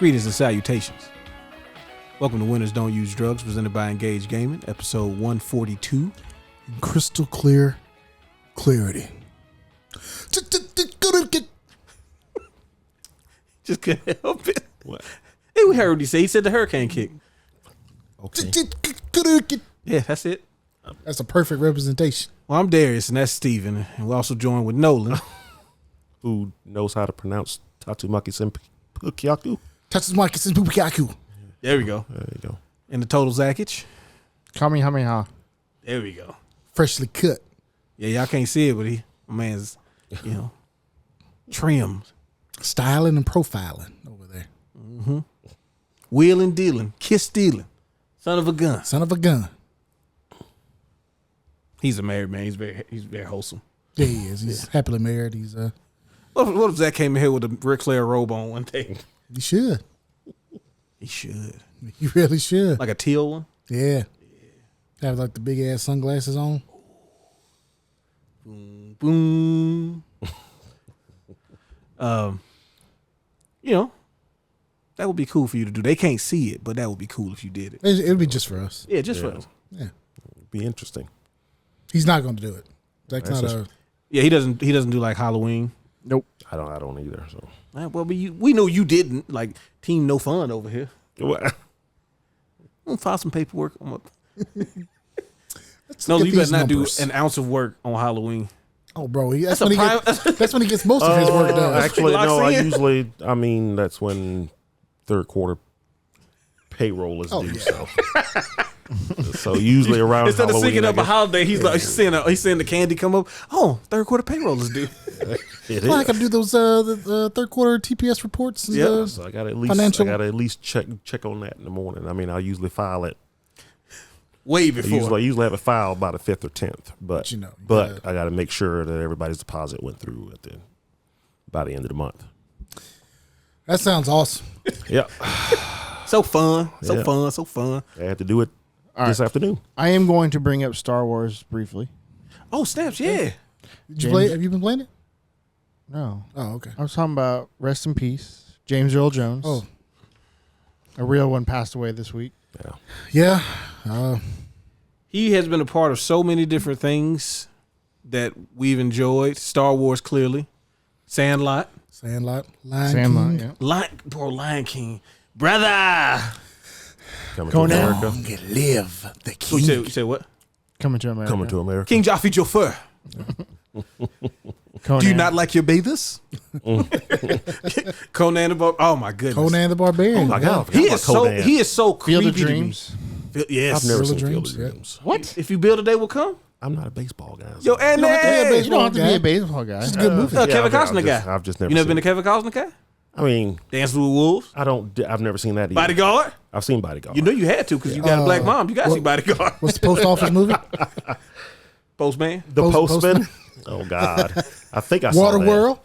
Greetings and salutations. Welcome to Winners Don't Use Drugs, presented by Engage Gaming, episode 142. Crystal clear clarity. Just couldn't help it. What? Hey, we heard what he said. He said the hurricane kick. Okay. Yeah, that's it. That's a perfect representation. Well, I'm Darius, and that's Steven. And we're also joined with Nolan. Who knows how to pronounce Tatsumaki Senpukyaku? Tatsumaki Senpukyaku. There we go. There you go. And the total Zakich. Kamehameha. There we go. Freshly cut. Yeah, y'all can't see it, but my man's, trimmed. Styling and profiling over there. Mm-hmm. Wheeling, dealing, kiss stealing. Son of a gun. Son of a gun. He's a married man. He's very wholesome. Yeah, he is. He's happily married. He's What if Zach came in here with a Ric Flair robe on one day? He should. He should. He really should. Like a teal one? Yeah. Have like the big ass sunglasses on. Boom, boom. That would be cool for you to do. They can't see it, but that would be cool if you did it. It'd be just for us. Yeah, just for us. Yeah. It'd be interesting. He's not going to do it. Zach's That's not just- Yeah, he doesn't do like Halloween. Nope. I don't either. So Well, we know you didn't. Like Team No Fun over here. What? I'm gonna file some paperwork. Let's No, get you these better not numbers. do an ounce of work on Halloween. Oh, bro. That's a when, prime- that's when he gets most of his work done. Actually, Locks no. in. That's when third quarter payroll is due. Yeah. So usually around Instead of Halloween, syncing I up a guess. holiday, he's like he's seeing the candy come up. Oh, third quarter payroll is due. It Well, I is. got to do those the third quarter TPS reports. And Yeah. So I got at least check on that in the morning. I mean, I usually file it. Way I before. usually have it filed by the 5th or 10th, but You know, you but gotta- I got to make sure that everybody's deposit went through by the end of the month. That sounds awesome. Yeah, So fun. So Yeah. fun. So fun. I had to do it this afternoon. I am going to bring up Star Wars briefly. Oh, snaps, yeah. Did you play? Have you been playing it? No. Oh, okay. I was talking about rest in peace, James Earl Jones. Oh, A real one passed away this week. Yeah, yeah. He has been a part of so many different things that we've enjoyed. Star Wars, clearly. Sandlot. Sandlot. Lion Sandlot, King. yeah. Lion King. Brother. coming Conan. to America. Long live the So you king. said what? Coming to America. Coming to America. King Joffrey Joffer. Conan. Do you not like your bathers? Conan the Barbarian. Oh my goodness. Conan the Barbarian. Oh my God, I forgot He about is so Conan. he is so creepy Field of to me. Dreams. Yes. I've never Field of seen Field Dreams, of yeah. Dreams. What? If you build a day will come. I'm not a baseball guy. Yo, and You don't have to be a You don't have to be guy. a baseball guy. It's a good movie. Kevin I've Costner just- guy. I've just never. You never seen been a it. Kevin Costner guy? I mean, Dance with Wolves? I've never seen that either. Bodyguard? I've seen Bodyguard. You know you had to because you got a black mom. You got to see Bodyguard. What's the post office movie? Postman? The Postman. Oh God, I think I saw that. Waterworld.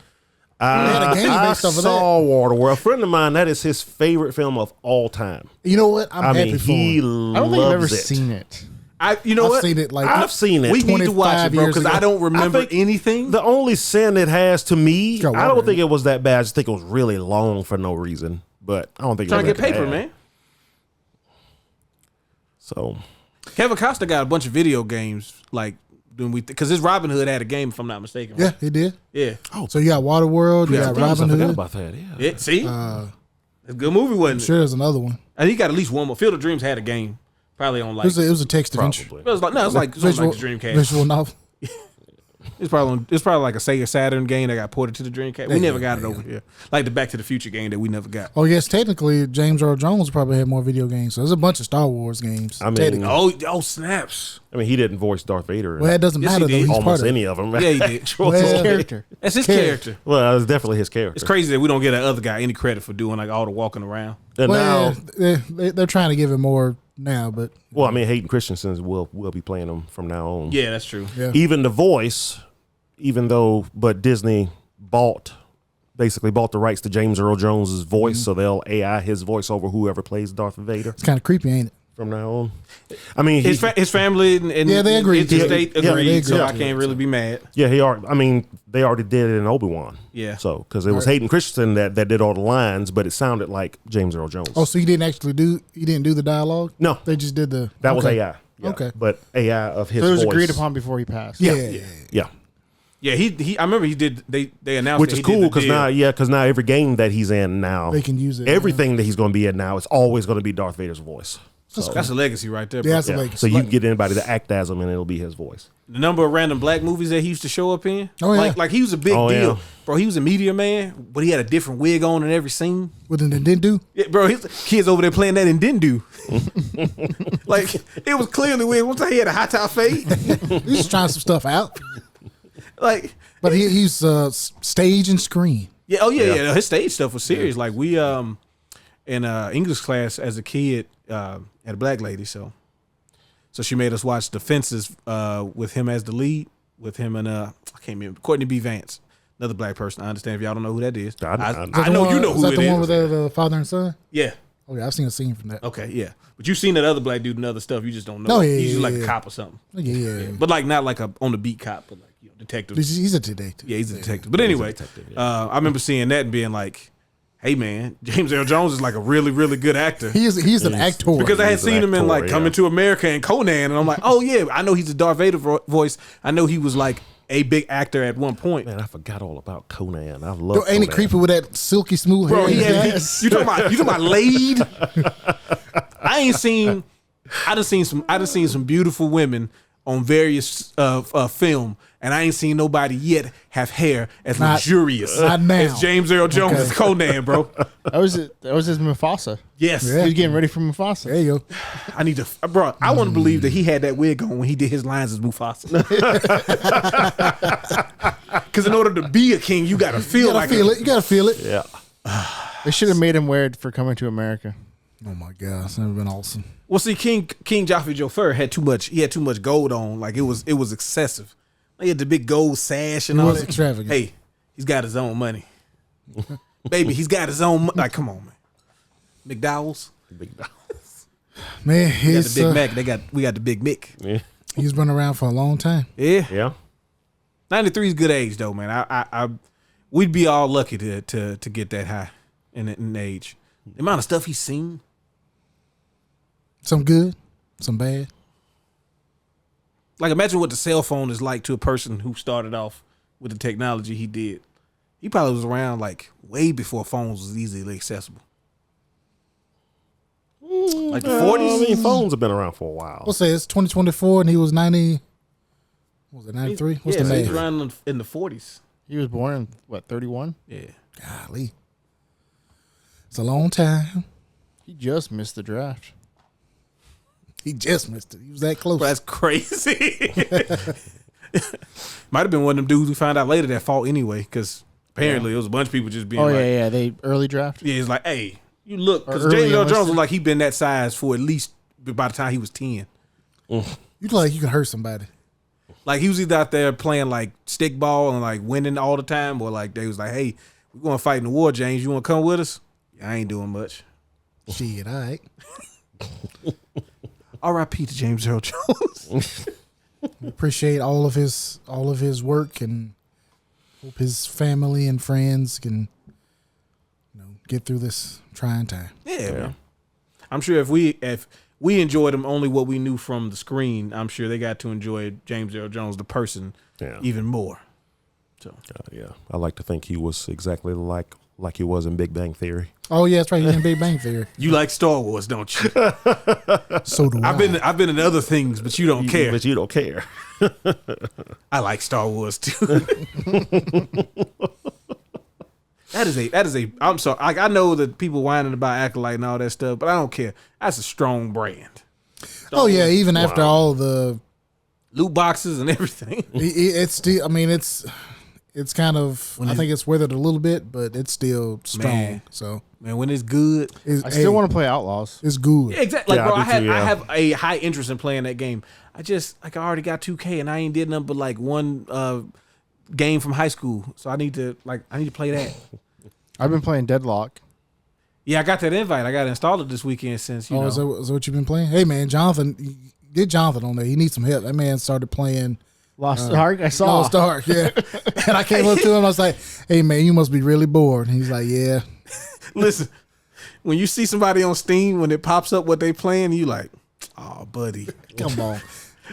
They had a game I based off of that. saw Waterworld. A friend of mine, that is his favorite film of all time. You know what? I'm I happy mean, for he him. I don't think I've ever loves it. seen it. You know I've what? seen it like I've seen it. We need to watch it, 25 bro, years because I ago. don't remember think anything. The only sin it has to me, got I water don't in think it. it was that bad. I just think it was really long for no reason. But I don't think Trying it to was get that paper, bad. man. So Kevin Costner got a bunch of video games, like, because his Robin Hood had a game, if I'm not mistaken. Yeah, Right? he did. Yeah. So you got Waterworld. You Yeah, got I Robin forgot Hood. about that. Yeah. Yeah, see? It's a good movie, I'm wasn't it? sure there's another one. I think he got at least one more. Field of Dreams had a game. Probably on, like, It was a text adventure. Probably. it was like, no, it's like, Visual, the Dreamcast. visual novel. It's probably like a Sega Saturn game that got ported to the Dreamcast. We never got it over here. Like the Back to the Future game that we never got. Oh yes, technically James Earl Jones probably had more video games. So there's a bunch of Star Wars games. I mean, Technically. Oh, snaps. I mean, he didn't voice Darth Vader in Well, that doesn't Yes, he matter though. did. He's part almost of it. any of them. Yeah, he did. Well, Character. That's his Character. character. Well, it's definitely his character. It's crazy that we don't get that other guy any credit for doing like all the walking around. And Well, now, they're trying to give him more now, but well, I mean, Hayden Christensen will be playing him from now on. Yeah, that's true. yeah. Even the voice, but Disney basically bought the rights to James Earl Jones's voice, so they'll AI his voice over whoever plays Darth Vader. It's kind of creepy, ain't it? from now on. I mean, his family and they agreed. His state Yeah, agreed, they agreed so to I it, can't really be mad. yeah, they already did it in Obi-Wan. Yeah. So, because it was Hayden Christensen that did all the lines, but it sounded like James Earl Jones. Oh, so you didn't do the dialogue? No. They just did the. That was okay. AI. Yeah. Okay. But AI of his So it was voice. agreed upon before he passed. Yeah. Yeah, he. I remember he did. They announced, Which that is he did cool the because deal. now every game that he's in now, They can use it. everything that he's going to be in now is always going to be Darth Vader's voice. So, That's a legacy right there. Bro. Yeah, that's a yeah. legacy. So you can get anybody to act as him and it'll be his voice. The number of random black movies that he used to show up in. Oh, yeah. Like he was a big Oh, deal, yeah. bro. He was a media man, but he had a different wig on in every scene. With the Nintendo. Yeah, bro, his kids over there playing that and didn't do. Like it was clearly weird. One time he had a high top fade. He's just trying some stuff out. Like, But he's stage and screen. yeah, oh yeah, Yeah. yeah. His stage stuff was serious. Like we in English class as a kid had a black lady, so she made us watch The Fences with him as the lead, with him and I can't remember, Courtney B. Vance, another black person. I understand if y'all don't know who that is. I know you know Is who that it the is. one with the father and son? Yeah. Oh yeah, I've seen a scene from that. Okay, yeah. But you've seen that other black dude and other stuff. You just don't know. Oh, yeah, He's just yeah, like yeah. a cop or something. Yeah. But like not like a on the beat cop, but like detective. He's a detective. Yeah, he's a detective. But anyway, I remember seeing that and being like, "Hey man, James Earl Jones is like a really, really good actor." He's an actor. Because I had He's an seen him in actor, like yeah. Coming to America and Conan, and I'm like, "Oh yeah, I know he's a Darth Vader voice. I know he was like a big actor at one point." Man, I forgot all about Conan. I love Yo, ain't it Conan. creepy with that silky smooth Bro, hair? he had, Yes. you talking about laid? I done seen some beautiful women on various film, and I ain't seen nobody yet have hair as Not- luxurious not now. as James Earl Jones as Conan, bro. That was his Mufasa. Yes. Yeah. He was getting ready for Mufasa. There you go. I need to, bro. I want to believe that he had that wig on when he did his lines as Mufasa. Because in order to be a king, you gotta feel You gotta like feel it. You gotta feel it. Yeah. They should have made him wear it for Coming to America. Oh my god, it's never been awesome. Well, see, King Joffrey Joffer had too much. He had too much gold on. Like it was excessive. He had the big gold sash and It all was that. extravagant. Hey, he's got his own money, baby. He's got his own. Like, come on, man. McDowell's. Big dog. Man, We got he's the Big Mac. We got the Big Mick. Yeah. he's been around for a long time. Yeah. Yeah. 93 is good age though, man. I we'd be all lucky to get that high in age. The amount of stuff he's seen. Some good, some bad. Like imagine what the cell phone is like to a person who started off with the technology he did. He probably was around like way before phones was easily accessible. Like the 40s. I mean, phones have been around for a while. We'll say it's 2024 and he was 90. What was it, 93? What's yeah, the so he's math? around in the 40s. He was born in what, 31? Yeah. Golly. It's a long time. He just missed the draft. He just missed it. He was that close. Bro, that's crazy. Might have been one of them dudes we found out later that fought anyway, because apparently it was a bunch of people just being Oh, like, yeah. They early draft. yeah, it's like, hey, you look, because Or early James Earl Jones enlisted. was like he been that size for at least by the time he was 10. You look like you can hurt somebody. Like he was either out there playing like stick ball and like winning all the time, or like they was like, hey, we're going to fight in the war, James. You want to come with us? Yeah, I ain't doing much. Shit, all right. R.I.P. to James Earl Jones. We appreciate all of his work and hope his family and friends can get through this trying time. Yeah, man. I'm sure if we enjoyed him only what we knew from the screen, I'm sure they got to enjoy James Earl Jones, the person, even more. So Yeah. I like to think he was exactly like he was in Big Bang Theory. Oh yeah, that's right. He's in Big Bang Theory. you like Star Wars, don't you? So do I. I've been in other things, but you don't care. But you don't care. I like Star Wars too. That is a. I'm sorry. Like, I know that people whining about Acolyte and all that stuff, but I don't care. That's a strong brand. Oh yeah, even after all the Loot boxes and everything. it's still. I mean, it's kind of. I think it's withered a little bit, but it's still strong. Man. So Man, when it's good, I still want to play Outlaws. It's good. yeah, exactly. Like, Yeah, bro, I I do have too, yeah. I have a high interest in playing that game. I already got 2K and I ain't did nothing but like one game from high school. So I need to play that. I've been playing Deadlock. Yeah, I got that invite. I got to install it this weekend since, you know. Is that what you've been playing? Hey, man, Jonathan, get Jonathan on there. He needs some help. That man started playing Lost Ark. I saw. Lost Ark, yeah. And I came up to him. I was like, hey, man, you must be really bored. And he's like, yeah. Listen, when you see somebody on Steam, when it pops up what they playing, you like, oh, buddy. Come on.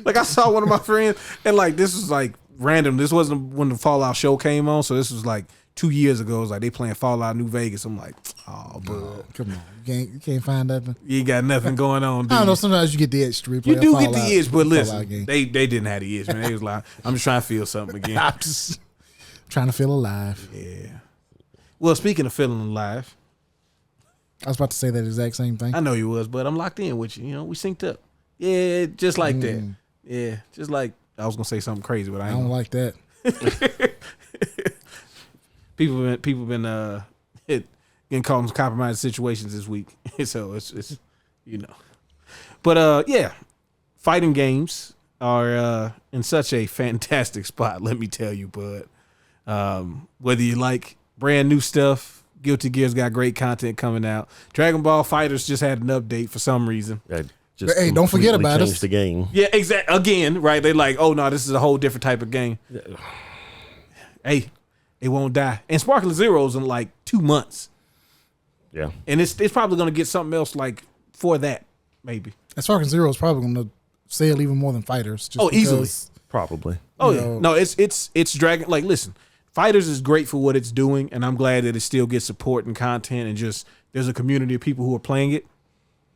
Like, I saw one of my friends, and, like, this was, like, random. This wasn't when the Fallout show came on, so this was, like, 2 years ago. It was like they playing Fallout New Vegas. I'm like, oh, bud. Come on. You can't find nothing. You ain't got nothing going on, dude. I don't know. Sometimes you get the itch to replay You do Fallout, get the itch, but Fallout listen, game. they didn't have the itch, man. They was like, I'm just trying to feel something again. I'm just trying to feel alive. Yeah. Well, speaking of feeling alive, I was about to say that exact same thing. I know you was, but I'm locked in with you. You know, we synced up. Yeah, just like that. Yeah, just like I was gonna say something crazy, but I don't like that. People been getting caught in compromised situations this week, so it's you know. But yeah, fighting games are in such a fantastic spot. Let me tell you, bud. Whether you like brand new stuff, Guilty Gear's got great content coming out. Dragon Ball FighterZ just had an update for some reason. Hey, don't forget about us. The game. Yeah, exactly. Again, right? They like, oh no, this is a whole different type of game. Yeah. Hey, it won't die. And Sparkling Zero's in like 2 months. Yeah, and it's probably gonna get something else like for that maybe. And Sparkling Zero is probably going to sell even more than Fighters. Just easily, probably. Oh yeah, no, it's Dragon. Like, listen, FighterZ is great for what it's doing, and I'm glad that it still gets support and content, and just there's a community of people who are playing it.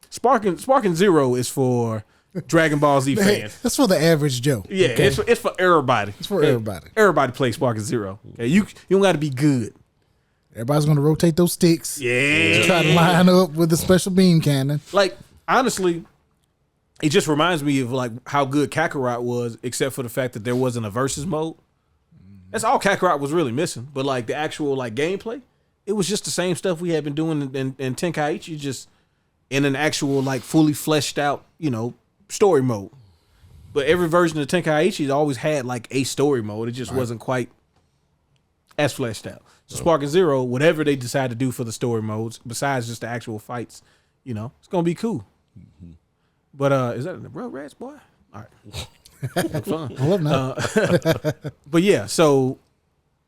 Sparking Zero is for Dragon Ball Z fans. That's for the average Joe. Yeah, okay? it's for everybody. It's for everybody. Everybody plays Sparking Zero. Okay? You don't got to be good. Everybody's going to rotate those sticks. Yeah. To try to line up with the special beam cannon. Like, honestly, it just reminds me of like how good Kakarot was, except for the fact that there wasn't a versus mode. That's all Kakarot was really missing. But like the actual like gameplay, it was just the same stuff we had been doing in Tenkaichi, just in an actual like fully fleshed out, you know, story mode. But every version of Tenkaichi always had like a story mode. It just wasn't quite as fleshed out. So Sparking Zero, whatever they decide to do for the story modes, besides just the actual fights, you know, it's gonna be cool. Mm-hmm. But is that in the Rugrats, boy? All right. Fun. I love that. But yeah, so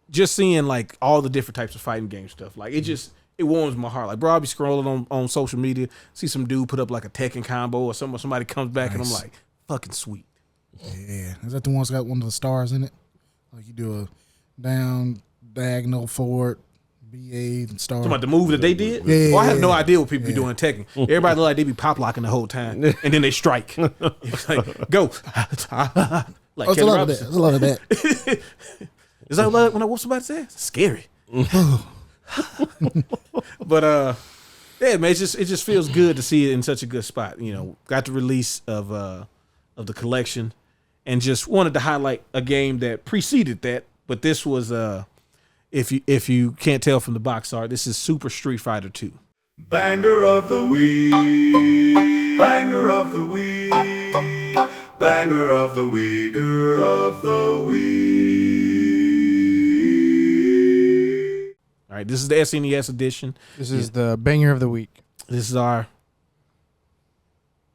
just seeing like all the different types of fighting game stuff, like it warms my heart. Like, bro, I'll be scrolling on social media, see some dude put up like a Tekken combo, or somebody comes back and I'm like, fucking sweet. Yeah. Is that the one that's got one of the stars in it? Like you do a down, diagonal, forward, BA, and star. Talking about the move that they did? Yeah. Well, I have no idea what people be doing in Tekken. Everybody look like they be pop locking the whole time, and then they strike. It's like, go. Like it's a lot of that. It's a lot of that. Is that like when I whoop somebody's ass? It's scary. But yeah, man, it just feels good to see it in such a good spot. You know, got the release of the collection, and just wanted to highlight a game that preceded that. But this was if you can't tell from the box art, this is Super Street Fighter 2. Banger of the week, banger of the week, banger of the week, banger of the week. All right, this is the SNES edition. This is the banger of the week. This is our.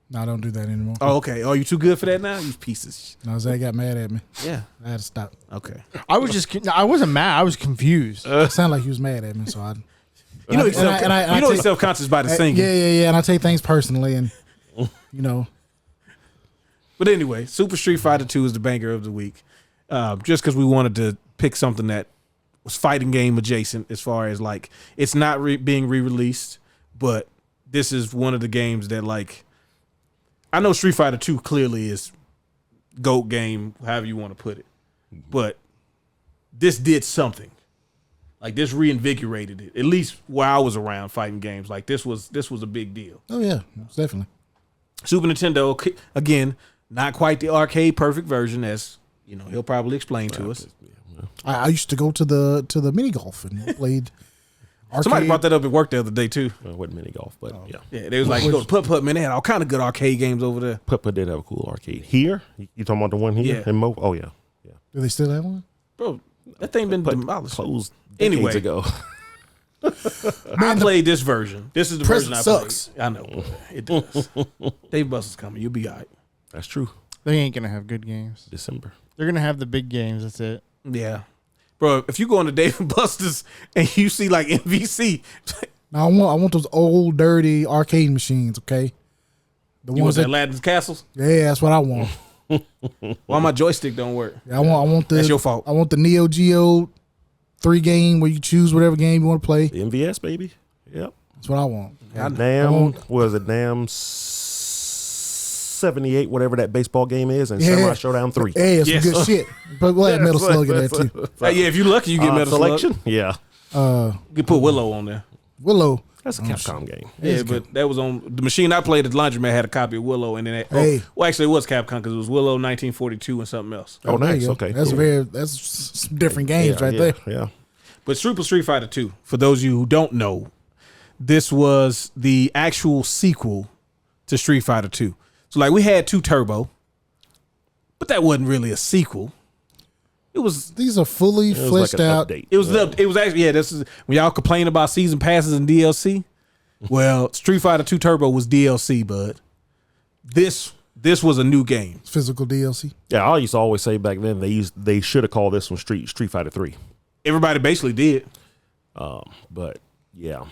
No, I don't do that anymore. Oh, okay. Oh, you too good for that now? You pieces. No, Zach got mad at me. Yeah. I had to stop. Okay. I wasn't mad. I was confused. It sounded like he was mad at me, so I. You know he's self-conscious by the singing. Yeah. And I take things personally, and you know. But anyway, Super Street Fighter 2 is the banger of the week. Just because we wanted to pick something that was fighting game adjacent, as far as like it's not being re-released, but this is one of the games that like. I know Street Fighter 2 clearly is GOAT game, however you want to put it, but this did something. Like this reinvigorated it. At least while I was around fighting games, like this was a big deal. Oh yeah, definitely. Super Nintendo, again, not quite the arcade perfect version, as you know he'll probably explain to us. I used to go to the mini golf and played. Arcade. Somebody brought that up at work the other day too. Well, it wasn't mini golf, but yeah. Yeah, they was like, go to Putt-Putt, man. They had all kind of good arcade games over there. Putt-Putt did have a cool arcade. Here? You talking about the one here? Yeah. In Mo? Oh, yeah. Do they still have one? Bro, that thing been demolished. Closed decades ago. I played this version. This is the version I sucks. played. I know. It does. Dave Buster's coming. You'll be all right. That's true. They ain't gonna have good games. December. They're gonna have the big games. That's it. Yeah. Bro, if you go into Dave and Buster's and you see like MVC, Now I want those old dirty arcade machines. Okay, the you want that Aladdin's Castles? Yeah, that's what I want. Why my joystick don't work? I want the. That's your fault. I want the Neo Geo 3 game where you choose whatever game you want to play. The MVS, baby. Yep. That's what I want. NAM, was it NAM 78, whatever that baseball game is, and Samurai Showdown 3. Hey, it's Yes. some good shit. But we'll have Metal Slug in there too. Yeah, if you're lucky, you get Metal selection. Slug. Yeah. You can put Willow on there. Willow. That's a Capcom game. Yeah, but that was on the machine I played at the laundromat had a copy of Willow, and then well, actually, it was Capcom because it was Willow 1942 and something else. Oh, there you nice. go. Okay. That's cool. that's some different games right there. Yeah. But Super Street Fighter 2, for those of you who don't know, this was the actual sequel to Street Fighter 2. So like we had 2 Turbo, but that wasn't really a sequel. It was. These are fully It was fleshed like an out. update. It was. It was actually. Yeah. This is when y'all complain about season passes and DLC. Well, Street Fighter 2 Turbo was DLC, bud. This was a new game. Physical DLC. Yeah, I used to always say back then they should have called this one Street Fighter 3. Everybody basically did. But yeah.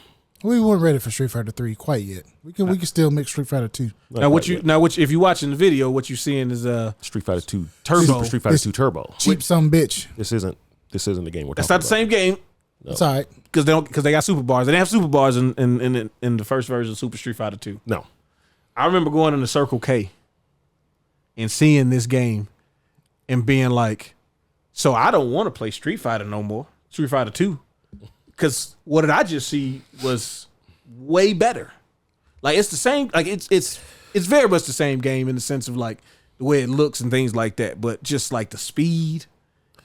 We weren't ready for Street Fighter 3 quite yet. We can still make Street Fighter 2. If you watching the video, what you're seeing is Street Fighter 2 Turbo. Super Street Fighter 2 Turbo. Cheap some bitch. This isn't the game we're that's talking not the same game It's all right. because they got super bars. They didn't have super bars in the first version of Super Street Fighter 2. No. I remember going into Circle K and seeing this game and being like, so I don't want to play Street Fighter no more. Street Fighter 2. Because what did I just see was way better. Like it's the same, like it's very much the same game in the sense of like the way it looks and things like that, but just like the speed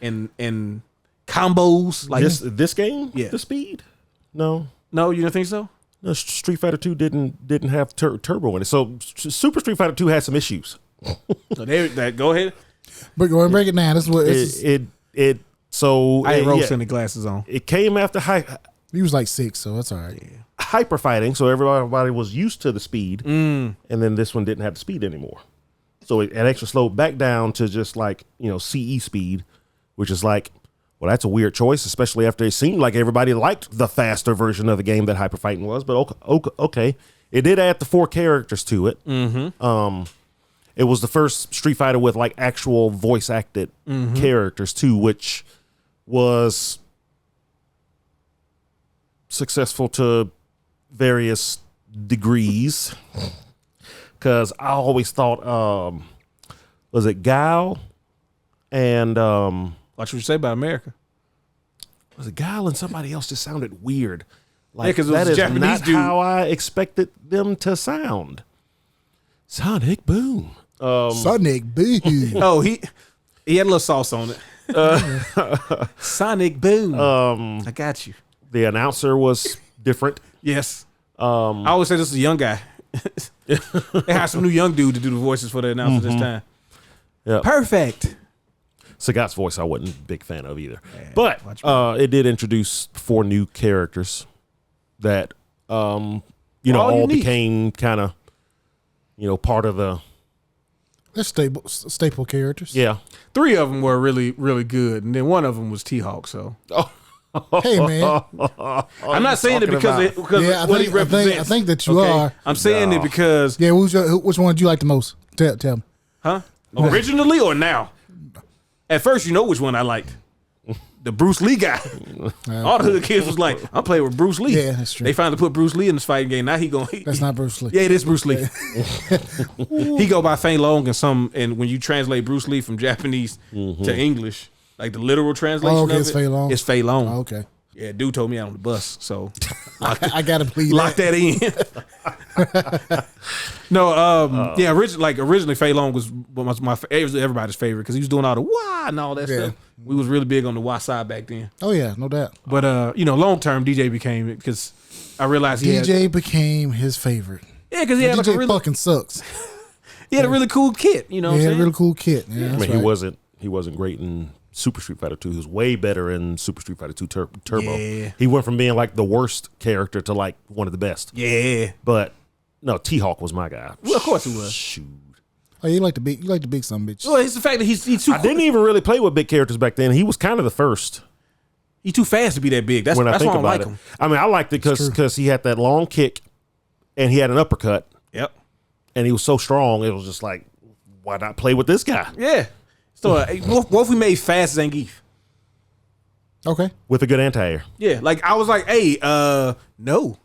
and combos. Like This game? Yeah. The speed? No. No, you don't think so? No, Street Fighter 2 didn't have turbo in it. So Super Street Fighter 2 had some issues. So go ahead. But go and break it down. This is what So I had rose yeah, tinted glasses on. it came after he was like 6, so that's all right. hyper fighting, so everybody was used to the speed, and then this one didn't have the speed anymore. So it actually slowed back down to just like CE speed, which is like, well, that's a weird choice, especially after it seemed like everybody liked the faster version of the game that hyper fighting was. But okay, it did add the 4 characters to it. Mm-hmm. It was the first Street Fighter with like actual voice acted characters too, which was successful to various degrees. Because I always thought, was it Guile and Watch what you say about America. was it Guile and somebody else just sounded weird. Like Yeah, 'cause it was that a is Japanese not dude. how I expected them to sound. Sonic Boom. Sonic Boom. Oh, he had a little sauce on it. Sonic Boom. I got you. The announcer was different. Yes. I always say this is a young guy. They had some new young dude to do the voices for the announcer this time. Yeah. Perfect. Sagat's voice I wasn't a big fan of either. But it did introduce 4 new characters that all unique. became kind of part of the They're staple characters. yeah. 3 of them were really, really good, and then one of them was T-Hawk. So Hey man. I'm not saying it because Yeah, what he represents. I think that you are. I'm saying it because Yeah, which one do you like the most? Tell me. originally or now. At first, you know which one I liked. The Bruce Lee guy. All the hood kids was like, I'm playing with Bruce Lee. Yeah, that's true. They finally put Bruce Lee in this fighting game. Now That's not Bruce Lee. Yeah, it is Bruce Lee. He go by Fei Long and when you translate Bruce Lee from Japanese to English, like the literal translation Oh, okay, of it's it, Fei Long. it's Fei Long. Oh, okay. Yeah, dude told me out on the bus, so I gotta believe lock that in. No, yeah, originally Fei Long was it was everybody's favorite because he was doing all the wah and all that Yeah. stuff. We was really big on the wah side back then. Oh yeah, no doubt. But long term DJ became it because I realized DJ became his favorite. because he had like DJ a really, fucking sucks. he had a really cool kit. You know, what I'm He had a saying? really cool kit. Yeah, I that's mean, right. he wasn't great in Super Street Fighter 2. He was way better in Super Street Fighter 2 Turbo. Yeah. He went from being like the worst character to like one of the best. Yeah. But no, T-Hawk was my guy. Well, of course he was. Shoot. Oh, you like the big son bitch. Well, it's the fact that he's too. I didn't even really play with big characters back then. He was kind of the first. He's too fast to be that big. That's When I that's think why I don't about like it, him. I mean, I liked it because he had that long kick, and he had an uppercut, Yep. and he was so strong. It was just like, why not play with this guy Yeah. So what if we made fast Zangief? Okay. with a good anti-air? Yeah. Like I was like, hey, no,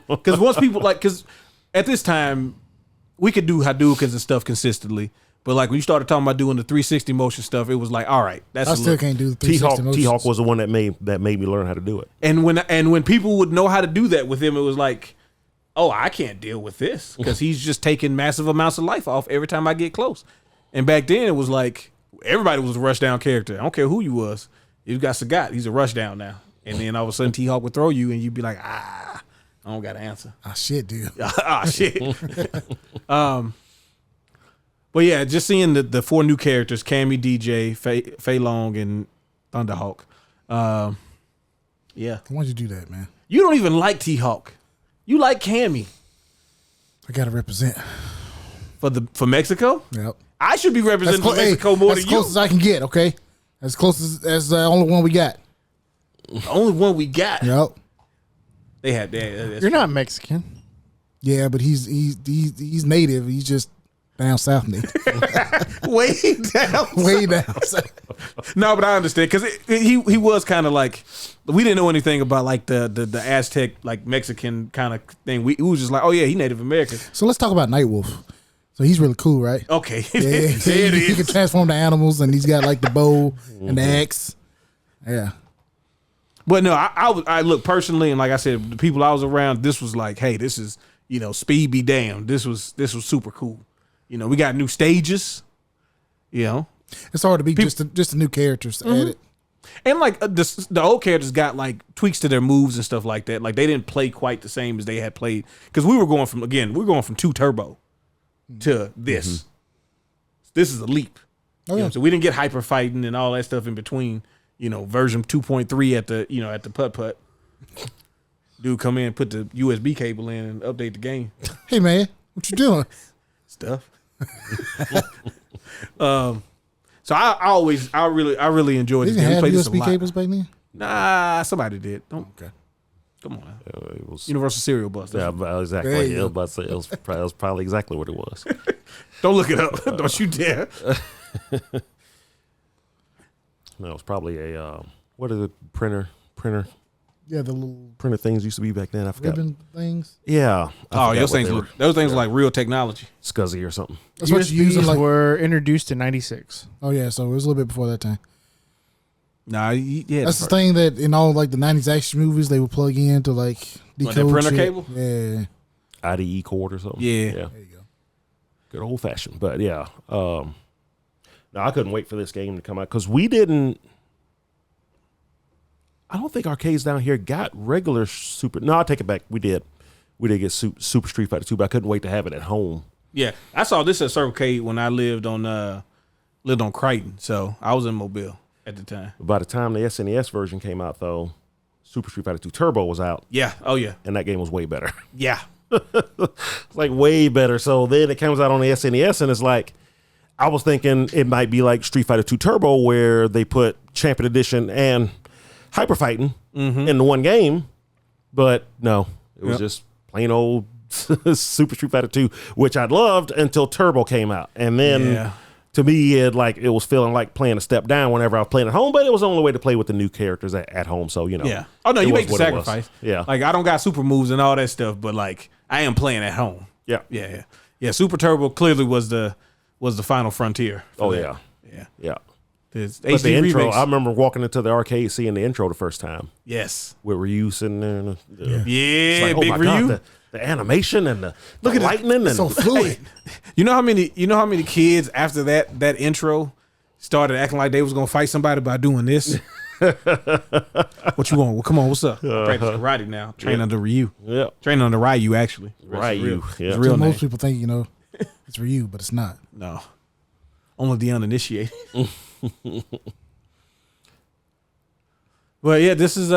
because once people because at this time we could do Hadoukens and stuff consistently. But like when you started talking about doing the 360 motion stuff, it was like, all right, that's I still can't do the 360 motions. T-Hawk was the one that made me learn how to do it. And when people would know how to do that with him, it was like, oh, I can't deal with this because he's just taking massive amounts of life off every time I get close. And back then it was like everybody was a rush down character. I don't care who you was. You got Sagat, he's a rush down now. And then all of a sudden T-Hawk would throw you and you'd be like, I don't got to answer. Ah, shit, dude. Shit. But yeah, just seeing the 4 new characters, Cammy, DJ, Fei Long, and Thunderhawk. Yeah. Why'd you do that, man? You don't even like T-Hawk. You like Cammy. I gotta represent. For Mexico? Yep. I should be representing clo- Mexico more as than you. close as I can get, okay? As close as the only one we got. The only one we got. Yep. They had that. You're not Mexican. Yeah, but he's native. He's just down south native. way down. Way down south. No, but I understand because he was kind of like we didn't know anything about like the Aztec like Mexican kind of thing. We was just like, oh yeah, he Native American. So let's talk about Nightwolf. So he's really cool, right? Okay, Yeah, there it he can is. transform to animals, and he's got like the bow and the axe. Yeah. But no, I look personally, and like I said, the people I was around, this was like, hey, this is speed be damned. This was super cool. We got new stages. It's hard to be just the new characters added. And like the old characters got like tweaks to their moves and stuff like that. Like they didn't play quite the same as they had played because we're going from 2 Turbo to this. This is a leap. Oh, yeah. So we didn't get hyper fighting and all that stuff in between. Version 2.3 at the putt. Dude come in, put the USB cable in, and update the game. Hey man, what you doing? Stuff. So I really enjoyed They this didn't game. have Played this a USB lot. cables back then. Nah, somebody did. Don't. Okay. Come on. It was Universal Serial Bus. yeah, There exactly. you I was about to say, it was probably exactly what it was. Don't look it up. Don't you dare. No, it was probably a what are the printer Yeah, the little things used to be back then. I forgot. ribbon things. Yeah. I forgot Those what things they were like real technology. SCSI or something. That's what you use USBs like. were introduced in '96. Oh yeah, so it was a little bit before that time. Nah, yeah. That's the thing that in all like the '90s action movies they would plug in to like decode that printer shit. cable? Yeah. IDE cord or something. Yeah. There you go. Good old fashioned. But yeah. No, I couldn't wait for this game to come out because we didn't. I don't think arcades down here got regular Super. No, I take it back. We did. We did get Super Street Fighter 2, but I couldn't wait to have it at home. Yeah, I saw this at Circle K when I lived on Crichton, so I was in Mobile at the time. By the time the SNES version came out, though, Super Street Fighter 2 Turbo was out, Yeah. Oh yeah. and that game was way better. Yeah. It's like way better. So then it comes out on the SNES, and it's like I was thinking it might be like Street Fighter 2 Turbo, where they put Champion Edition and Hyper Fighting in the one game, but no, it was just plain old Super Street Fighter 2, which I loved until Turbo came out, and then to me it was feeling like playing a step down whenever I was playing at home. But it was the only way to play with the new characters at home. So Yeah. Oh no, it you was make the what it was. sacrifice. Yeah. Like I don't got super moves and all that stuff, but like I am playing at home. Yeah. Yeah. Super Turbo clearly was the final frontier. for Oh that. yeah. Yeah. But HD the intro, remakes. I remember walking into the arcade seeing the intro the first time Yes. with Ryu sitting there. And, Yeah. it's like, oh Big my Ryu. God, the animation and the lightning and So fluid. You know how many kids after that intro started acting like they was gonna fight somebody by doing this? What you want? Well, come on, what's up? I practice karate now. Train under Ryu. yeah, Train under Ryu actually. Ryu. It's Yeah. real name. Most people think it's Ryu, but it's not. No. Only the uninitiated. Well, yeah, this is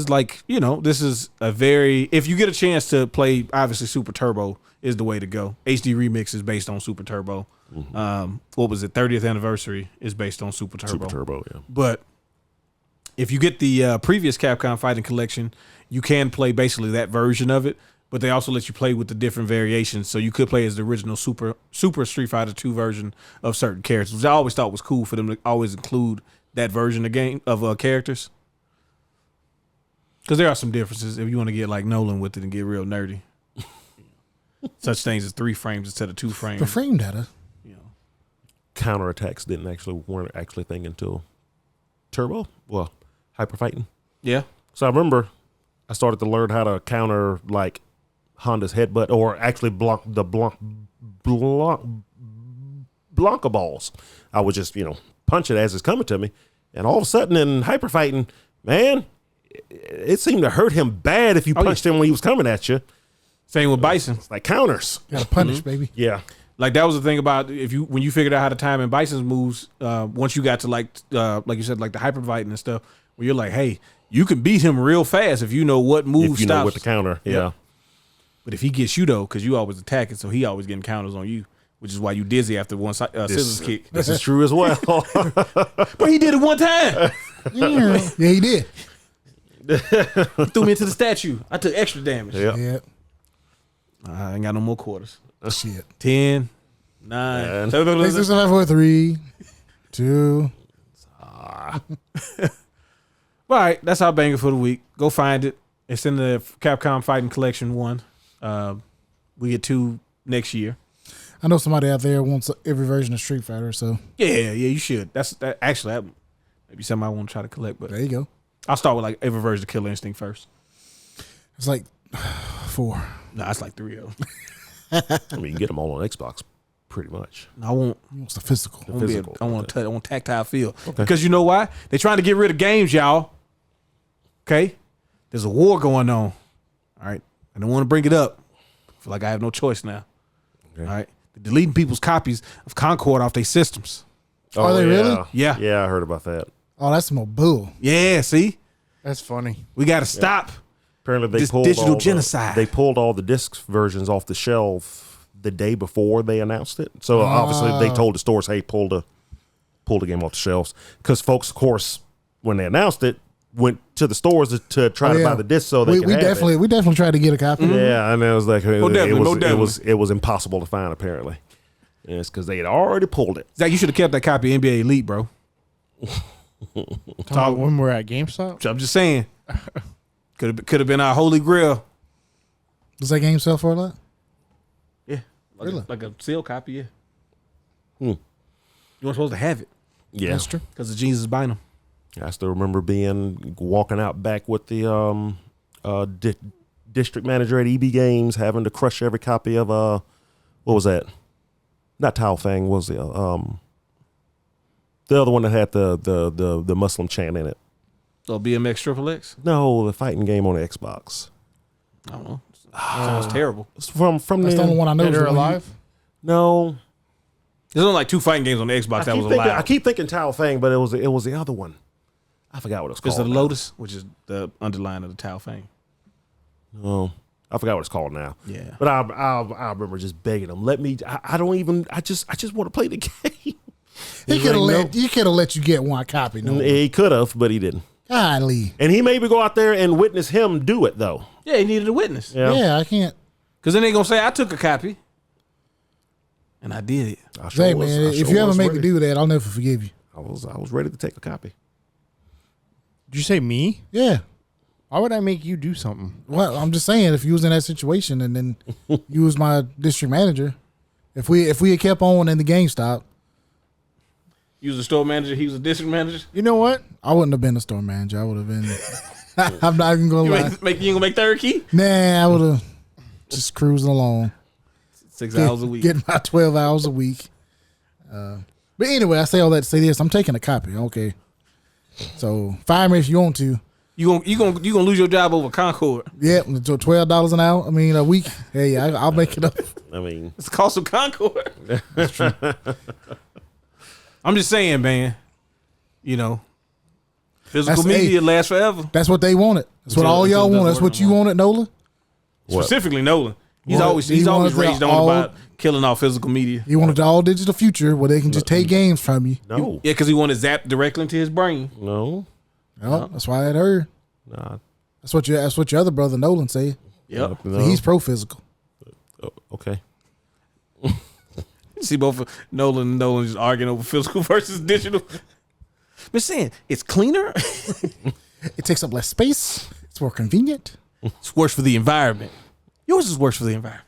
like, this is a very, if you get a chance to play, obviously Super Turbo is the way to go. HD Remix is based on Super Turbo. What was it? 30th Anniversary is based on Super Turbo. Super Turbo, yeah. But if you get the previous Capcom Fighting Collection, you can play basically that version of it, but they also let you play with the different variations. So you could play as the original Super Street Fighter 2 version of certain characters, which I always thought was cool for them to always include that version of characters. Because there are some differences if you want to get like Nolan with it and get real nerdy. Such things as 3 frames instead of 2 frames. The frame data. Counterattacks weren't actually a thing until Turbo. Well, hyper fighting. Yeah. So I remember I started to learn how to counter like Honda's headbutt, or actually block the Blanca balls. I would just punch it as it's coming to me, and all of a sudden in hyper fighting, man, it seemed to hurt him bad if you punched him when he was coming at you. Same with Bison. It's like counters. Got to punish, baby. Yeah. Like that was the thing about when you figured out how to time in Bison's moves, once you got to like you said, like the hyper fighting and stuff, where you're like, hey, you can beat him real fast if you know what move if you stops. know what to counter. Yeah. But if he gets you though, because you always attacking, so he always getting counters on you, which is why you dizzy after one scissors kick. This is true as well. But he did it one time. Yeah, he did. He threw me into the statue. I took extra damage. Yeah. I ain't got no more quarters. Shit. 10, 9. 6, 6, 5, 4, 3, 2. All right, that's our banger for the week. Go find it. It's in the Capcom Fighting Collection 1. We get 2 next year. I know somebody out there wants every version of Street Fighter, so Yeah, you should. Actually, that maybe something I want to try to collect, but there you go. I'll start with like every version of Killer Instinct first. It's like 4. No, it's like 3 of them. I mean, you can get them all on Xbox, pretty much. I won't. He wants the physical. I want to touch. I want tactile feel. Okay. Because you know why? They're trying to get rid of games, y'all. Okay, there's a war going on. All right, I don't want to bring it up. I feel like I have no choice now. Okay. All right, they're deleting people's copies of Concord off their systems. Are they really? Yeah. Yeah, I heard about that. Oh, that's some bull. Yeah, see, That's funny. we got to stop. Apparently, they This pulled digital all genocide. They pulled all the disc versions off the shelf the day before they announced it. So obviously, they told the stores, "Hey, pull the game off the shelves." Because folks, of course, when they announced it, went to the stores to try to buy the disc so they we definitely tried to get a copy. Yeah, and it was like definitely. it was impossible to find apparently. And it's because they had already pulled it. Zach, you should have kept that copy of NBA Elite, bro. Talk when we're at GameStop. I'm just saying. Could have been our holy grail. Does that game sell for a lot? Yeah. Really? Like a sealed copy, yeah. Hmm. You weren't supposed to have it. Yeah, That's true. Because the Jesus buying them. I still remember walking out back with the district manager at EB Games, having to crush every copy of what was that? Not Tao Fang, was the other one that had the Muslim chant in it. So BMX Triple X? No, the fighting game on the Xbox. I don't know. Sounds terrible. It's from That's the only one I know. Dead or Alive? No, There's only like 2 fighting games on the Xbox that was allowed. I keep thinking Tao Fang, but it was the other one. I forgot what it's called. Because of the now. Lotus, which is the underline of the Tao Fang. Oh, I forgot what it's called now. Yeah. But I remember just begging him, let me. I just want to play the game. He could have let you get one copy. No, He could have, but he didn't. golly. And he made me go out there and witness him do it, though. Yeah, he needed a witness. Yeah, I can't. Because then they going to say, I took a copy. And I did it. I sure Hey was- man, I if sure you ever was make me ready. do that, I'll never forgive you. I was ready to take a copy. Did you say me? Yeah. Why would I make you do something? Well, I'm just saying, if you was in that situation and then you was my district manager, if we had kept on in the GameStop, You was a store manager, he was a district manager. You know what? I wouldn't have been a store manager. I would have been. I'm not even gonna You lie. ain't gonna make third key? Nah, I would have just cruising along. 6 hours a week. Getting my 12 hours a week. But anyway, I say all that to say this. I'm taking a copy. Okay. So fire me if you want to. You gonna lose your job over Concord. Yep, $12 an hour. I mean, a week. Hey, I'll make it up. I mean, It's the cost of Concord. That's true. I'm just saying, man. You know, Physical media lasts forever. That's what they wanted. That's what all y'all want. That's what you wanted, Nolan. What? Specifically Nolan. He's Well, always he wanted raged on all- about killing off physical media. You wanted the all digital future where they can just take games from you. No. Yeah, because he wanted zapped directly into his brain. No. No, that's why I had heard. Nah. That's what your other brother Nolan said. Yep. No. So he's pro physical. Oh, okay. See both Nolan and Nolan just arguing over physical versus digital. But saying it's cleaner, It takes up less space. It's more convenient. it's worse for the environment. Yours is worse for the environment.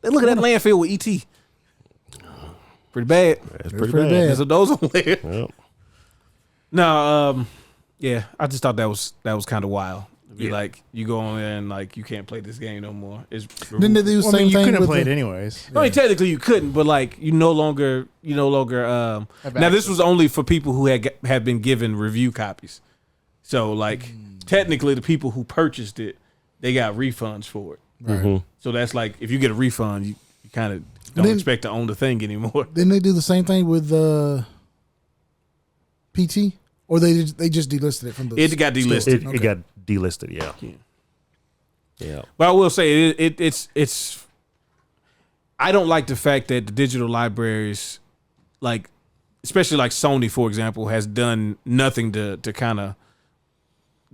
Look at that landfill with ET. Pretty bad. That's pretty pretty bad. bad. There's a those on there. Yep. No, yeah, I just thought that was kind of wild. Be like, you go on there and like you can't play this game no more. It's Didn't they do the Well, same you thing couldn't with play it the, anyways. I mean, technically you couldn't, but like you no longer. Now this was only for people who had been given review copies. So like technically the people who purchased it, they got refunds for it. Right. So that's like if you get a refund, you kind of don't Then- expect to own the thing anymore. Didn't they do the same thing with PT? Or they just delisted it from the It got delisted. It got delisted, yeah. Yeah. But I will say it's. I don't like the fact that the digital libraries, like, especially like Sony, for example, has done nothing to kind of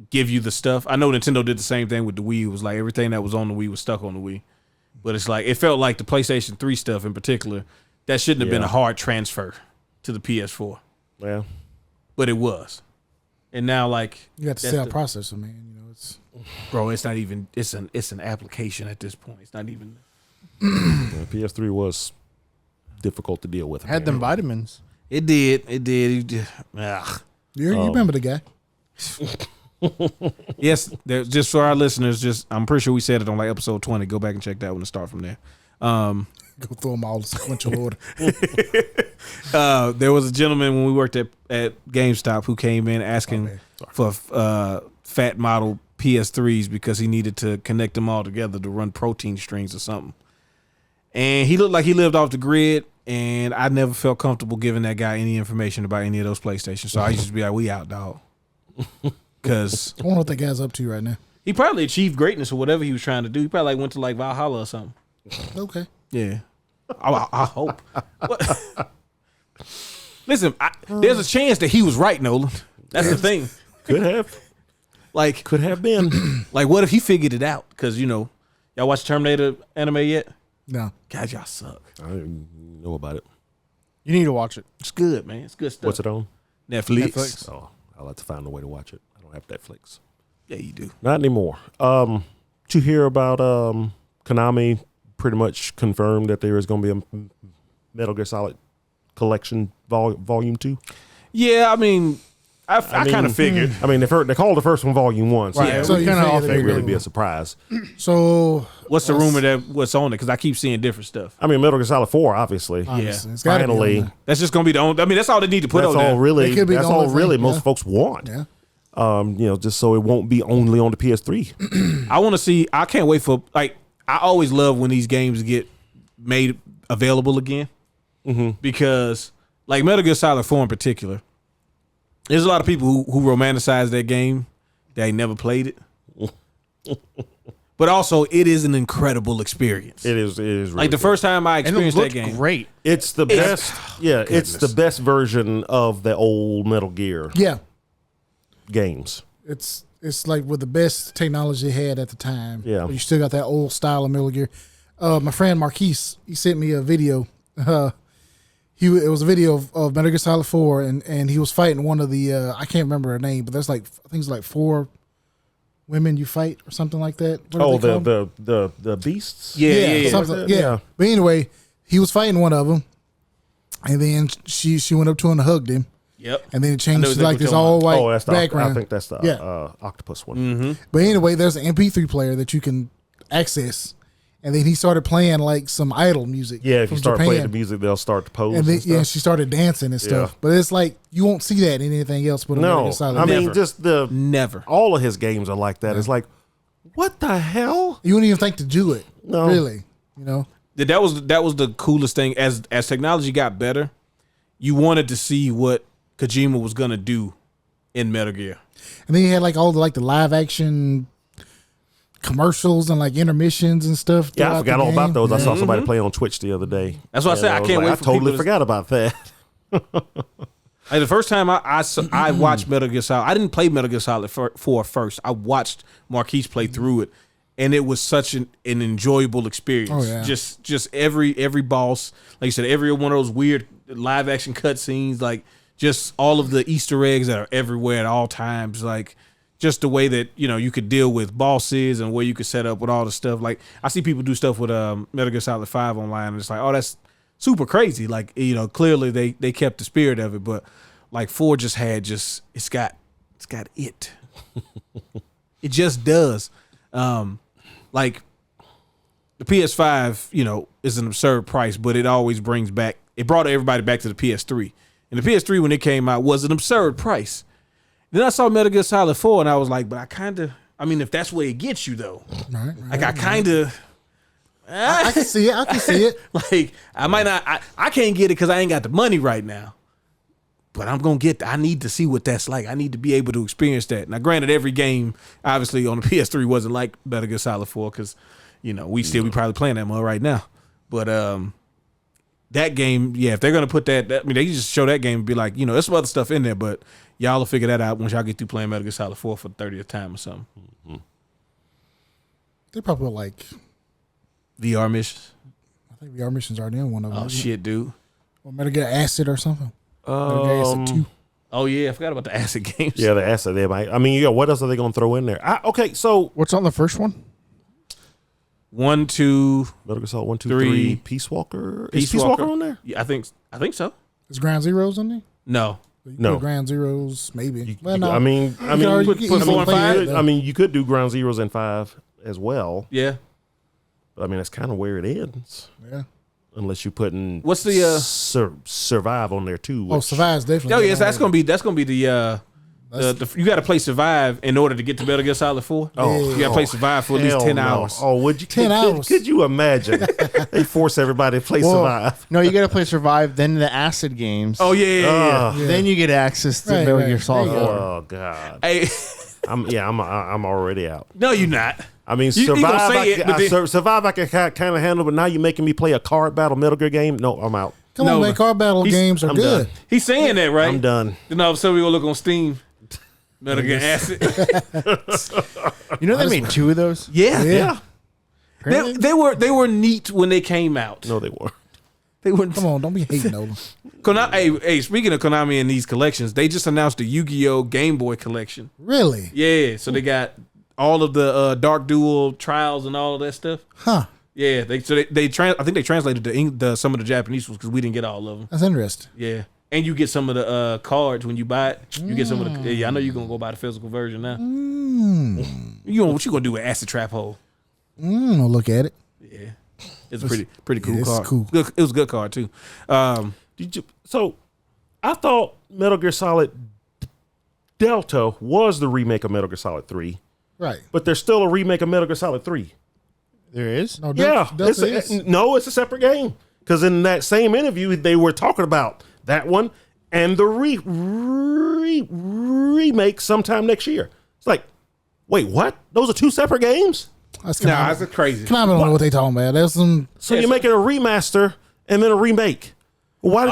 give you the stuff. I know Nintendo did the same thing with the Wii. It was like everything that was on the Wii was stuck on the Wii. But it's like it felt like the PlayStation 3 stuff in particular, that shouldn't have been a hard transfer to the PS4. Yeah. But it was. And now like you got to that's sell the- processor, man. You know, it's bro, it's not even it's an application at this point. It's not even The PS3 was difficult to deal with. Had them vitamins. It did. Ugh. you remember the guy. Yes, just for our listeners, I'm pretty sure we said it on like episode 20. Go back and check that one and start from there. Go through them all in sequential order. There was a gentleman when we worked at GameStop who came in asking for fat model PS3s because he needed to connect them all together to run protein strings or something. And he looked like he lived off the grid, and I never felt comfortable giving that guy any information about any of those PlayStations. So I used to be like, we out, dog. Because I wonder what that guy's up to right now. he probably achieved greatness or whatever he was trying to do. He probably like went to like Valhalla or something. Okay. Yeah. I hope. What? Listen, there's a chance that he was right, Nolan. That's the thing. Could have. Like, Could have been. like, what if he figured it out? Because, y'all watch Terminator anime yet? No. God, y'all suck. I didn't know about it. You need to watch it. It's good, man. It's good stuff. What's it on? Netflix. Oh, I'll have to find a way to watch it. I don't have Netflix. Yeah, you do. Not anymore. Did you hear about Konami pretty much confirmed that there is going to be a Metal Gear Solid Collection Volume 2? Yeah, I mean, I kind of figured. I mean, they called the first one Volume 1, so Right. yeah, So it you kinda all figured can't it really would be a surprise. So What's the rumor what's on it? Because I keep seeing different stuff. I mean, Metal Gear Solid 4, obviously. obviously, it's gotta be on Finally, there. That's just going to be the only. I mean, that's all they need to put that's on all there. really. It could be That's the all only really thing, most yeah. folks want. Yeah. Just so it won't be only on the PS3. I want to see. I can't wait for like. I always love when these games get made available again, because like Metal Gear Solid 4 in particular, there's a lot of people who romanticize that game that ain't never played it. But also, it is an incredible experience. It is really Like the good. first time I And it experienced that looked game. great. It's the best. Yeah, it's the best version of the old Metal Gear Yeah. games. It's like with the best technology they had at the time. Yeah. But you still got that old style of Metal Gear. My friend Marquise, he sent me a video. It was a video of Metal Gear Solid 4, and he was fighting one of the I can't remember her name, but there's like I think it's like 4 women you fight or something like that. What are they called? the beasts. Yeah. something, Like that, yeah. But anyway, he was fighting one of them, and then she went up to him and hugged him, Yep. and then it I know changed to exactly like what this you're talking all white Oh, that's the. background. I think that's the Yeah. octopus one. But anyway, there's an MP3 player that you can access, and then he started playing like some idol music. Yeah, if from you start Japan. playing the music, they'll start to pose. And then stuff. she started dancing and stuff. Yeah. But it's like you won't see that in anything else but a Metal No, Gear Solid. I mean Never. just the Never. all of his games are like that. It's like, what the hell? you wouldn't even think to do it. No. Really, you know. That was the coolest thing. As technology got better, you wanted to see what Kojima was gonna do in Metal Gear. And then you had like all the live action commercials and like intermissions and stuff. Yeah, I forgot all about those. I saw somebody Mm-hmm. play on Twitch the other day. That's why I said I can't wait I for totally people to- forgot about that. Like the first time I watched Metal Gear Solid, I didn't play Metal Gear Solid 4 first. I watched Marquise play through it, and it was such an enjoyable experience. Oh, yeah. Just every boss, like you said, every one of those weird live action cutscenes, like just all of the Easter eggs that are everywhere at all times, like just the way that you could deal with bosses and where you could set up with all the stuff. Like I see people do stuff with Metal Gear Solid 5 online, and it's like, oh, that's super crazy. Like, clearly they kept the spirit of it, but like 4 just had it's got it. It just does. Like the PS5, is an absurd price, but it always brought everybody back to the PS3. And the PS3 when it came out was an absurd price. Then I saw Metal Gear Solid 4 and I was like, but if that's where it gets you though. Right, Like I kind of I can see it. I can see it. like I might not. I can't get it because I ain't got the money right now. But I'm gonna get. I need to see what that's like. I need to be able to experience that. Now, granted, every game obviously on the PS3 wasn't like Metal Gear Solid 4 because we still be probably playing that mode right now. But that game, yeah, if they're gonna put that, they can just show that game and be like, there's some other stuff in there, but y'all will figure that out once y'all get through playing Metal Gear Solid 4 for the 30th time or something. They probably like. VR missions. I think VR missions are in one of them. Oh shit, dude. Or Metal Gear Acid or something. Metal Gear Acid 2. Oh yeah, I forgot about the acid games. Yeah, the asset they might. What else are they going to throw in there? Okay, so What's on the first one? 1, 2, Metal Gear Solid 1, 2, 3. 3. Peace Walker. Is Peace Walker on there? Yeah, I think so. Is Ground Zeroes on there? No. You No. put Ground Zeroes, maybe. You could put 4 and 5? you could do Ground Zeroes and 5 as well. Yeah. But that's kind of where it ends. Yeah. Unless you're putting What's the Survive on there too. Oh, which- Survive's definitely. Oh yes, that's gonna be the you got to play Survive in order to get to Metal Gear Solid 4. Oh, You got to play Survive for at least hell 10 no. hours. Oh, would you 10 hours. Could you imagine? They force everybody to play Survive. No, you got to play Survive, then the Acid games. Oh yeah. Ugh. Then you get access to Right, Metal right. Gear Solid There you 4. Oh God. Hey, I'm already out. no, you're not. You gonna Survive. say it, but then- Survive. I can kind of handle, but now you're making me play a card battle Metal Gear game. No, I'm out. Come No, on, man. Card battle he's- games are I'm good. done. He's saying that, right? I'm done. Then all of a sudden we gonna look on Steam. Metal Gear Acid. You know they made 2 of those? Yeah. Yeah. They were neat when they came out. No, they weren't. They were. Come on, don't be hating, Nolan. Hey, speaking of Konami and these collections, they just announced the Yu-Gi-Oh! Game Boy collection. Really? Yeah, so they got all of the Dark Duel trials and all of that stuff. Huh. Yeah, I think they translated some of the Japanese ones because we didn't get all of them. That's interesting. Yeah, and you get some of the cards when you buy it. You get some of the. Yeah, I know you're gonna go buy the physical version now. What you gonna do with Acid Trap Hole? I'll look at it. Yeah, it's a pretty cool it's card. cool. It was a good card too. So, I thought Metal Gear Solid Delta was the remake of Metal Gear Solid 3, Right. but there's still a remake of Metal Gear Solid 3. There is? No, Yeah, Delta is. it's a separate game. Because in that same interview, they were talking about that one and the remake sometime next year. It's like, wait, what? Those are 2 separate games? That's Nah, that's crazy. Konami don't know what they talking about. There's some. So you're making a remaster and then a remake. Why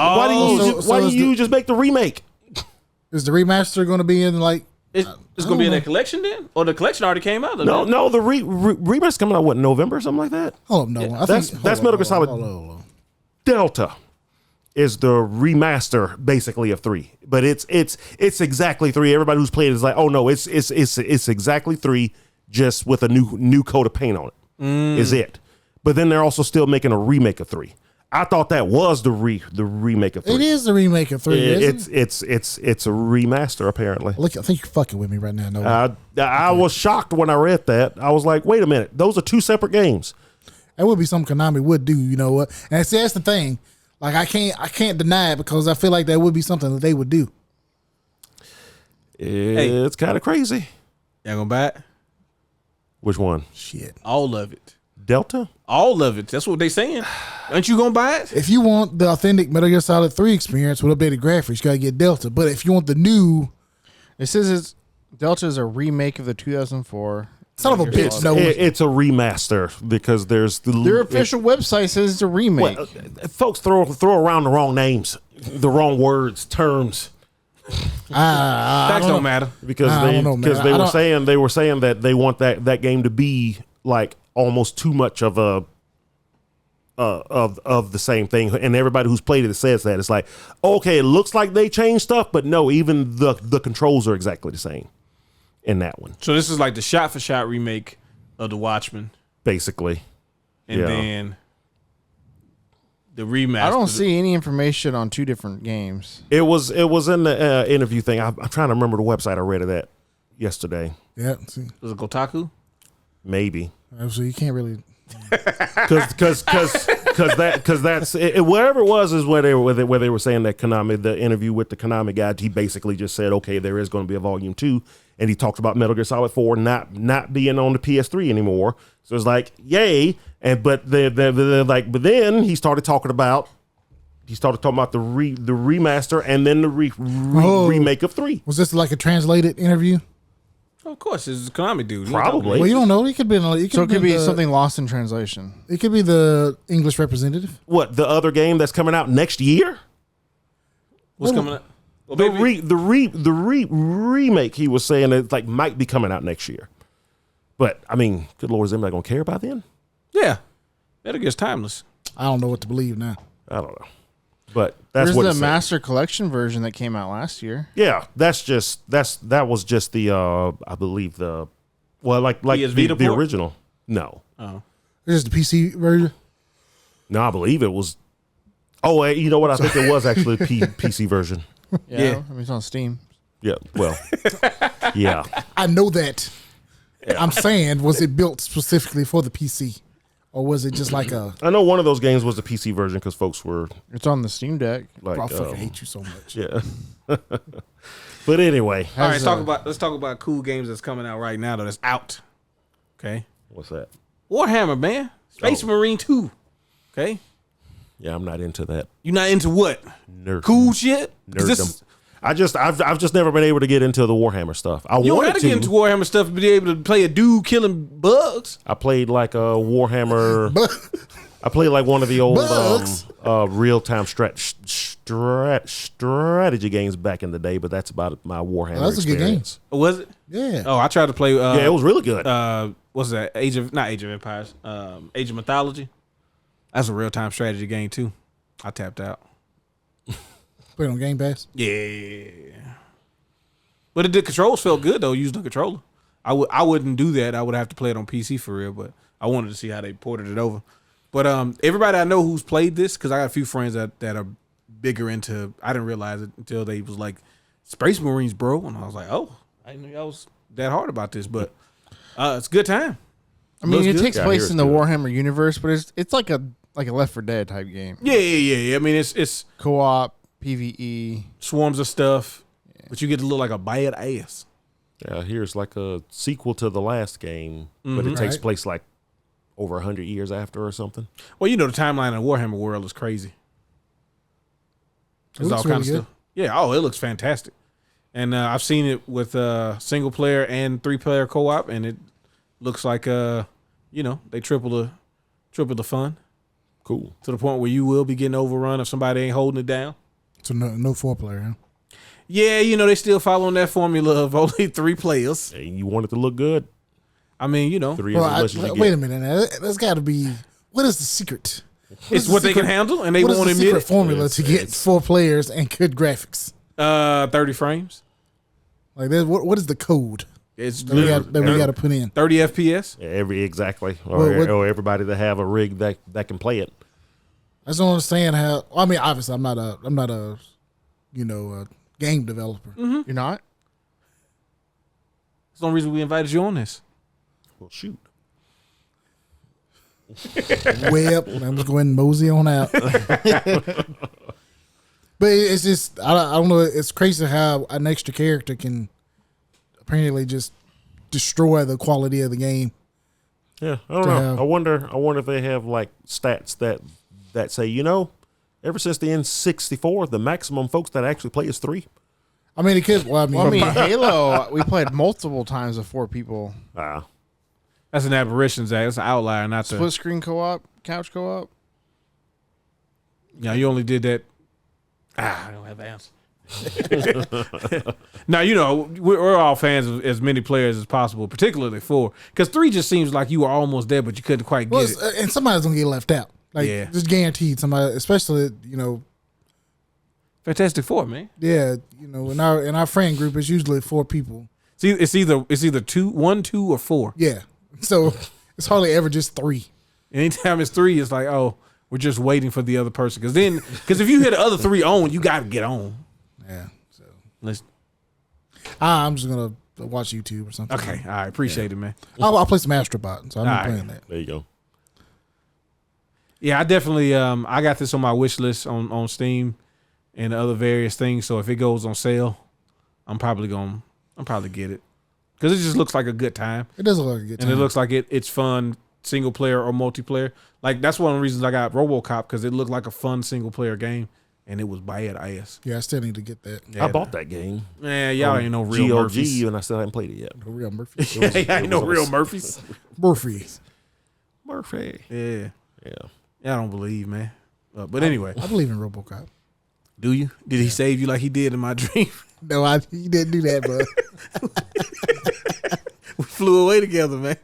do you just make the remake? Is the remaster going to be in like? It's gonna be in that collection then, or the collection already came out? No, the remaster's coming out, November or something like that? Hold up, no. I that's think, Metal Gear Solid. Hold on. Delta is the remaster basically of 3, but it's exactly 3. Everybody who's played it is like, oh no, it's exactly 3, just with a new coat of paint on it. Is it? But then they're also still making a remake of 3. I thought that was the remake of 3. It is the remake of 3. Isn't it? It's a remaster apparently. Look, I think you're fucking with me right now. No, I was shocked when I read that. I was like, wait a minute, those are 2 separate games. that would be something Konami would do. You know what? And see, that's the thing. Like I can't deny it because I feel like that would be something that they would do. It's kind of crazy. Y'all gonna buy it? Which one? Shit. All of it. Delta? All of it. That's what they saying. Aren't you gonna buy it? If you want the authentic Metal Gear Solid 3 experience with updated graphics, you gotta get Delta. But if you want the new It says Delta is a remake of the 2004. Son of a bitch, no. It's a remaster because there's Their official website says it's a remake. Well, folks throw around the wrong names, the wrong words, terms. Facts don't matter Because I don't know, man. they were saying that they want that game to be like almost too much of a of the same thing, and everybody who's played it says that. It's like, okay, it looks like they changed stuff, but no, even the controls are exactly the same in that one, So this is like the shot for shot remake of The Watchmen, basically. and Yeah. then the remaster. I don't see any information on two different games. It was in the interview thing. I'm trying to remember the website I read it at yesterday. Yeah, see, Was it Kotaku? Maybe. so you can't really. Because that's it, wherever it was is where they were saying that Konami, the interview with the Konami guy, he basically just said, okay, there is going to be a volume 2, and he talked about Metal Gear Solid 4 not being on the PS3 anymore. So it's like, yay, but then he started talking about the remaster and then the remake of 3. Was this like a translated interview? Of course, it's a Konami dude. Probably. Well, you don't know. It could be. So it could be something lost in translation. It could be the English representative. What, the other game that's coming out next year? What's coming up? Well, The maybe- remake, he was saying, it like might be coming out next year. But I mean, good Lord, is anybody gonna care by then? Yeah, Metal Gear's timeless. I don't know what to believe now. I don't know. But that's There's what the it said. Master Collection version that came out last year. Yeah, that was just the I believe the PS Vita the port? original. No, This is the PC version. no, I believe it was. Oh, you know what? I think it was actually the PC version. Yeah. I mean, it's on Steam. Yeah, well, yeah. I know that. I'm saying, was it built specifically for the PC, or was it just like a? I know one of those games was the PC version because folks were It's on the Steam Deck. like, I fucking hate you so much. yeah. But anyway, All right, Has, let's talk about cool games that's coming out right now that's out. Okay, what's that? Warhammer, man, Space Marine 2. Okay, Yeah, I'm not into that you not into what nerd. cool shit? 'Cause this nerddom. is- I've just never been able to get into the Warhammer stuff. I you don't wanted have to get into Warhammer stuff to be able to play a dude killing bugs. I played like a Warhammer. But I played like one of the old Bugs? real time strategy games back in the day, but that's about my Warhammer That's a good game. experience. Was it? yeah, Oh, I tried to play. Yeah, it was really good. What's that? Age of Empires. Age of Mythology. That's a real time strategy game too. I tapped out. put it on Game Pass. Yeah, but the controls felt good though. Using the controller, I wouldn't do that. I would have to play it on PC for real. But I wanted to see how they ported it over. But everybody I know who's played this, because I got a few friends that are bigger into. I didn't realize it until they was like Space Marines, bro, and I was like, oh, I didn't know I was that hard about this. But it's a good time. I mean, it Looks takes Yeah, place here's in the good. Warhammer universe, but it's like a Left 4 Dead type game. Yeah. I mean, it's Co-op, PvE. swarms of stuff, but you get to look like a bad ass. Yeah, here's like a sequel to the last game, but it takes Right. place like over 100 years after or something. Well, you know the timeline in the Warhammer world is crazy. It looks really good. Yeah. Oh, it looks fantastic. And I've seen it with single player and 3-player co-op, and it looks like they triple the fun Cool. to the point where you will be getting overrun if somebody ain't holding it down. So no 4-player. Huh? Yeah, they still following that formula of only 3 players. Hey, you want it to look good? I mean, 3 Well, is as much as you wait get. a minute. Now. There's got to be. What is the secret? It's what they can handle, and they What is won't the admit secret it. formula to get 4 players and good graphics? 30 frames. Like, what is the code It's that we got to put in? 30 FPS. Exactly, What- or everybody to have a rig that can play it. I just don't understand how. I mean, obviously, I'm not a game developer. Mm-hmm. You're not? That's the only reason we invited you on this. Well, shoot. Way up. I'm just going mosey on out. But it's just I don't know. It's crazy how an extra character can apparently just destroy the quality of the game. Yeah, I don't know. I wonder if they have like stats that say, ever since the N64, the maximum folks that actually play is 3. I mean, it could. Well, Well, I mean, Halo, we played multiple times with 4 people. That's an aberration, Zach. That's an outlier, not the. Split screen co-op, couch co-op. Yeah, you only did that. I don't have the answer. Now, you know, we're all fans of as many players as possible, particularly 4. Because 3 just seems like you were almost there, but you couldn't quite get it. And somebody's gonna get left out. Like, Yeah. just guaranteed somebody, especially, you know, Fantastic Four, man. yeah, you know, in our friend group, it's usually 4 people. See, it's either 1, 2, or 4. Yeah, so it's hardly ever just 3. Anytime it's 3, it's like, oh, we're just waiting for the other person. Because if you hit the other 3 on, you got to get on. Yeah, so Let's, I'm just gonna watch YouTube or something. okay, all right, appreciate it, man. I'll play some Astrobot, so I'm not All right. playing that. There you go. Yeah, I definitely I got this on my wish list on Steam and other various things. So if it goes on sale, I'm probably get it because it just looks like a good time, It does look like a good time. and it looks like it's fun single player or multiplayer. Like that's one of the reasons I got RoboCop because it looked like a fun single player game, and it was bad ass. Yeah, I still need to get that. Yeah, I bought that game. Man, y'all ain't no real GOG, Murphys. and I still haven't played it yet. Real Murphy. Yeah, ain't no real Murphys. Murphy. Murphy. Yeah, Yeah. I don't believe, man. But anyway, I believe in RoboCop. do you? Did he save you like he did in my dream? No, he didn't do that, but We flew away together, man.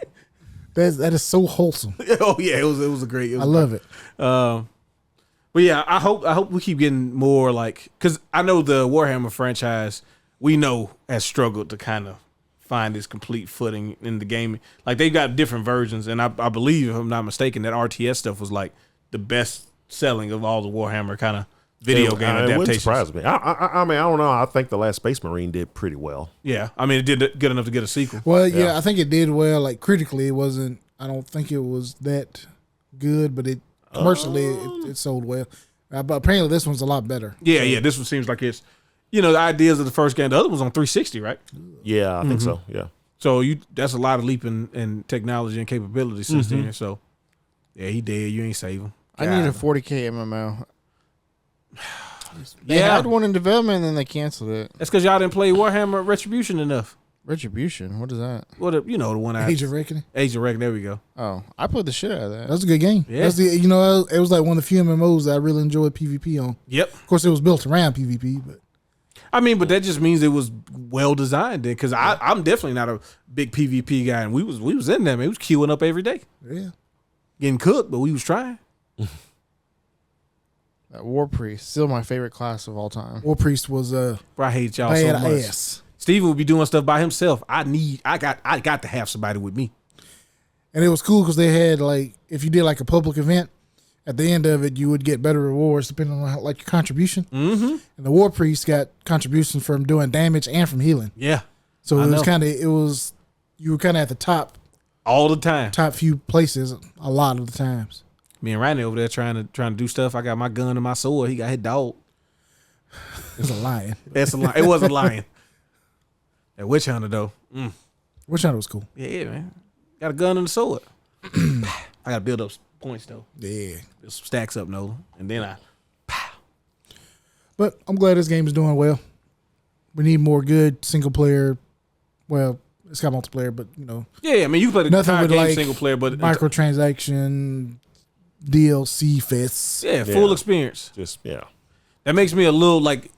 that is so wholesome. Oh yeah, it was a great. I love it. But yeah, I hope we keep getting more like because I know the Warhammer franchise we know has struggled to kind of find its complete footing in the game. Like they've got different versions, and I believe if I'm not mistaken that RTS stuff was like the best selling of all the Warhammer kind of video game It wouldn't adaptations. surprise me. I mean, I don't know. I think the last Space Marine did pretty well. Yeah, I mean it did good enough to get a sequel. Well, yeah, I think it did well. Like critically, it wasn't. I don't think it was that good, but it commercially it sold well. But apparently, this one's a lot better. Yeah, this one seems like it's the ideas of the first game. The other one's on 360, right? Yeah, I think so. Yeah. So that's a lot of leap in technology and capability since then. So yeah, he dead. You ain't save him. I need a 40K MMO. They Yeah, had one in development and then they canceled it. that's because y'all didn't play Warhammer Retribution enough. Retribution? What is that? What the one I Age of Reckoning. Age of Reckoning. There we go. Oh, I played the shit out of that. That was a good game. Yeah. That's it was like one of the few MMOs that I really enjoyed PvP on. Yep. Of course, it was built around PvP, but I mean, but that just means it was well designed then, because I'm definitely not a big PvP guy, and we was in there, man. We was queuing up every day, yeah. getting cooked, but we was trying. That War Priest, still my favorite class of all time. War Priest was Bro, I hate y'all so bad much. ass. Steven would be doing stuff by himself. I got to have somebody with me. And it was cool because they had like if you did like a public event, at the end of it you would get better rewards depending on like your contribution. Mm-hmm. And the War Priest got contributions from doing damage and from healing. Yeah, So I it was know. you were kind of at the all the time. top few places a lot of the times. Me and Randy over there trying to do stuff. I got my gun and my sword. He got his dog. It's a lion. That's a lion. It was a lion. That witch hunter though. Which one was cool? Yeah, man. Got a gun and a sword. I gotta build up points though. Yeah. Build some stacks up, Nola. And then But I'm glad this game is doing well. We need more good single player. Well, it's got multiplayer, but yeah, I mean you can play the nothing entire with game like single player, but microtransaction, DLC fests. yeah, full experience. Just yeah. That makes me a little like,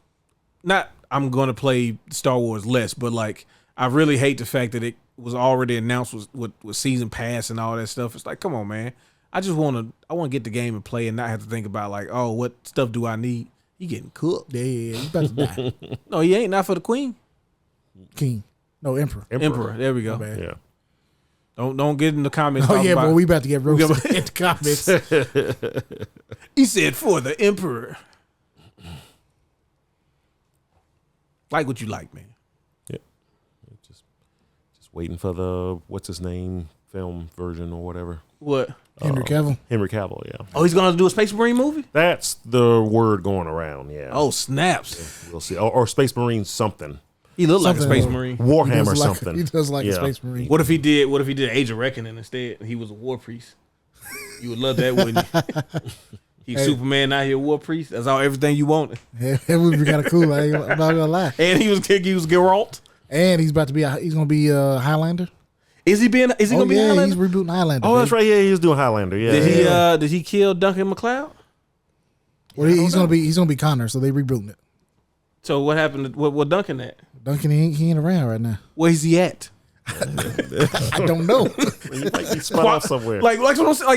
not I'm gonna play Star Wars less, but like I really hate the fact that it was already announced with season pass and all that stuff. It's like, come on, man. I want to get the game and play and not have to think about like, oh, what stuff do I need? He getting cooked. Yeah, you about to die. No, he ain't. Not for the queen. King. No, Emperor. Emperor. There we go. My bad. Yeah. Don't get in the comments. Oh talking yeah, about, but we about to get roasted in the comments. He said for the emperor. Like what you like, man. Yeah. Just waiting for the what's his name film version or whatever. What? Henry Cavill. Henry Cavill, yeah. Oh, he's gonna do a Space Marine movie? That's the word going around, yeah. Oh, snaps. We'll see. Or Space Marine something. He looked like a Something Space like- Marine. He Warhammer does like- something. He does like a Yeah. Space Marine. What if he did Age of Reckoning instead? And he was a war priest. You would love that, wouldn't you? He Superman out here, war priest. That's all everything you wanted. Yeah, it would be kind of cool. I'm not gonna lie. And he was Geralt. And he's about to be. He's gonna be Highlander. Is he gonna be Highlander? He's rebooting Highlander. Oh, that's right. Yeah, he was doing Highlander. Yeah. Did he kill Duncan MacLeod? Well, he's gonna be Connor, so they rebooting it. So what happened? What Duncan at? Duncan, he ain't around right now. Where's he at? I don't know. He might be spun off somewhere. Like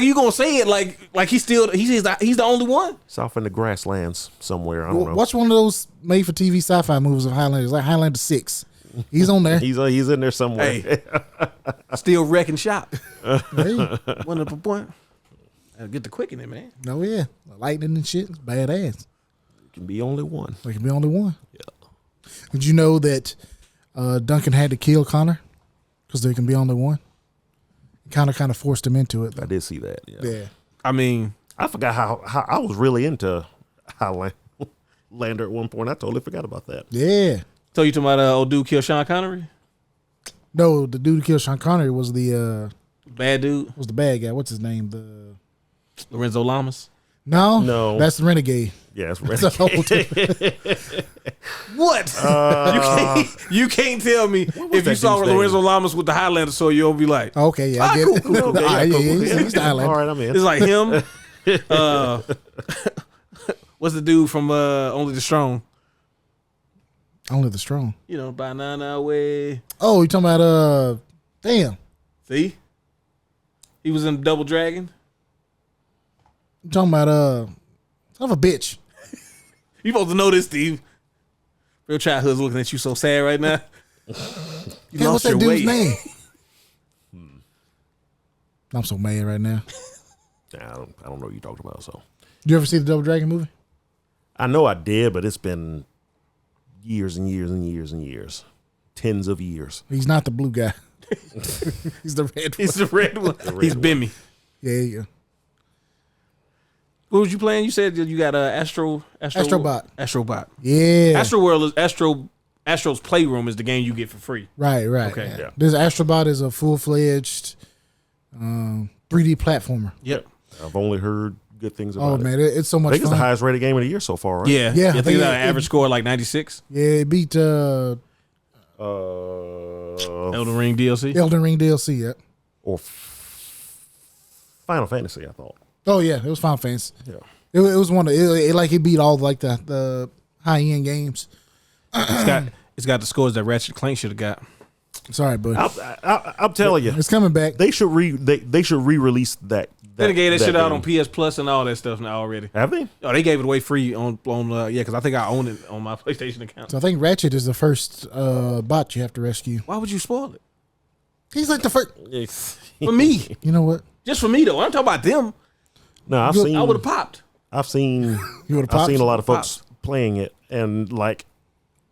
you gonna say it like he's the only one? It's off in the grasslands somewhere. I don't know. Watch one of those made for TV sci-fi movies of Highlander. It's like Highlander 6. He's on there. He's in there somewhere. Hey, still wrecking shop. Hey. One up a point. Get the quick in it, man. No, yeah, lightning and shit. It's badass. Can be only one. There can be only one. Yeah. Did you know that Duncan had to kill Connor because there can be only one? Connor kind of forced him into it. I did see that. Yeah. Yeah. I mean, I forgot how I was really into Highlander at one point. I totally forgot about that. Yeah. so you talking about old dude killed Sean Connery? No, the dude who killed Sean Connery was the Bad dude? bad guy. What's his name? The Lorenzo Lamas? No. that's the renegade. Yeah, it's That's a whole different- What? You can't tell me if you that saw dude's name? Lorenzo Lamas with the Highlander sword, you'll be like, Okay, yeah, I get it. cool. Okay, Ah, yeah, cool. he's the Highlander. All right, I'm in. it's like him. What's the dude from Only the Strong? Only the strong. You know, Banana Way. Oh, you talking about damn. See? He was in Double Dragon. You talking about son of a bitch. You supposed to know this, Steve. Real childhood's looking at you so sad right now. You Hey, what's lost that your dude's way. name? I'm so mad right now. I don't know what you're talking about. So Did you ever see the Double Dragon movie? I know I did, but it's been years and years and years and years, tens of years. He's not the blue guy. He's the red one. He's the red one. He's Bimmy. Yeah, yeah. What was you playing? You said you got Astrobot. Astrobot. Yeah. Astro World is Astro's Playroom is the game you get for free. Right. Okay. Yeah. This Astrobot is a full-fledged 3D platformer. Yep. I've only heard good things about Oh it. man, it's so I much think it's fun. the highest rated game of the year so far, right? Yeah. Yeah, I I think think it's got an it- average score of like 96. Yeah, it beat Uh, Elden Ring DLC. Elden Ring DLC. Yeah. or Final Fantasy, I thought. Oh yeah, it was Final Fantasy. Yeah. It was one of it beat all like the high end games. It's got the scores that Ratchet Clank should have got. Sorry, but I'm telling you, it's coming back. they should re-release that. Then they gave that shit out on game. PS Plus and all that stuff now already. Have they? Oh, they gave it away free on because I think I own it on my PlayStation account. So I think Ratchet is the first bot you have to rescue. Why would you spoil it? He's like the first. For me. You know what? Just for me though. I'm talking about them. No, I I would have popped. I've seen You would've I've seen popped? a lot of folks playing it, and like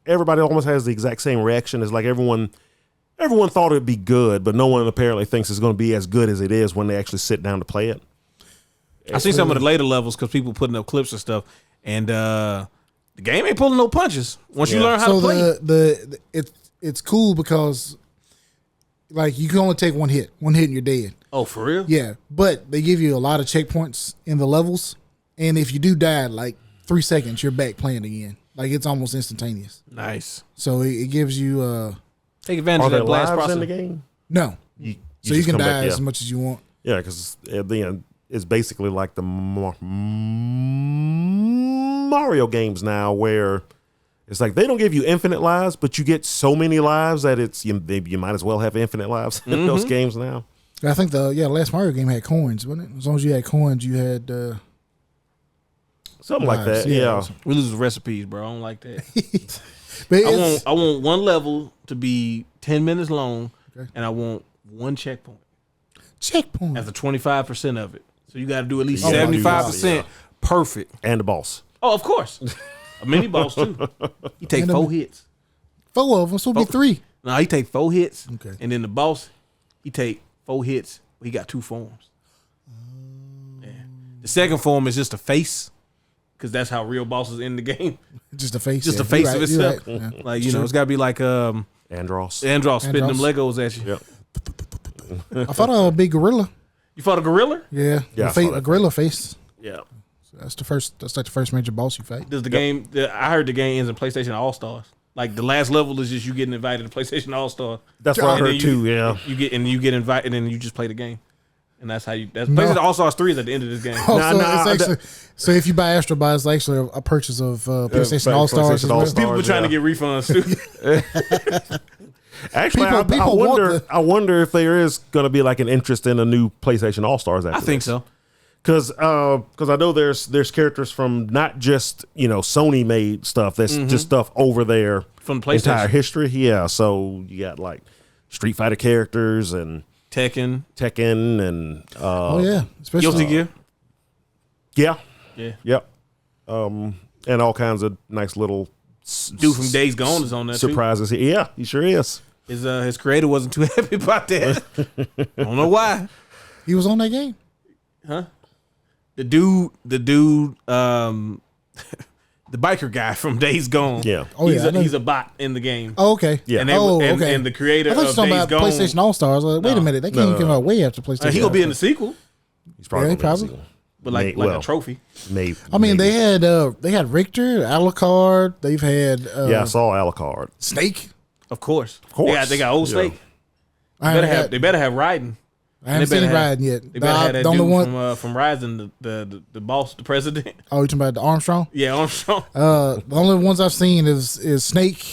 everybody almost has the exact same reaction. It's like everyone thought it'd be good, but no one apparently thinks it's going to be as good as it is when they actually sit down to play it. I see some of the later levels because people putting up clips and stuff, and the game ain't pulling no punches once you Yeah. learn how So to play. it's cool because like you can only take one hit and you're dead. Oh, for real? Yeah, but they give you a lot of checkpoints in the levels, and if you do die, like 3 seconds, you're back playing again. Like it's almost instantaneous. Nice. So it gives you Take advantage Are of there that blast lives process. in the game? no, so you just can come die back, yeah. as much as you want. Yeah, because at the end, it's basically like the Mario games now, where it's like they don't give you infinite lives, but you get so many lives that you might as well have infinite lives in those games now. I think the last Mario game had coins, wasn't it? As long as you had coins, you had Something like lives, that. yeah. Yeah. We lose recipes, bro. I don't like that. But I want one level to be 10 minutes long, and I want one checkpoint checkpoint. as a 25% of it. So you got to do at least Oh, 75% yeah. perfect. And the boss. Oh, of course. A mini boss too. He take And 4 hits. 4 of them, so it'll be 3. No, he take 4 hits. Okay. And then the boss, he take 4 hits. But he got 2 forms. Yeah. The second form is just a face, because that's how real bosses in the game. Just the face. Just yeah. the face You're of right, you're itself. right, yeah. Like, you know, it's got to be like Andros. Andros spitting them Andros. Legos at you. Yep. I fought a big gorilla. You fought a gorilla? Yeah, Yeah, I a saw that. gorilla face. Yeah. That's the first. That's like the first major boss you fight. Does the game? I heard the game ends in PlayStation All Stars. Like the last level is just you getting invited to PlayStation All Star. That's what I heard too. Yeah, you get invited, and then you just play the game, and that's how you. That's PlayStation All Stars 3 is at the end of this game. So if you buy Astro, it's actually a purchase of PlayStation All Stars. People were trying to get refunds too. Actually, I wonder if there is going to be like an interest in a new PlayStation All Stars. I think so. Because I know there's characters from not just Sony made stuff, that's just stuff over there from PlayStation entire history. Yeah, so you got like Street Fighter characters and Tekken and especially Guilty Gear. Yep, and all kinds of nice little dude from Days Gone is on that surprises. too. Yeah, he sure is. His creator wasn't too happy about that. I don't know why. He was on that game, huh? The dude, the biker guy from Days Gone. Yeah. He's a bot in the game. Oh, okay. Yeah. And okay. And the creator I thought of you were Days talking about Gone. PlayStation All Stars. Like, wait a minute, that game came out way after PlayStation. He gonna be in the sequel, He's probably probably. but like a trophy. Maybe. I mean, they had Richter, Alucard. They've had I saw Alucard. Snake. Of course. course. They got old Yeah. Snake. They better have Raiden. I haven't seen Raiden yet. They better have that the only dude one from Ryzen, the boss, the president. Oh, you talking about the Armstrong? Yeah, Armstrong. The only ones I've seen is Snake,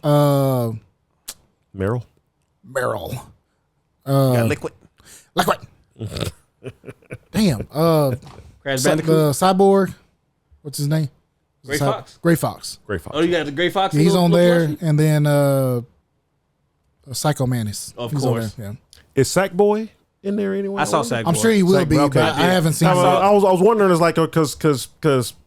Meryl. Meryl, got Liquid. Damn. Crash The Bandicoot. Cyborg. What's his name? Gray Fox. Gray Fox. Great Fox. Oh, you got the Gray Fox. Yeah, he's on there, plushie? and then Psycho Mantis. Of He's on course. there, yeah. Is Sackboy in there anyway? I saw Sackboy. I'm sure he will be, okay. but I haven't seen him. I was wondering, it's like because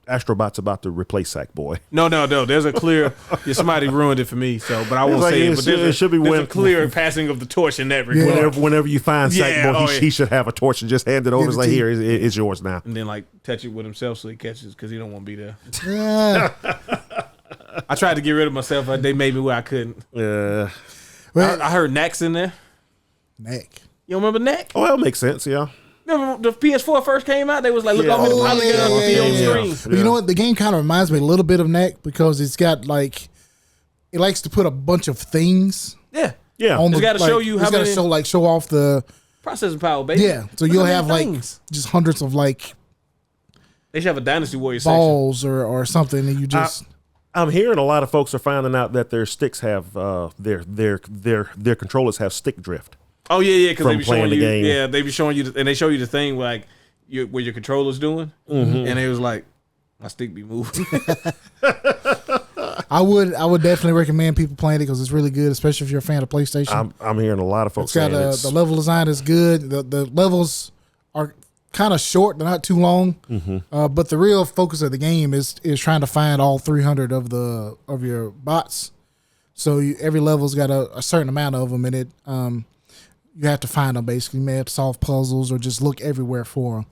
Astrobot's about to replace Sackboy. No. There's a clear. Somebody ruined it for me. So, but I won't like, say it. it But should- there's it should be there's when- a clear passing of the torch in that regard. Whenever you find Yeah, Sackboy, he should have a torch and just hand it over. Give It's it like, to here, it's yours now. And then like touch it with himself so he catches because he don't want to be there. Yeah. I tried to get rid of myself, but they made me where I couldn't. Yeah. Well, I heard Knack's in there. Neck. You remember Knack? Oh, that makes sense. Yeah. Remember the PS4 first came out? They was like, look how many polygons on the screen. But you know what? The game kind of reminds me a little bit of Neck because it's got like it likes to put a bunch of things. Yeah. Yeah. On It's the, got to show you how it's got many to show off the processing power, baby. yeah. So Look you'll how have many like things. just hundreds of like They should have a Dynasty Warrior section. balls or something, and you just I'm hearing a lot of folks are finding out that their sticks have their controllers have stick drift. Oh yeah, because they From be showing playing the you. game. Yeah, they be showing you, and they show you the thing where, like where your controller's doing, and it was like my stick be moving. I would definitely recommend people playing it because it's really good, especially if you're a fan of PlayStation. I'm hearing a lot of folks It's got saying it's the level design is good. The levels are kind of short; they're not too long. But the real focus of the game is trying to find all 300 of your bots. So every level's got a certain amount of them, and it you have to find them basically. You may have to solve puzzles or just look everywhere for them.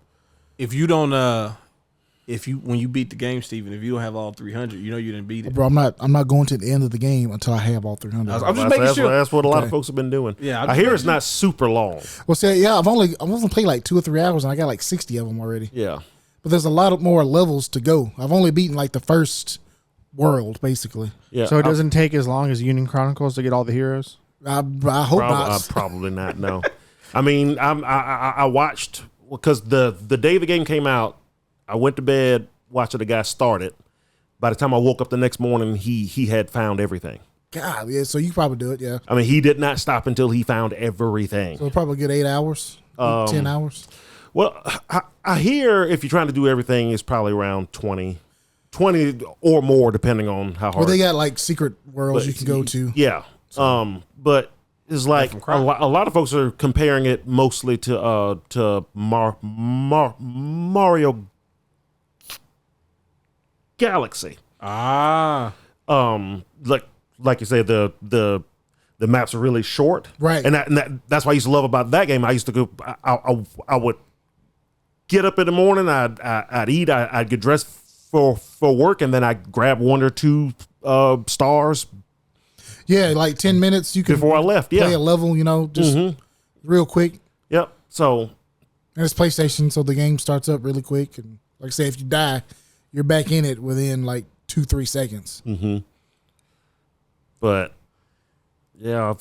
If you don't, when you beat the game, Steven, if you don't have all 300, you know you didn't beat it. Bro, I'm not going to the end of the game until I have all 300. I'm just making sure. That's what a lot of folks have been doing. Yeah, I'm I just hear making it's not super long. Well, see, yeah, I've only played like 2 or 3 hours, and I got like 60 of them already. Yeah. But there's a lot of more levels to go. I've only beaten like the first world, basically. Yeah. So it doesn't take as long as Union Chronicles to get all the heroes? I hope not. Probably not. No. I mean, I watched because the day the game came out, I went to bed watching the guy start it. By the time I woke up the next morning, he had found everything. God, yeah. So you probably do it, yeah. I mean, he did not stop until he found everything. So probably a good 8 hours, 10 hours. Well, I hear if you're trying to do everything, it's probably around 20 or more, depending on how hard. Well, they got like secret worlds you can go to. Yeah. But it's like a lot of folks are comparing it mostly to Mario Galaxy. Ah, Like you say, the maps are really short, Right. And that's what I used to love about that game. I used to go. I would get up in the morning. I'd eat. I'd get dressed for work, and then I'd grab 1 or 2 stars Yeah, like 10 minutes you can before I left. play Yeah. a level, just real quick. Yep. So And it's PlayStation, so the game starts up really quick. And Like I say, if you die, you're back in it within like 2-3 seconds. Mm-hmm. But yeah,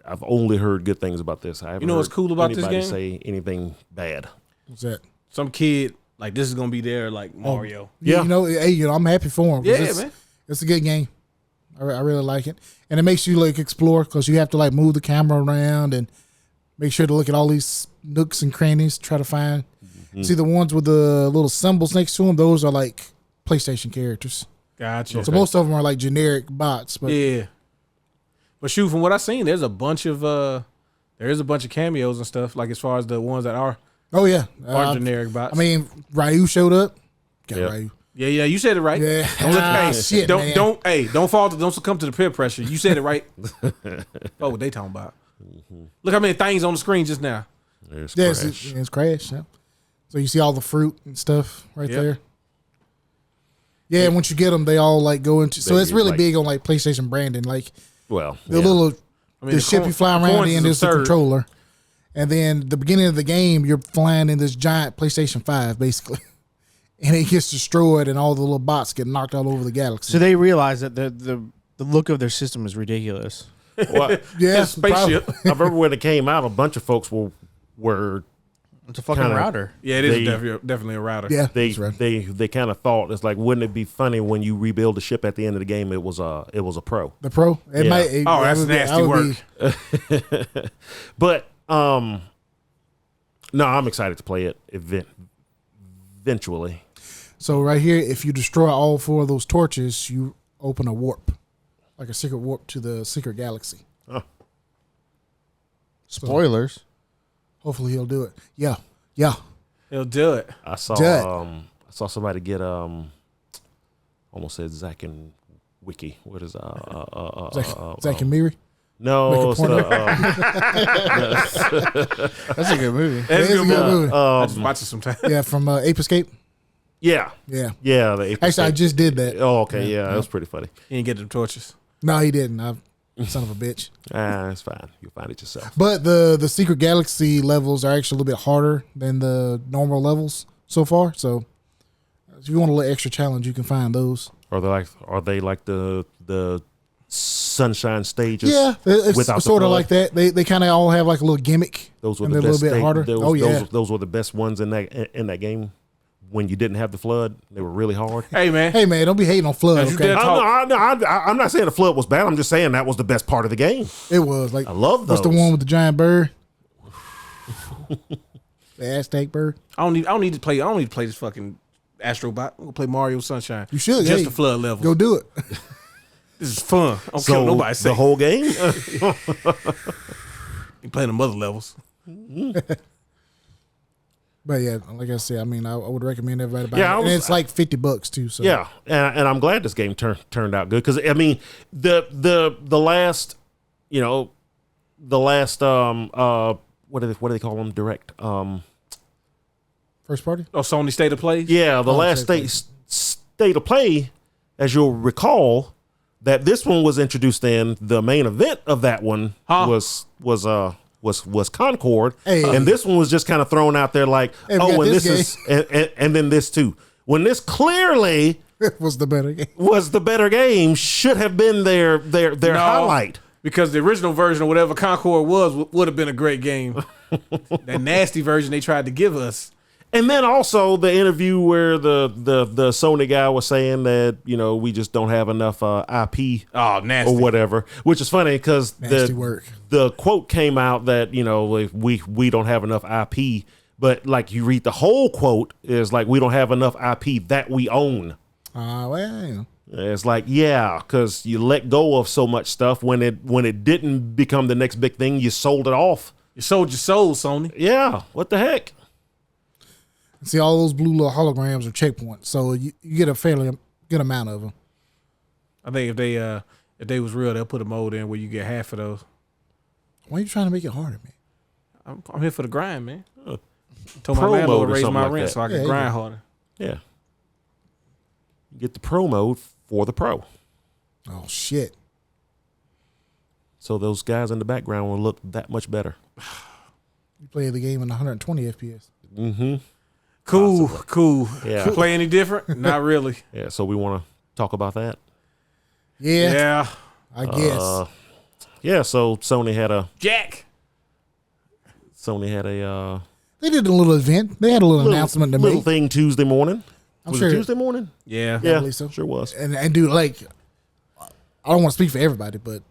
I've only heard good things about this. I haven't what's heard cool about this anybody game? say anything bad. What's that? Some kid like this is gonna be there like Mario. Yeah, Yeah. I'm happy for him. Yeah, man. It's a good game. I really like it, and it makes you like explore because you have to like move the camera around and make sure to look at all these nooks and crannies, try to find. See the ones with the little symbols next to them; those are like PlayStation characters. Gotcha. So most of them are like generic bots. But Yeah. But shoot, from what I've seen, there's a bunch of cameos and stuff. Like as far as the ones that are oh yeah, generic bots. I mean, Ryu showed up. Got Yeah. Ryu. yeah, you said it right. Yeah. Don't Shit, man. don't succumb to the peer pressure. You said it right. Oh, what they talking about? Look how many things on the screen just now. There's Yeah, Crash. it's Crash. Yeah. So you see all the fruit and stuff right Yep. there. Yeah, and once you get them, they all like go into. So They it's really like- big on like PlayStation branding. Like Well, the yeah. little I mean, the ship you fly around coins in is the absurd. controller, and then the beginning of the game you're flying in this giant PlayStation 5 basically, and it gets destroyed, and all the little bots get knocked all over the galaxy. So they realize that the look of their system is ridiculous. Well, yeah, Spaceship. I remember when it came out, a bunch of folks were It's a fucking Kinda- router. Yeah, it is They- definitely a router. Yeah, they that's right. they kind of thought it's like, wouldn't it be funny when you rebuild the ship at the end of the game? It was a pro. The Pro. It Yeah. might. It, Oh, that that's would be- nasty that would work. But no, I'm excited to play it eventually. So right here, if you destroy all 4 of those torches, you open a warp, like a secret warp to the secret galaxy. Spoilers. Hopefully he'll do it. Yeah, yeah. He'll do it. I saw Dud. I saw somebody get almost said Zach and Wiki. What is Zach and Miri. no, Make a it's point of That's a good movie. That's It is a good movie. I just watch it sometimes. Yeah, from Ape Escape. yeah, Yeah. yeah. The Actually, I just did that. oh, okay, yeah, that was pretty funny. He didn't get them torches. No, he didn't. Son of a bitch. It's fine. You'll find it yourself. But the secret galaxy levels are actually a little bit harder than the normal levels so far. So if you want a little extra challenge, you can find those. Are they like the sunshine stages? Yeah, it's without the sort of flood? like that. They kind of all have like a little gimmick. Those were and the they're a best. little bit harder. Those were the best ones in that game. When you didn't have the flood, they were really hard. Hey man, Hey man, don't be hating on Flood. As you Okay, did- I'm not saying the flood was bad. I'm just saying that was the best part of the game. it was like I love those. what's the one with the giant bird? The Aztec bird. I don't need to play this fucking Astro bot. I'm gonna play Mario Sunshine. You should. Just Hey, the flood levels. Go do it. This is fun. I don't care what nobody say. the whole game. You playing the mother levels. But yeah, like I said, I mean, I would recommend everybody buy Yeah, it. And it's like $50 too. So Yeah, and I'm glad this game turned out good because I mean the last what do they call them, direct first party. Oh, Sony State of Play. the last okay. state of play, as you'll recall, that this one was introduced in the main event of that one was Concord, Hey. and this one was just kind of thrown out there like, Hey, we got oh, and this this is and then this too. When this clearly It was the better game. was the better game, should have been their No, highlight. because the original version of whatever Concord was would have been a great game. That nasty version they tried to give us. And then also the interview where the Sony guy was saying that, we just don't have enough IP Oh, nasty. or whatever, which is funny because Nasty work. the quote came out that, we don't have enough IP, but like you read the whole quote is like, we don't have enough IP that we own. Well, It's like, yeah, because you let go of so much stuff when it didn't become the next big thing, you sold it off. You sold your soul, Sony. Yeah, what the heck? see, all those blue little holograms are checkpoints, so you get a fairly good amount of them. I think if they was real, they'll put a mode in where you get half of those. Why are you trying to make it harder, man? I'm here for the grind, man. Told my Pro landlord mode to or raise something my like rent that. so I can Yeah, grind yeah. harder. Yeah. You get the pro mode for the pro. Oh shit! So those guys in the background will look that much better. You play the game in 120 FPS. Mm-hmm. Cool, Possibly. cool. Yeah. Play any different? Not really. Yeah, so we want to talk about that. Yeah, Yeah. I guess. Yeah, so Sony had a They did a little event. They had a little announcement to little make. thing Tuesday morning. I'm Was sure. it Tuesday morning? Yeah. Yeah, believe so. sure was. And dude, like, I don't want to speak for everybody, but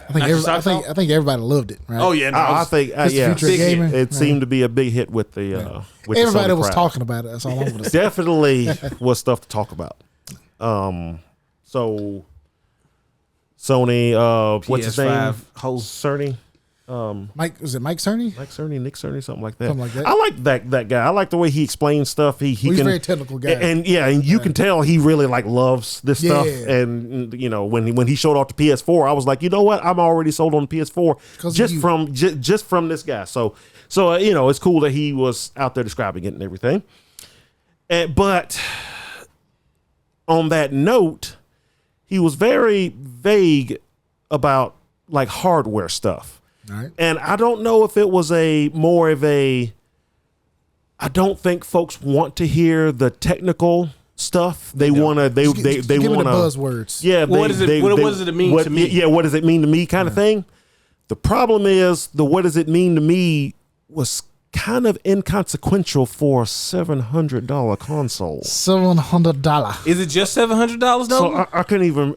I think everybody loved it. Right? Oh yeah. No, I think It's the yeah, future of gaming. it seemed to be a big hit with the with the Everybody Sony was crowd. talking about it. That's all I'm going to say. Definitely was stuff to talk about. So Sony, what's his name? PS5 host. Cerny. Mike, was it Mike Cerny? Nick Cerny, something like that. Something like that. I like that guy. I like the way he explains stuff. He's He's a can, very technical guy. and you can tell he really like loves this stuff. Yeah. And you know, when he showed off the PS4, I was like, you know what? I'm already sold on the PS4 just from this guy. So you know, it's cool that he was out there describing it and everything. But on that note, he was very vague about like hardware stuff. All right. And I don't know if it was I don't think folks want to hear the technical stuff. They want to, they Give me the want to buzzwords. Yeah. Well, what does it mean to me? Yeah. What does it mean to me kind of thing? The problem is what does it mean to me was kind of inconsequential for a $700 console. $700. Is it just $700 though? So I couldn't even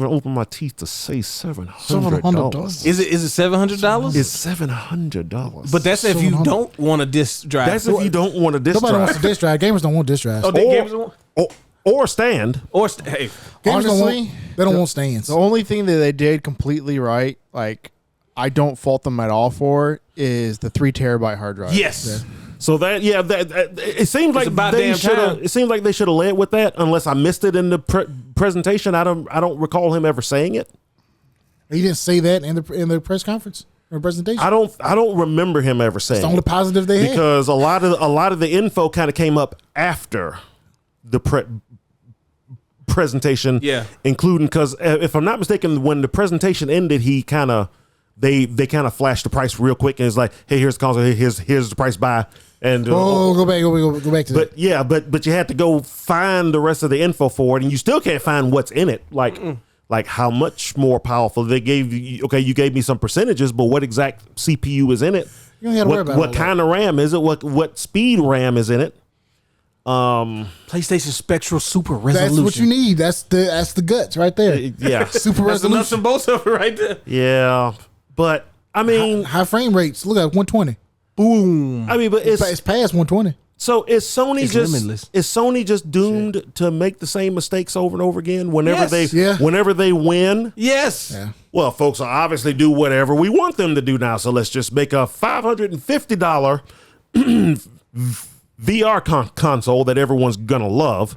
open my teeth to say $700. Is it $700? It's $700. But that's if you $700. don't want a disc drive. That's if you don't want a disc Nobody wants drive a disc drive. Gamers don't want disc drives. Oh, they gamers want or stand. hey. Gamers don't honestly, want, they don't want stands. The only thing that they did completely right, like I don't fault them at all for, is the 3 terabyte hard drive. Yes. So that it seems like about they damn should time. have. It seems like they should have led with that, unless I missed it in the presentation. I don't recall him ever saying it. He didn't say that in the press conference or presentation. I don't remember him ever saying It's the only it. positive they had. Because a lot of the info kind of came up after the presentation. Yeah. Including because if I'm not mistaken, when the presentation ended, he kind of they kind of flashed the price real quick and it's like, hey, here's the console, here's the price buy. And go back to that. but yeah, but you had to go find the rest of the info for it, and you still can't find what's in it. Like how much more powerful they gave you. Okay, you gave me some percentages, but what exact CPU is in it? You don't have to worry about what all kind of RAM is it? What speed RAM is in it? PlayStation Spectral Super Resolution. That's what you need. That's the guts right there. Yeah, Super That's the nuts resolution. and bolts of it right there. yeah. But I mean, High frame rates. Look at 120. Boom. but It's past 120. so is Sony It's just limitless. is Sony just doomed to make the same mistakes over and over again whenever Yes. whenever they win? Yes. Yeah. Well, folks will obviously do whatever we want them to do now. So let's just make a $550 VR console that everyone's gonna love.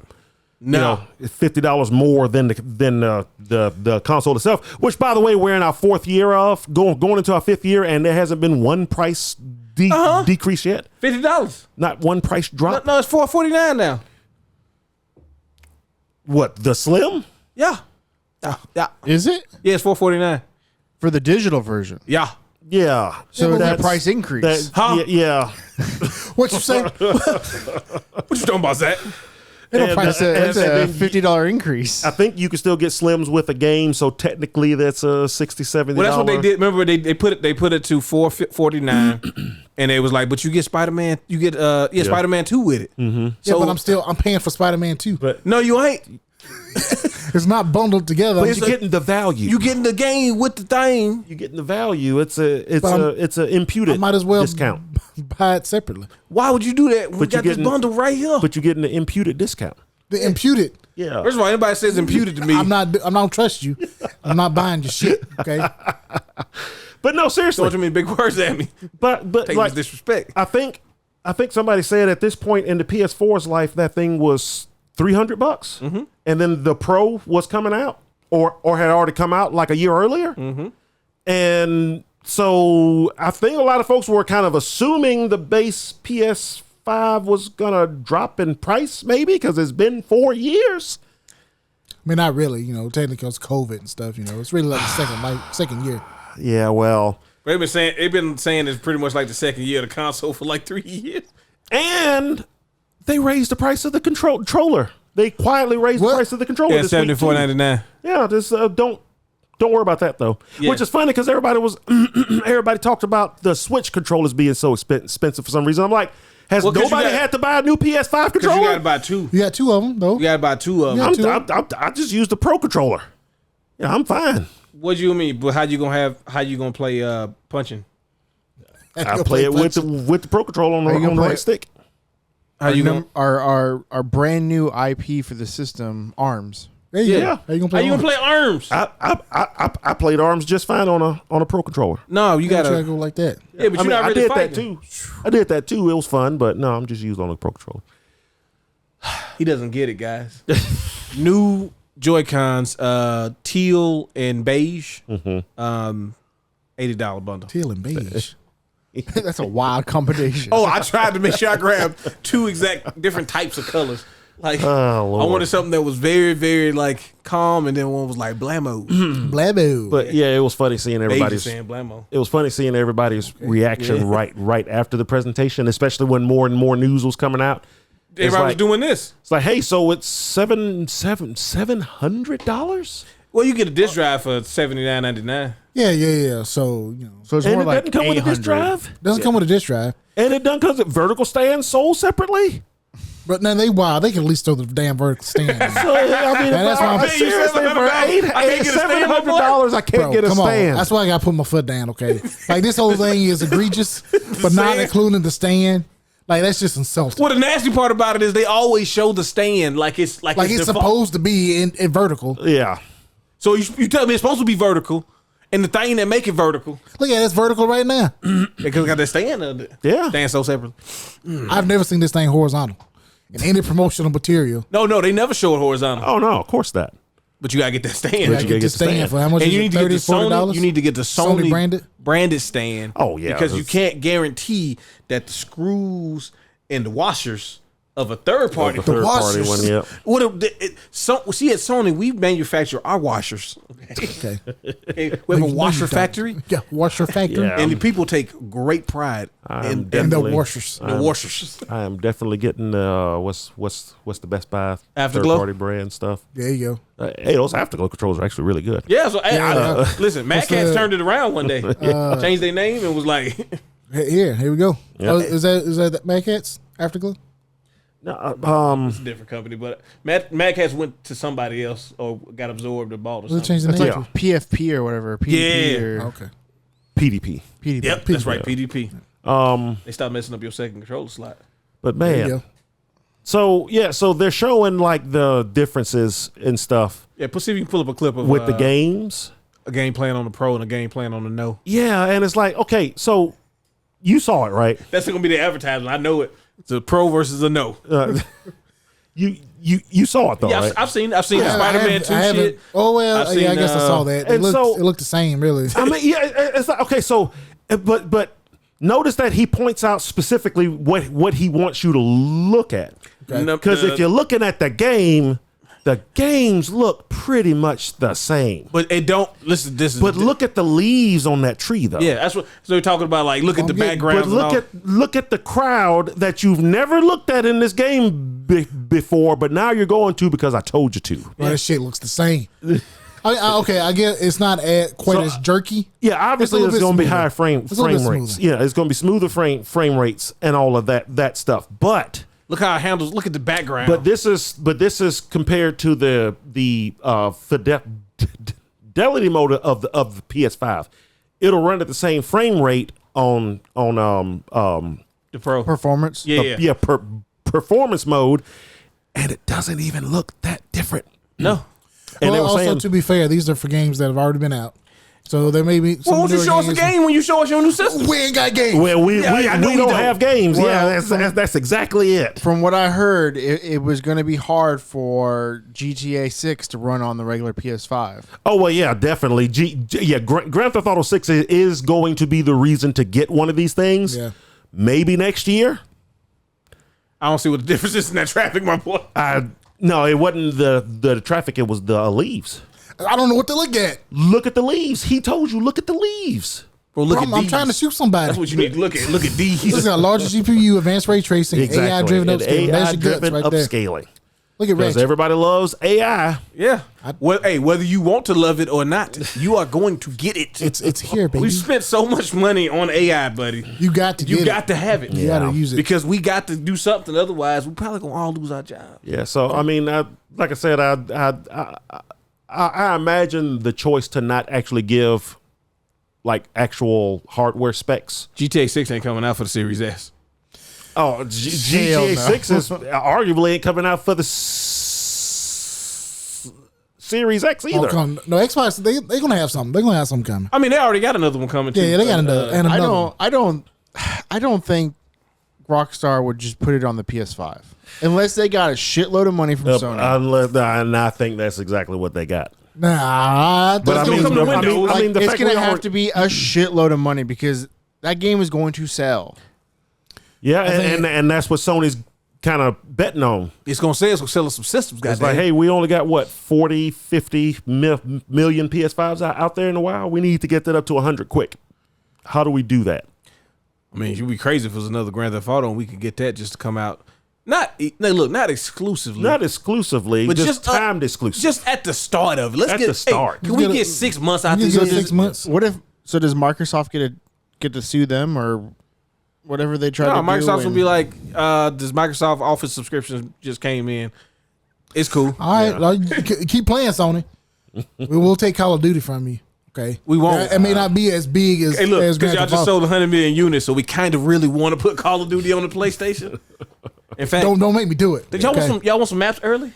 No. You know, it's $50 more than the console itself. Which, by the way, we're in our 4th year of going into our 5th year, and there hasn't been one price decrease yet. $50. Not one price drop. No, it's $449 now. What, the Slim? Yeah. Yeah. Is it Yeah, it's $449. for the digital version? Yeah. Yeah. So that that's- price increase. Huh? Yeah. What you say? What you talking about, Zach? And, That's a $50 increase. I think you can still get Slims with a game, so technically that's a $60, $70. Well, that's what they did. Remember, they put it to $449, and they was like, "But you get Spider-Man, you get Spider-Man 2 with it." Mm-hmm. Yeah, but I'm paying for Spider-Man 2. But No, you ain't. It's not bundled together. you're getting the value. You getting the game with the thing. You're getting the value. It's a I imputed might as well discount. buy it separately. Why would you do that? We But got you're this getting- bundle right here. But you're getting the imputed discount. The imputed. Yeah. First of all, anybody says imputed to me, I don't trust you. I'm not buying your shit. Okay. But no, don't seriously. you mean big words at me? But Take like this disrespect. I think somebody said at this point in the PS4's life that thing was $300, Mm-hmm. and then the Pro was coming out or had already come out like a year earlier, and so I think a lot of folks were kind of assuming the base PS5 was gonna drop in price, maybe because it's been 4 years. I mean, not really. Technically it's COVID and stuff. It's really like the second year. Yeah, well, They've been saying it's pretty much like the second year of the console for like 3 years. And they raised the price of the controller. They quietly raised the price of the controller. Yeah, this week, too. $74.99. Yeah, just don't worry about that though. Yeah. Which is funny because everybody talked about the Switch controllers being so expensive for some reason. I'm like, has nobody had to buy a new PS5 controller? You got to buy two. You got two of them though. You got to buy two of them. I just used the Pro controller. Yeah, I'm fine. What do you mean? But how you gonna play punching? I play it with the Pro controller on the right stick. How you gonna our brand new IP for the system, ARMS. There you Yeah. go. How you gonna play ARMS? I played ARMS just fine on a Pro controller. No, you Gotta gotta go like that. Yeah, but you're not I really did fighting. that too. I did that too. It was fun, but no, I'm just using on the Pro controller. He doesn't get it, guys. New Joy-Cons, teal and beige. $80 bundle. Teal and beige. That's a wild combination. Oh, I tried to make sure I grabbed two exact different types of colors. Like I Lord. wanted something that was very, very like calm, and then one was like blammo. Blaboo. But yeah, it was funny seeing Beige is everybody's. saying blammo. It was funny seeing everybody's reaction right after the presentation, especially when more and more news was coming out. Everybody was doing this. It's like, hey, so it's $700? Well, you get a disc drive for $79.99. Yeah. So So it's And more it like doesn't come with a disc 800. drive? doesn't come with a disc drive. And it doesn't come with vertical stand sold separately? But now they can at least throw the damn vertical stand. So, I mean, that's why I'm seriously, for $700, I can't get a stand, my boy. $700, I can't Bro, get a come stand. on. That's why I gotta put my foot down, okay? Like this whole thing is egregious, but not including the stand. Like that's just insulting. Well, the nasty part about it is they always show the stand like it's Like it's default. supposed to be in vertical. Yeah. So you tell me it's supposed to be vertical, and the thing that make it vertical Look at it, it's vertical right now. because it got that stand under it. Yeah. Stand so separately. I've never seen this thing horizontal in any promotional material. No, they never show it horizontal. Oh, no, of course not. But you gotta get that stand. But you gotta get the stand. For how much And is you it? need to get the $30, Sony. $40? You need to get the Sony branded stand. Oh, yeah, because you that's- can't guarantee that the screws and the washers of a third party. Of the third party one, yep. See, at Sony, we manufacture our washers. Okay. Okay, we have a washer factory, Yeah, washer factory. Yeah. and the people take great pride in And the Definitely. washers. the washers. I am definitely getting what's the Best Buy Afterglow? third party brand stuff. There you go. Hey, those Afterglow controllers are actually really good. Yeah, so listen, Mad What's Cats the- turned it around one day, changed their name, and was like, Here we go. Yeah. Oh, is that Mad Cats Afterglow? No, it's a different company, but Mad Cats went to somebody else or got absorbed or bought or Did they something. change the name? Yeah. PFP or whatever. PDP Yeah. or Okay. PDP. PDP. Yep, that's right, PDP. They stopped messing up your second controller slot. But There you man, go. so they're showing like the differences and stuff Yeah, see if you can pull up a clip of with the games. a game playing on the Pro and a game playing on the No. Yeah, and it's like, okay, so you saw it, right? That's gonna be the advertisement. I know it. It's a Pro versus a No. You saw it though, Yeah, right? I've seen the Spider-Man 2 I haven't- shit. Oh well, I've yeah, I seen, guess I saw that. It and looked the same, really. I mean, yeah, it's like, okay, so but notice that he points out specifically what he wants you to look at. No, Because if you're looking at the games look pretty much the same. but it don't listen. This is But look at the leaves on that tree, though. yeah, that's what. So we're talking about like look at the getting- background. But look at the crowd that you've never looked at in this game before, but now you're going to because I told you to. Well, that shit looks the same. Okay, I get it's not quite So, as jerky. Yeah, obviously It's a it's little going to bit be smoother. higher frame It's a little bit rates. smoother. Yeah, it's going to be smoother frame rates and all of that stuff. But look how it handles. Look at the background. this is compared to the fidelity mode of the PS5. It'll run at the same frame rate on the Pro Performance. Yeah. performance mode, and it doesn't even look that different. No. And they Well, were also saying, to be fair, these are for games that have already been out, so there may be. Some Well, won't you newer show us a games. game when you show us your new system? We ain't got games. well, we Yeah, I know we we don't don't. have games. Well, That's exactly it. From what I heard, it was going to be hard for GTA 6 to run on the regular PS5. Oh well, yeah, definitely. Grand Theft Auto 6 is going to be the reason to get one of these things. Yeah. Maybe next year. I don't see what the difference is in that traffic, my boy. No, it wasn't the traffic. It was the leaves. I don't know what to look at. Look at the leaves. He told you, look at the leaves. Bro, look at I'm these. trying to shoot somebody. That's what you need to look at. Look at these. This got largest GPU, advanced ray tracing, AI driven And upscaling. That's your guts AI-driven right there. upscaling. Look at Because Ratchet. everybody loves AI. Yeah. Whether you want to love it or not, you are going to get it. It's here, baby. We spent so much money on AI, buddy. You got to get You got it. to have it. You got to use it. Because we got to do something. Otherwise, we probably gonna all lose our job. Yeah, so I mean, like I said, I imagine the choice to not actually give like actual hardware specs. GTA 6 ain't coming out for the Series S. Oh, Hell GTA no. 6 is arguably ain't coming out for the Series X either. No, Xbox. They're gonna have something. They're gonna have something coming. I mean, they already got another one coming too. Yeah, they got another. And another one. I don't think Rockstar would just put it on the PS5 unless they got a shitload of money from Sony. And I think that's exactly what they got. Nah, But I mean, come to Windows. I mean, the it's fact going we to have already- to be a shitload of money because that game is going to sell. Yeah, think- and that's what Sony's kind of betting on. It's gonna say it's gonna sell us some systems, guys. It's like, hey, we only got what 40, 50 million PS5s out there in the wild. We need to get that up to 100 quick. How do we do that? I mean, you'd be crazy if it was another Grand Theft Auto and we could get that just to come out. Not exclusively. Not exclusively, But just just, timed exclusive. Just at the start of it. Let's At get the start. Can we You get get 6 months out you this? get So 6 months. What if? So does Microsoft get to sue them or whatever they try to do? Microsoft will and- be like, this Microsoft Office subscription just came in. It's cool. All right, keep playing, Sony. We will take Call of Duty from you. Okay, We won't. It may not be as big as Hey, look, as because Grand y'all Theft just Auto. sold 100 million units, so we kind of really want to put Call of Duty on the PlayStation. In fact, Don't make me do it. did y'all okay? want some maps early?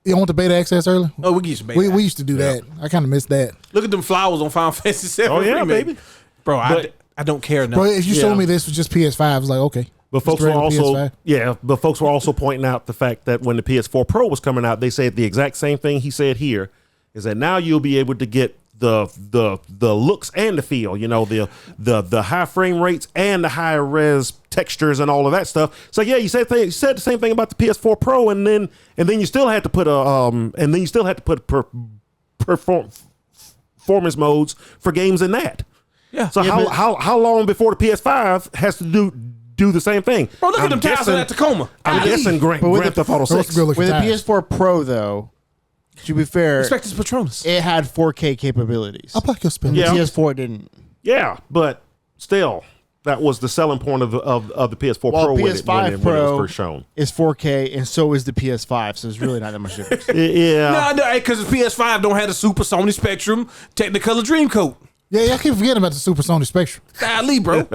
You want the beta access early? Oh, we get some. We used to do that. I kind of missed that. Look at them flowers on Final Fantasy 7. Oh, yeah, remake. baby. Bro. But- I don't care Bro, enough. if you Yeah. showed me this was just PS5, I was like, okay. But Just folks were regular also PS5. But folks were also pointing out the fact that when the PS4 Pro was coming out, they said the exact same thing he said here, is that now you'll be able to get the looks and the feel, the high frame rates and the high res textures and all of that stuff. So yeah, you said the same thing about the PS4 Pro, and then you still had to put performance modes for games in that. Yeah. So Yeah, how long before the PS5 has to do the same thing? Bro, look at them towers in that Tacoma. I'm guessing Grand Theft Auto Those 6. good looking With the tires. PS4 Pro, though, to be fair, Expectus Patronus. it had 4K capabilities. I'll pack your spin. Yeah. The PS4 didn't. Yeah, but still, that was the selling point of the PS4 Well, Pro when PS5 it was Pro first shown. is 4K, and so is the PS5. So it's really not that much difference. Yeah, No, because the PS5 don't have the Super Sony Spectrum Technicolor Dreamcoat. Yeah, I keep forgetting about the Super Sony Spectrum. Golly, bro.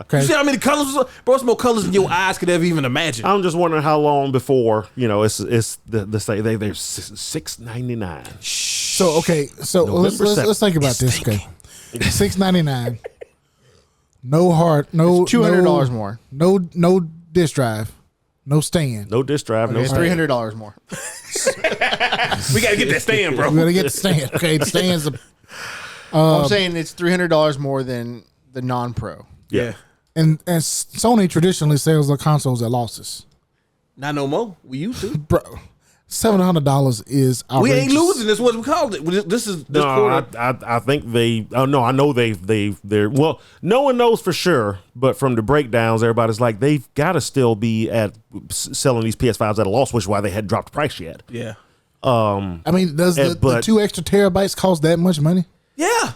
Okay. You see how many colors? Bro, it's more colors than your eyes could ever even imagine. I'm just wondering how long before it's the say they're $6.99. So okay, so November let's think about this. Okay, $6.99. No $200 more. No disk drive. No stand. No disk drive, no It's stand. $300 more. We got to get that stand, bro. We gotta get the stand. Okay, the stand's I'm saying it's $300 more than the non-pro. Yeah. and Sony traditionally sells their consoles at losses. Not no more. We used to. Bro, $700 is outrageous. We ain't losing. This is what we called it. This No, quarter. I think they. Oh no, I know they're. Well, no one knows for sure, but from the breakdowns, everybody's like they've got to still be at selling these PS5s at a loss, which is why they hadn't dropped the price yet. Yeah. I mean, does the but- 2 extra terabytes cost that much money? Yeah.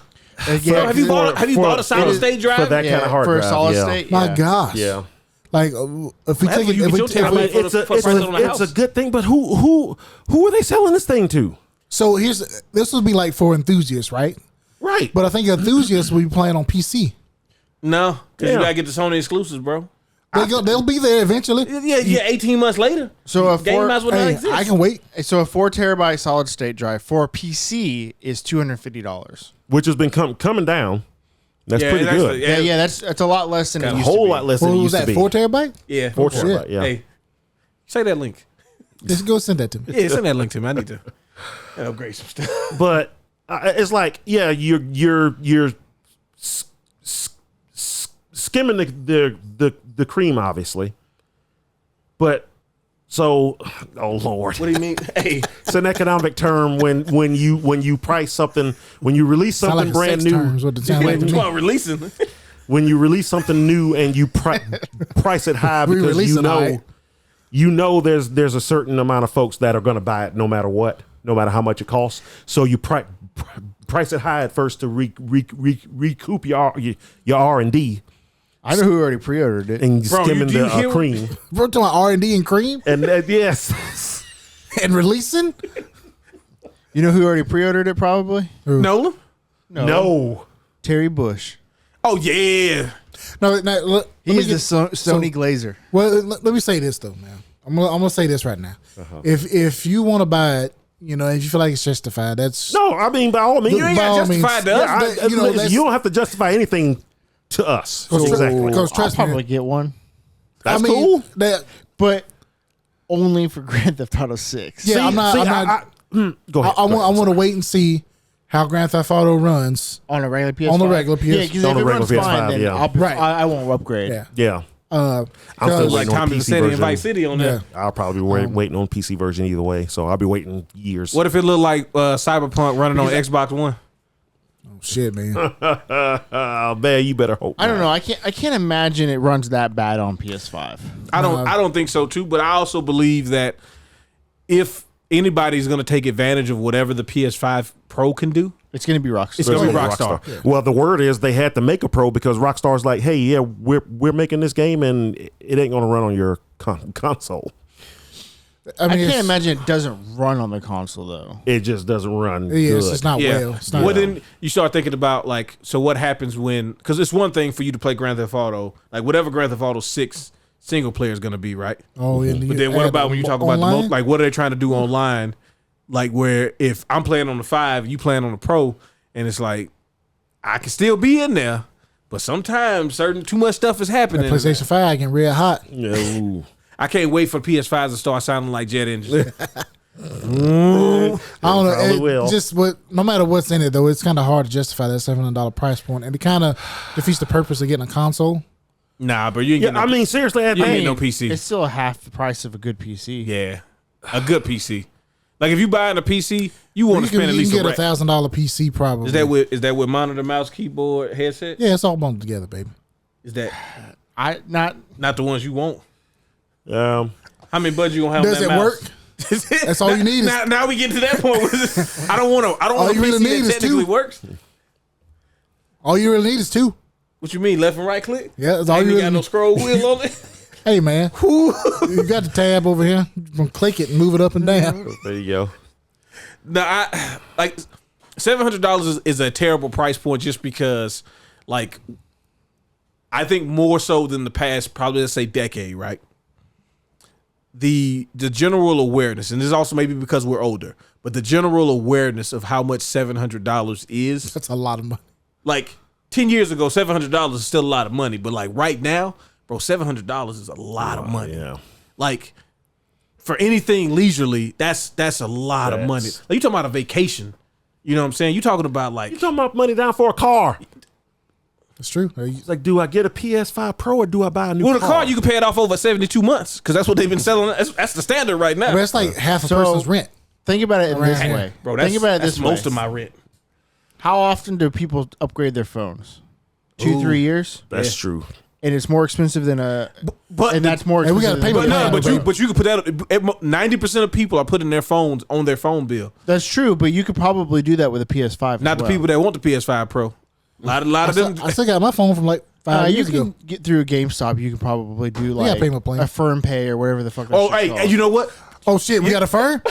Yeah, Have you bought a solid state drive? for that kind of hard for drive? a solid yeah. state? My yeah. gosh. Yeah. Like if we Well, take it, you if get we, your if terabyte we- I mean, for the price on the it's house. a good thing, but who are they selling this thing to? so this would be like for enthusiasts, right? Right. But I think enthusiasts will be playing on PC. No, because Yeah. you gotta get the Sony exclusives, bro. They'll be there eventually. Yeah. 18 months later. So a Game might as well not Hey, exist. I can wait. So a 4 terabyte solid state drive for a PC is $250. Which has been coming down. That's Yeah, pretty it's good. actually- Yeah, that's a lot less than it A used whole to be. lot less What than it was used that? to be. 4 terabyte? Yeah. 4 shit. terabyte, yeah. Hey, say that link. Just go send that to me. Yeah, send that link to me. I need to upgrade some stuff. But it's like, yeah, you're skimming the cream, obviously. But So, oh Lord, What do you mean? Hey, it's an economic term when you price something, when you release Sound something like a brand sex new. term is what it sound like to me. well, releasing. When you release something new and you price it high We because release it high. you know there's a certain amount of folks that are going to buy it no matter what, no matter how much it costs. So you price it high at first to recoup your R&D I know who already pre-ordered it. and Bro, skimming do you the hear what- cream. We're talking about R&D and cream And yes, and releasing. You know who already pre-ordered it? Probably Nolan? no. Terry Bush. Oh yeah. No, look, let me He's the get- Sony Glazer. Well, let me say this though, man. I'm gonna say this right now. If you want to buy it, you know, if you feel like it's justified, that's No, I mean by all means. You ain't by got all means. justified to us. Yeah, That- you know, that's- you don't have to justify anything to us. Because Exactly. because I'll trust me, probably get one, That's cool. That, but only for Grand Theft Auto 6. yeah, I'm not. Go ahead. I want to wait and see how Grand Theft Auto runs. On a regular PS5. On the regular PS5. Yeah, because On if the it runs regular fine, PS5, then yeah. Right. I won't upgrade. Yeah. Yeah. Uh, I'm still because- Like waiting on Tommy PC Vicinity and version. Vice City on there. Yeah. I'll probably be waiting on PC version either way, so I'll be waiting years. What if it looked like Cyberpunk running on Xbox One? Oh, shit, man. Man, you better hope. I don't not. know. I can't imagine it runs that bad on PS5. I don't think so too, but I also believe that if anybody's going to take advantage of whatever the PS5 Pro can do, It's going to be Rockstar. it's going to be Rockstar. Well, the word is they had to make a pro because Rockstar's like, hey, yeah, we're making this game and it ain't gonna run on your console. I mean, can't it's- imagine it doesn't run on the console though. It just doesn't run. Yeah, it's good. just not Yeah. well. It's not Well, then you start thinking about like, so what happens when? Because it's one thing for you to play Grand Theft Auto, like whatever Grand Theft Auto 6 single player is going to be, right? Oh, and But then what about when you talk about the online? like what are they trying to do online? Like where if I'm playing on the 5, you playing on the Pro, and it's like I can still be in there, but sometimes too much stuff is happening. That PlayStation 5 getting red hot. Yeah, ooh. I can't wait for PS5s to start sounding like jet engines. I don't probably know. will. No matter what's in it though, it's kind of hard to justify that $700 price point, and it kind of defeats the purpose of getting a console. Nah, but you ain't getting I mean, seriously, at you that, ain't getting no PC. It's still half the price of a good PC. Yeah, a good PC. Like if you buying a PC, you want You to spend at can least get a a rack. $1,000 PC probably. Is that with monitor, mouse, keyboard, headset? Yeah, it's all bundled together, baby. Is that I not not the ones you want? um, How many buds you gonna have? Does on it that work? mouse? That's all you need is- Now we get to that point. I don't want to. I don't All want a you really PC need that is technically two. works. All you really need is 2. What you mean, left and right click? Yeah, that's all Ain't you you really got no need. scroll wheel on it. Hey, man. You got the tab over here. You can click it and move it up and down. there you go. No, I like $700 is a terrible price point just because, like, I think more so than the past, probably let's say decade, right? The general awareness, and this is also maybe because we're older, but the general awareness of how much $700 is. That's a lot of money. Like 10 years ago, $700 is still a lot of money, but like right now, bro, $700 is a lot of money. Yeah. Like for anything leisurely, that's a lot of money. That's- Like you talking about a vacation. You know what I'm saying? You talking about like You talking about money down for a car? That's true. It's like, do I get a PS5 Pro or do I buy a new well, the car? car you can pay it off over 72 months because that's what they've been selling. That's the standard right now, But that's like half a So- person's rent. think about it in this Around. way. bro. That's, think about it that's this most way. of my rent. How often do people upgrade their phones? 2-3 years, That's true. and it's more expensive than a. But And that's more Hey, we expensive. gotta pay than my a- no, plan, but you could put that. 90% of people are putting their phones on their phone bill. That's true, but you could probably do that with a PS5. Not as the well. people that want the PS5 Pro. A lot of them. I still got my phone from like 5 You years can ago. get through a GameStop. You can probably do gotta like pay my plan. a firm pay or whatever the fuck. that Oh, shit's hey, called. and you know what? Oh shit, we got a firm?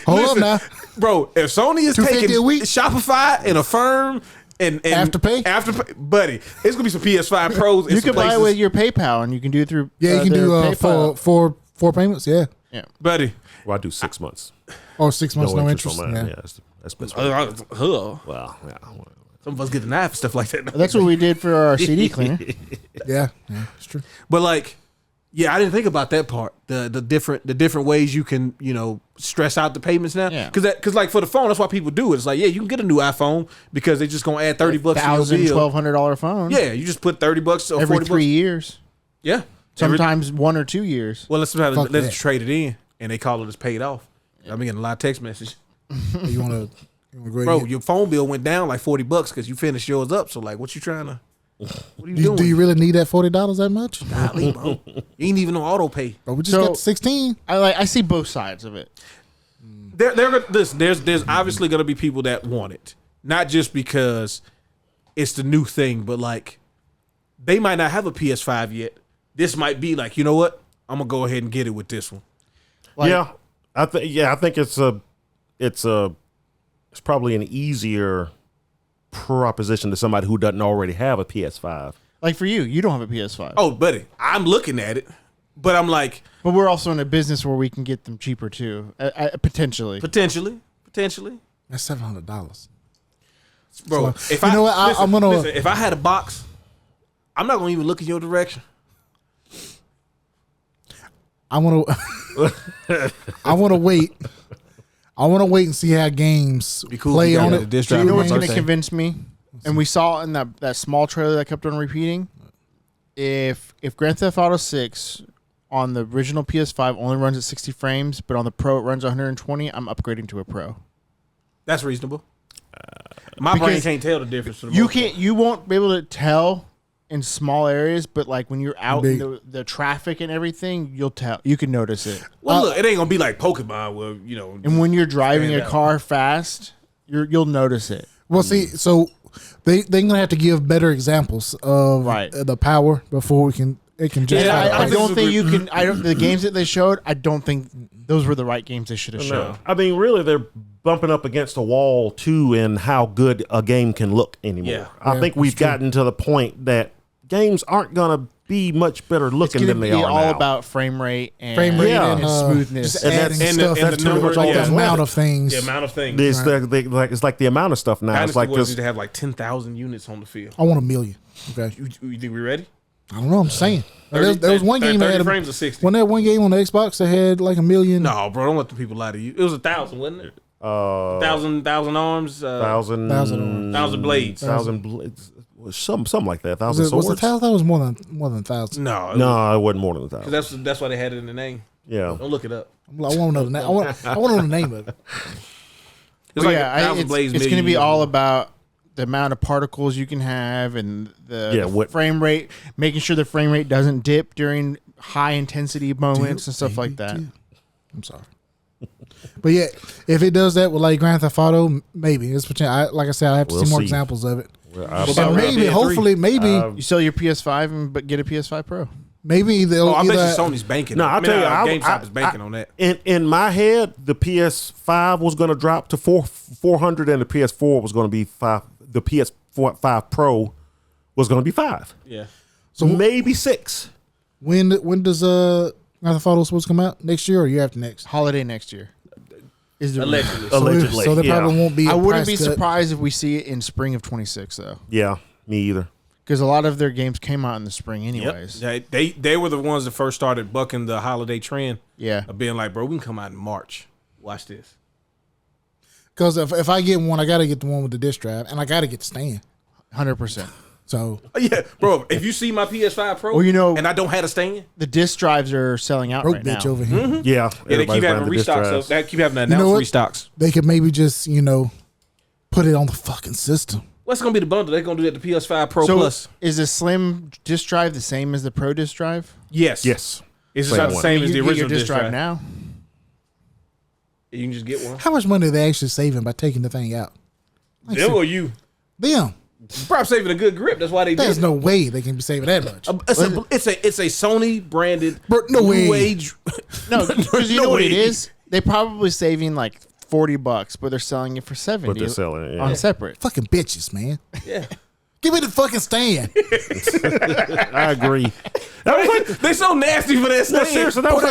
Hold up Listen, now. bro. If Sony is $250 taking a week? Shopify and Affirm and Afterpay? buddy, it's gonna be some PS5 Pros. You can buy it with your PayPal, and you can do it through. Yeah, you can their do PayPal. four payments. Yeah, Yeah. buddy. Well, I do 6 months. or 6 months no interest. on mine. Yeah. Yeah, that's best. Well, Well, some of us get the knife and stuff like that. That's what we did for our CD cleaner. Yeah, it's true. But like, yeah, I didn't think about that part. The different ways you can stress out the payments now. Yeah. Because like for the phone, that's why people do it. It's like you can get a new iPhone because they're just gonna add $30 to your bill. $1,000, $1,200 phone. Yeah, you just put $30 or every 40 3 years. Yeah, Sometimes 1 or 2 years. Well, let's Fuck let's that. trade it in, and they call it as paid off. I've been getting a lot of text messages. You want to go ahead Bro, and your phone bill went down like $40 because you finished yours up. So like, what you trying to? What are you do, doing? do you really need that $40 that much? Golly, bro. You ain't even on auto pay. Bro, we just So- got 16. I see both sides of it. There's obviously gonna be people that want it, not just because it's the new thing, but like they might not have a PS5 yet. This might be like, you know what? I'm gonna go ahead and get it with this one. Like, I think it's probably an easier proposition to somebody who doesn't already have a PS5. Like for you don't have a PS5. Oh, buddy, I'm looking at it, but I'm like, But we're also in a business where we can get them cheaper too, potentially. potentially. That's $700. Bro, So, if you I know what, I'm gonna- listen, if I had a box, I'm not gonna even look in your direction. I want to. I want to wait. I want to wait and see how games Be cool if play you got on the it. disc You drive know on what's going to birthday. convince me? And we saw in that small trailer that kept on repeating. If Grand Theft Auto 6 on the original PS5 only runs at 60 frames, but on the Pro it runs 120, I'm upgrading to a Pro. That's reasonable. My brain because can't tell the difference. For the You most part. can't. You won't be able to tell in small areas, but like when you're out in Big. the traffic and everything, you'll tell. You can notice it. Well, look, it ain't gonna be like Pokemon, where you know. And when you're driving stand a out. car fast, you'll notice it. Well, see, so they're gonna have to give better examples of Right. the power before it can just. And Yeah, I I don't think think you can. The games that they showed, I don't think those were the right games they should have shown. No. I mean, really, they're bumping up against a wall too in how good a game can look anymore. Yeah. I think we've gotten to the point that games aren't gonna be much better It's looking going to than they be are all now. about frame rate and, Frame rate Yeah. and and smoothness. just And adding that's- and the- stuff. and that's the pretty much all number- the that's yeah. amount left. of things. The amount of things. It's like the amount of stuff now. It's Dynasty like Boys this. used to have like 10,000 units on the field. I want 1 million. Okay, You think we ready? I don't know. I'm saying 30 there was one game that 30 had frames of 60. when that one game on the Xbox that had like 1 million. No, bro, don't let the people lie to you. It was 1,000, wasn't it? 1,000 arms, thousand blades. thousand blades, something like that. was Thousand it swords. 1,000? That was more than 1,000. No, No, it wasn't more than 1,000. that's why they had it in the name. Yeah, Don't look it up. I want to know the name. I want to know the name of it. It's Well, like yeah, 1,000 blades. it's going to million be years all old. about the amount of particles you can have and the Yeah, what- frame rate, making sure the frame rate doesn't dip during high intensity moments and stuff like that. I'm sorry. But yeah, if it does that with like Grand Theft Auto, maybe it's potential. Like I said, I have to We'll see more see. examples of it. Well, about And Red maybe, Dead 3? hopefully, maybe You sell your PS5 but get a PS5 Pro. they'll Oh, I bet you either. Sony's banking. No, I'll tell you, GameStop is banking on that. In my head, the PS5 was going to drop to 400, and the PS4 was going to be 5. The PS5 Pro was going to be 5. Yeah. So maybe 6. When does Grand Theft Auto supposed to come out? Next year or year after next? Holiday next year. Is the Allegedly. Allegedly, So there yeah. probably won't be. I a wouldn't price be cut. surprised if we see it in spring of 26 though, Yeah, me either. because a lot of their games came out in the spring anyways. Yep. They were the ones that first started bucking the holiday trend Yeah. of being like, bro, we can come out in March. Watch this. Because if I get one, I got to get the one with the disc drive, and I got to get the stand. 100%. So Oh, yeah, bro. If you see my PS5 Pro, Well, you know- and I don't have a stand, The disc drives are selling out broke right bitch now. over here. Yeah, yeah, they everybody's keep having buying the disc restocks. drives. So they keep having to know announce what? restocks. They could maybe just put it on the fucking system. What's gonna be the bundle? They're gonna do that to PS5 Pro So Plus. is the slim disc drive the same as the Pro disc drive? Yes. Yes. It's just Same not the one. same as you the can get original your disc drive. now. You can just get one. How much money are they actually saving by taking the thing out? Like, Them or you? Them. Probably saving a good grip. That's why they There's did. no way they can be saving that much. It's a Sony branded Bro, no way. new age. No, because you No know what it way. is? They probably saving like $40, but they're selling it for 70 But they're selling it. Yeah. on separate. Fucking bitches, man. Yeah. Give me the fucking stand. I agree. That was like They so nasty for that no, stand. seriously. That was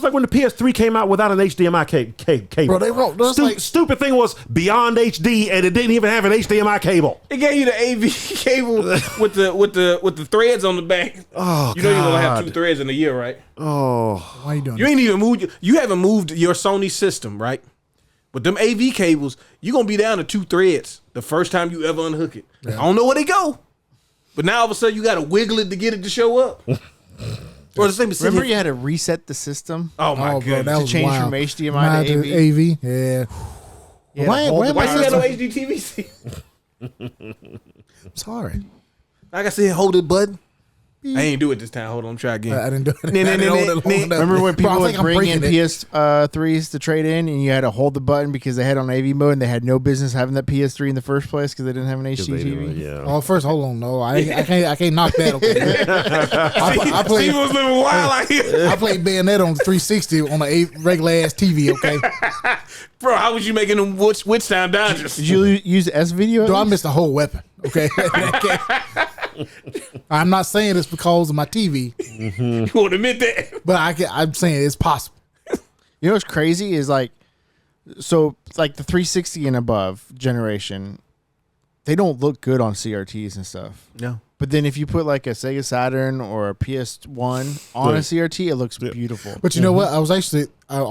like when the PS3 came out without an HDMI cable. Bro, they wrote. That's like, Stupid thing was beyond HD, and it didn't even have an HDMI cable. It gave you the AV cable with the threads on the back. Oh, You know you're gonna have God. 2 threads in a year, right? Oh, why are you doing You this? ain't even moved. You haven't moved your Sony system, right? But them AV cables, you gonna be down to 2 threads the first time you ever unhook it. I don't know where they go, but now all of a sudden you gotta wiggle it to get it to show up. Or the same. Remember, you had to reset the system Oh my bro, god! that to was change wild. from HDMI to AV. AV. Yeah. You had to Why hold the am Why I you got so- no HD TV? Sorry. Like I said, hold it button. I ain't do it this time. Hold on, try again. I didn't do it. Nah, nah, I didn't nah, hold it nah, long nah. enough. Remember when Bro, people I would think I'm bring in breaking it. PS3s to trade in, and you had to hold the button because they had on AV mode, and they had no business having that PS3 in the first place because they didn't have an HD TV. Yeah. Oh, first, hold on. No, I can't knock that. Okay. I played. Steve was living wild out here. I played Bayonetta on the 360 on a regular ass TV. Okay. Bro, how was you making them Witch Town Dodgers? Did you use S video? Do I missed the whole weapon? Okay. I'm not saying it's because of my TV, You won't admit that? but I'm saying it's possible. You know what's crazy is like the 360 and above generation, they don't look good on CRTs and stuff. No. But then if you put like a Sega Saturn or a PS1 on a CRT, it looks beautiful. But you know what? I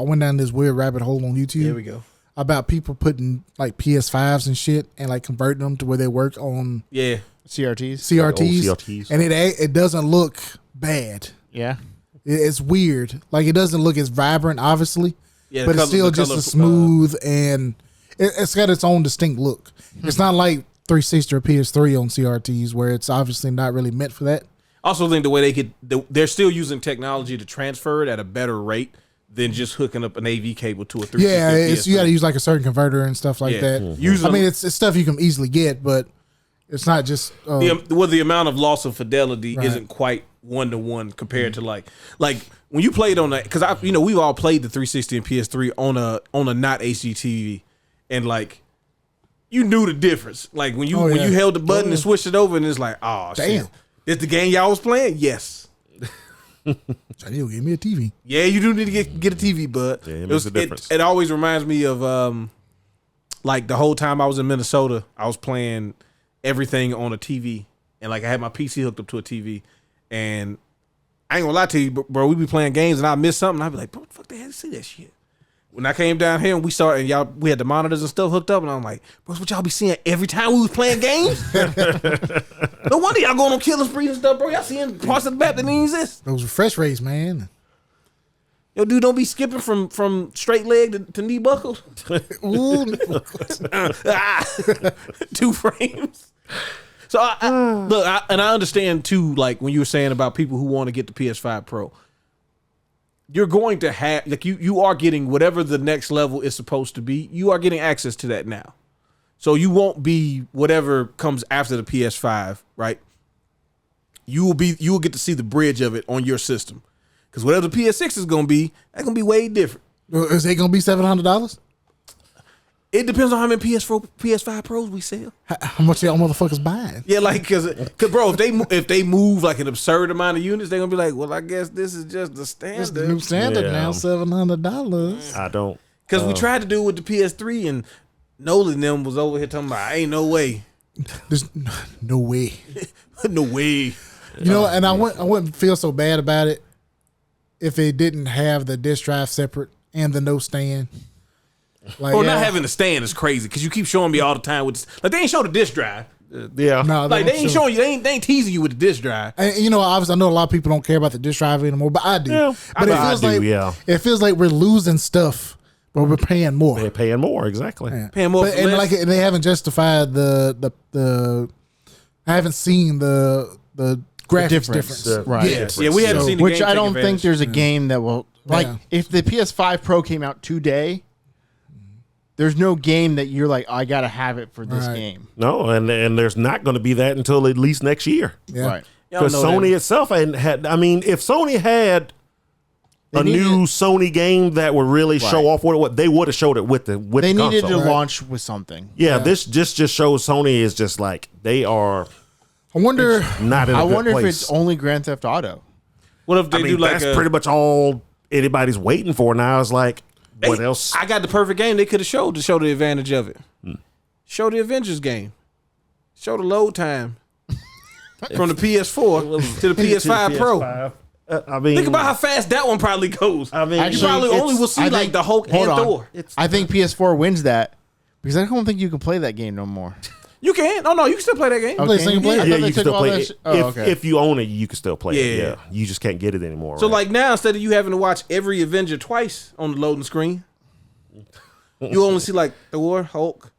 went down this weird rabbit hole on YouTube. Here we go. About people putting like PS5s and shit and like converting them to where they work on Yeah. CRTs. CRTs, old CRTs. and it doesn't look bad. Yeah. It's weird. Like it doesn't look as vibrant, obviously, Yeah, but the it's still color- just color, a smooth and it's got its own distinct look. It's not like 360 or PS3 on CRTs where it's obviously not really meant for that. Also think the way they're still using technology to transfer it at a better rate than just hooking up an AV cable to a 360. Yeah, PS3. you got to use like a certain converter and stuff like Yeah. that. Usually- I mean, it's stuff you can easily get, but it's not just. the amount of loss of fidelity Right. isn't quite 1-to-1 compared to like when you played on that, because we've all played the 360 and PS3 on a not HD TV, and like you knew the difference. Like when you Oh, when yeah. you held the button and switched it over, and it's like, oh Damn. shit, this the game y'all was playing? Yes. You'll give me a TV. Yeah, you do need to get a TV, bud. Yeah, it makes a difference. It always reminds me of like the whole time I was in Minnesota, I was playing everything on a TV, and like I had my PC hooked up to a TV, and I ain't gonna lie to you, bro, we be playing games and I miss something, I'd be like, bro, what the fuck they had to see that shit? When I came down here and we had the monitors and stuff hooked up, and I'm like, bro, what y'all be seeing every time we was playing games? No wonder y'all going on killing sprees and stuff, bro. Y'all seeing parts of the map that didn't exist. Those refresh rates, man. Yo, dude, don't be skipping from straight leg to knee buckles. Ooh, 2 frames. So I understand too, like when you were saying about people who want to get the PS5 Pro, you're going to have like you are getting whatever the next level is supposed to be. You are getting access to that now, so you won't be whatever comes after the PS5, right? You will get to see the bridge of it on your system, because whatever the PS6 is going to be, that's going to be way different. is it gonna be $700? It depends on how many PS5 Pros we sell. How much y'all motherfuckers buying? Yeah, like cause bro, if they move like an absurd amount of units, they're gonna be like, well, I guess this is just the It's the new standard. standard Yeah. now, $700. I don't. Because we tried to do it with the PS3, and Nolan and them was over here talking about, ain't no way, There's no way. no way. You know, and I wouldn't feel so bad about it if it didn't have the disc drive separate and the no stand. Like, Bro, not having the stand is crazy because you keep showing me all the time with this, like they ain't show the disc drive. Yeah. no, Like they ain't show. showing you, they ain't teasing you with the disc drive. And you know, obviously, I know a lot of people don't care about the disc drive anymore, but I do. Yeah, but it I feels do, like yeah. it feels like we're losing stuff, but we're paying more. They're paying more, exactly. Yeah. Paying more But- for and less. like they haven't justified the. I haven't seen the graphics difference. Right. yet. Yeah, we haven't So- seen the Which game I take don't think advantage. there's a game that will like Yeah. if the PS5 Pro came out today. There's no game that you're like, I gotta have it for this Right. game. No, and there's not going to be that until at least next year. Yeah. Right. Y'all Because know Sony that. itself had. I mean, if Sony had They a new needed- Sony game that would really show off what they would have showed it with the They the needed to console. launch with something. Yeah, this just shows Sony is just like they are I wonder. not in a I good wonder if place. it's only Grand Theft Auto. What if they I mean, do like that's a, pretty much all anybody's waiting for now. Is like, what Hey, else? I got the perfect game they could have showed to show the advantage of it. Hmm. Show the Avengers game. Show the load time from the PS4 to the PS5 Pro. I mean, Think about how fast that one probably goes. I mean, you Actually, probably only it's- will see I like think- the Hulk hold and on. Thor. I think PS4 wins that because I don't think you can play that game no more. You can. Oh no, you can still play that game. Play Okay. single player? I Yeah, thought they you can took still all play that it. sh- Oh, okay. If you own it, you can still play it. Yeah. Yeah, you just can't get it anymore. So right? like now, instead of you having to watch every Avenger twice on the loading screen, you only see like Thor, Hulk,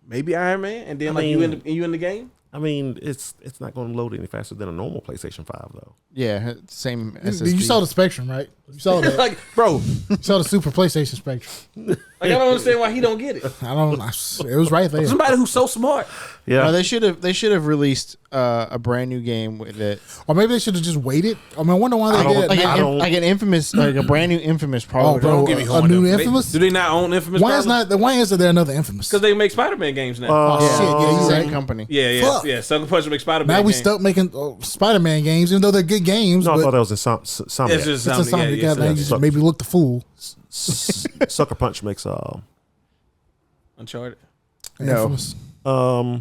maybe Iron Man, and then you in the game. I mean, it's not going to load any faster than a normal PlayStation 5 though. Yeah, same SSD. You saw the Spectrum, right? You saw that. Like, bro, You saw the Super PlayStation Spectrum. like I don't understand why he don't get it. It was right there. Somebody who's so smart. Yeah, No, they should have released a brand new game with it. Or maybe they should have just waited. I mean, I wonder why I they don't- did. Like I don't- an Infamous, like a brand new Infamous Oh, probably. bro, Don't get me a going. new They- Infamous? Do they not own Infamous? Why probably? isn't there another Infamous? Because they make Spider-Man games now. Oh, shit, yeah, you Same right. company. yeah. fuck. Sucker Punch make Spider-Man. Now we games. stuck making Spider-Man games, even though they're good games. no, I but thought that was in some. It's just it's a something. Sonic. Now you just maybe look the fool. Sucker Punch makes Uncharted. No. Infamous.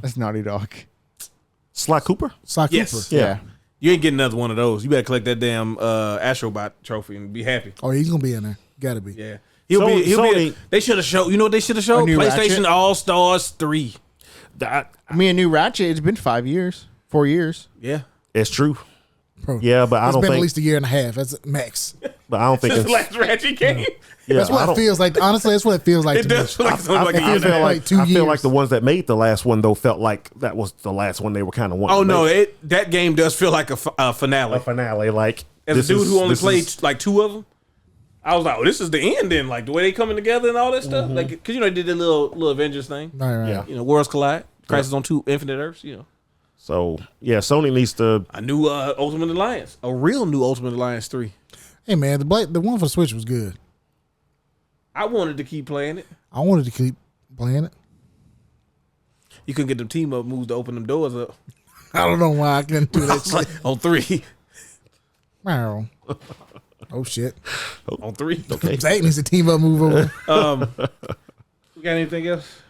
That's Naughty Dog. Sly Cooper. Sly Yes. Cooper. Yeah. You ain't getting another one of those. You better collect that damn Astrobot trophy and be happy. Oh, he's gonna be in there. Gotta be. Yeah. He'll be. Sony- They should have showed. You know what they should have showed? new PlayStation Ratchet? All Stars 3. That, I mean, a new Ratchet. It's been 4 years. Yeah. it's true. Bro, Yeah, but I it's don't been think. at least a year and a half. That's max. But I don't think This it's. last Ratchet game. Yeah, That's I what it don't- feels like. Honestly, that's what it feels like It to me. does feel like it's only like a I year and a feel half. like 2 I feel like years. the ones that made the last one though felt like that was the last one they were kind of wanting. Oh to no, make. that game does feel like a finale. A finale. Like As this a dude is- who only this played is- like 2 of them, I was like, oh, this is the end. Then like the way they coming together and all that stuff. Like, because they did the little Avengers thing. Right. Yeah. Worlds collide. Crisis on 2 Infinite Earths. So yeah, Sony needs to. A new Ultimate Alliance, a real new Ultimate Alliance 3. Hey man, the one for the Switch was good. I wanted to keep playing it. I wanted to keep playing it. You couldn't get them team up moves to open them doors up. I don't know why I couldn't do that shit. On 3. Meow. Oh shit. On 3. Okay. Zach needs a team up move over. You got anything else?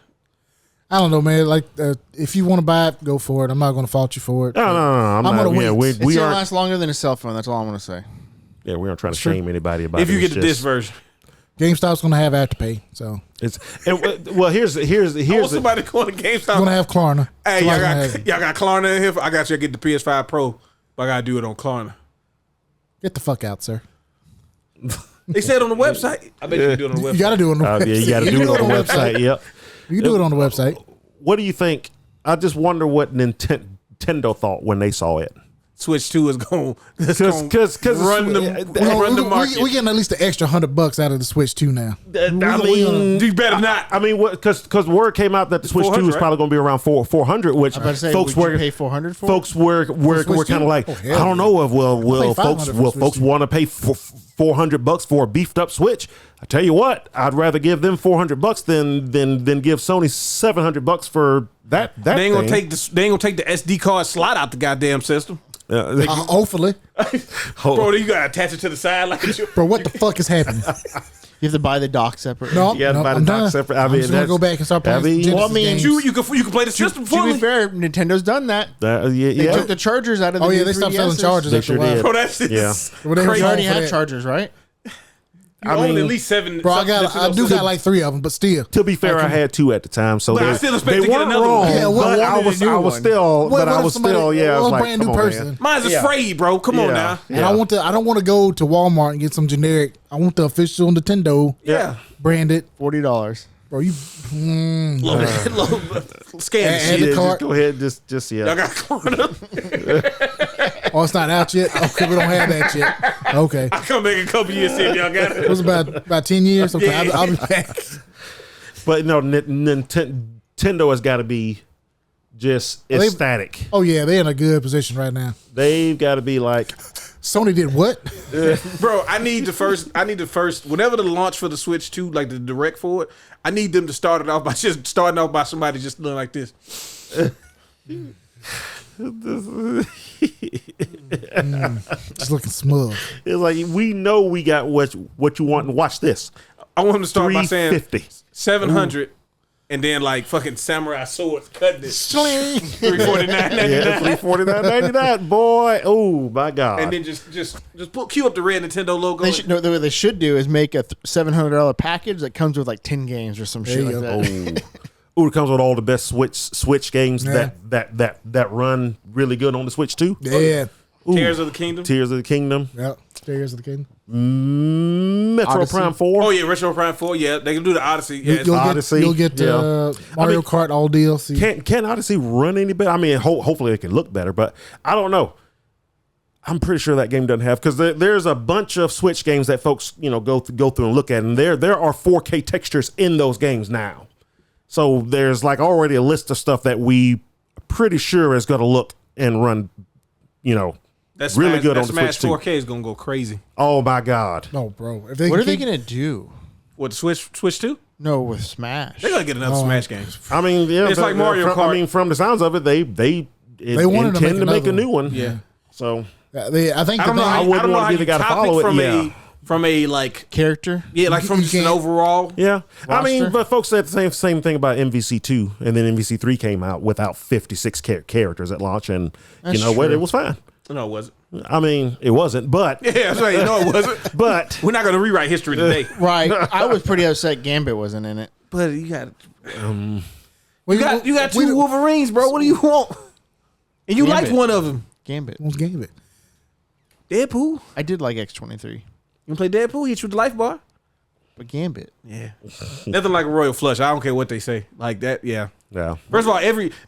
I don't know, man. Like, if you want to buy it, go for it. I'm not going to fault you for it. No. I'm I'm not. gonna Yeah, wait. we It's gonna aren't. last longer than a cell phone. That's all I'm gonna say. Yeah, we aren't trying to Sure. shame anybody about. If you it. get It's the disc just- version, GameStop's going to have Afterpay, so It's well. Here's I want the, somebody going to you're GameStop. going to have Klarna. Hey, Somebody's y'all gonna have got it. y'all got Klarna in here. I got you. I get the PS5 Pro, but I gotta do it on Klarna. Get the fuck out, sir. They said on the website. I bet you can do it on the website. You got to do it on the website. yeah, you got to can do it on the website. Yep. You can do it on the website. What do you think? I just wonder what Nintendo thought when they saw it. Switch 2 is going Because run the market. We getting at least an extra $100 out of the Switch 2 now. I mean, You better not. I mean, because word came out that the Switch 2 is 400, probably going to be around 400, which I'm about to say, folks would you were pay 400 for? folks were Switch kind 2? of like, Oh, I hell don't know if will pay folks $500 will for folks Switch 2. want to pay $400 for a beefed up Switch. I tell you what, I'd rather give them $400 than give Sony $700 for that. They ain't gonna thing. they ain't gonna take the SD card slot out the goddamn system. Hopefully. Bro, you gotta attach it to the side like a Bro, what the fuck is happening? You have to buy the dock separate. No, You gotta no, buy the I'm dock done. separate. I I'm mean, just going to go that's- back and start playing I mean- some Well, I Genesis mean, games. you can play the system To fully. be fair, Nintendo's done that. Yeah, They took the chargers out of the Oh, yeah, new they stopped selling 3DSs. chargers They after sure a while. did. Bro, that's just Yeah. Well, they You was already wrong for have that. chargers, right? You I own mean- at least 7. Bro, I do got like 3 of them, but still. To be fair, I had 2 at the time, so But I they, still expect they to get weren't another wrong. one. Yeah, what but I wanted was, a new I was one? still, What but I if was somebody- still, yeah. I what was if a like, brand new come on, person? man. Mine's is Yeah. frayed, bro. Come on Yeah. now. And I don't want to go to Walmart and get some generic. I want the official Nintendo Yeah. branded. $40. Bro, you Scan And the the shit. Yeah, cart. just go ahead, just yeah. Y'all got Klarna. oh, it's not out yet. Okay, we don't have that yet. Okay, I come back in a couple years see if y'all got it it. was about 10 years. Okay, Yeah. I'll be back. But no, Nintendo has got to be just they- ecstatic. Oh yeah, they're in a good position right now. They've got to be like, Sony did what? Bro, I need the first whenever the launch for the Switch 2, like the direct for it, I need them to start it off by just starting off by somebody just doing like this. Just looking smug. it's like we know we got what you want, and watch this. I want them to start by saying 350. 700 and then like fucking samurai swords cutting it. Sling. $349.99. Yeah, $349.99, boy. Oh my God. And then just cue up the red Nintendo logo. They should, no, what they should do is make a $700 package that comes with like 10 games or some shit There like you that. Ooh, it comes with all the best Switch games that run really good on the Switch too. Yeah. Ooh, Tears of the Kingdom. Tears of the Kingdom. Yep. Tears of the Kingdom. Metro Odyssey. Prime 4. Oh yeah, Retro Prime 4. Yeah, they can do the Odyssey. Yeah, it's Odyssey. You'll get Yeah. Mario Kart all DLC. Can Odyssey run any better? I mean, hopefully it can look better, but I don't know. I'm pretty sure that game doesn't have, because there's a bunch of Switch games that folks go through and look at, and there are 4K textures in those games now. So there's like already a list of stuff that we pretty sure is going to look and run, that's really good on the Smash Switch too. 4K is gonna go crazy. Oh my God! No, bro. If What are they keep- gonna do? What, the Switch 2? No, with Smash. They're gonna get another Smash game. I mean, yeah, It's like Mario Kart. I mean, from the sounds of it, they wanted intend to make a another new one. Yeah. So I think I don't know. I I wouldn't don't know want how to be the you guy to top follow it from it. from a like Character. like from You just an can't- overall. Yeah, I mean, Roster? but folks said the same thing about MVC2, and then MVC3 came out without 56 characters at launch, and That's you know what? true. It was fine. No, it wasn't. I mean, it wasn't, but Yeah, that's right. No, it wasn't. but We're not gonna rewrite history today. Right. I was pretty upset Gambit wasn't in it. But you got Well, you got we- two Wolverines, bro. What do you want? And you Gambit. liked one of them. Gambit. Who's game it? Deadpool. I did like X-23, You can play Deadpool. He hit you with the life bar. but Gambit. Yeah. Nothing like a royal flush. I don't care what they say. Like that. Yeah. yeah, First of all,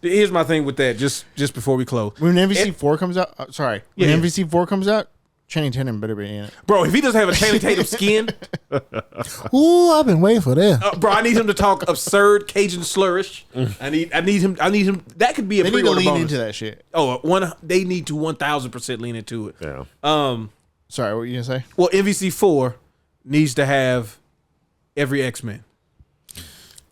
here's my thing with that. Just before we close, When MVC4 comes out, when Yeah. MVC4 comes out, Channing Tatum better be in it. bro. If he doesn't have a Channing Tatum skin, Ooh, I've been waiting for that. bro, I need him to talk absurd Cajun slurish. I need him. That could be a They need to pre-order lean bonus. into that shit. They need to 1,000% lean into it. yeah. Sorry, what were you gonna say? Well, MVC4 needs to have every X-Men.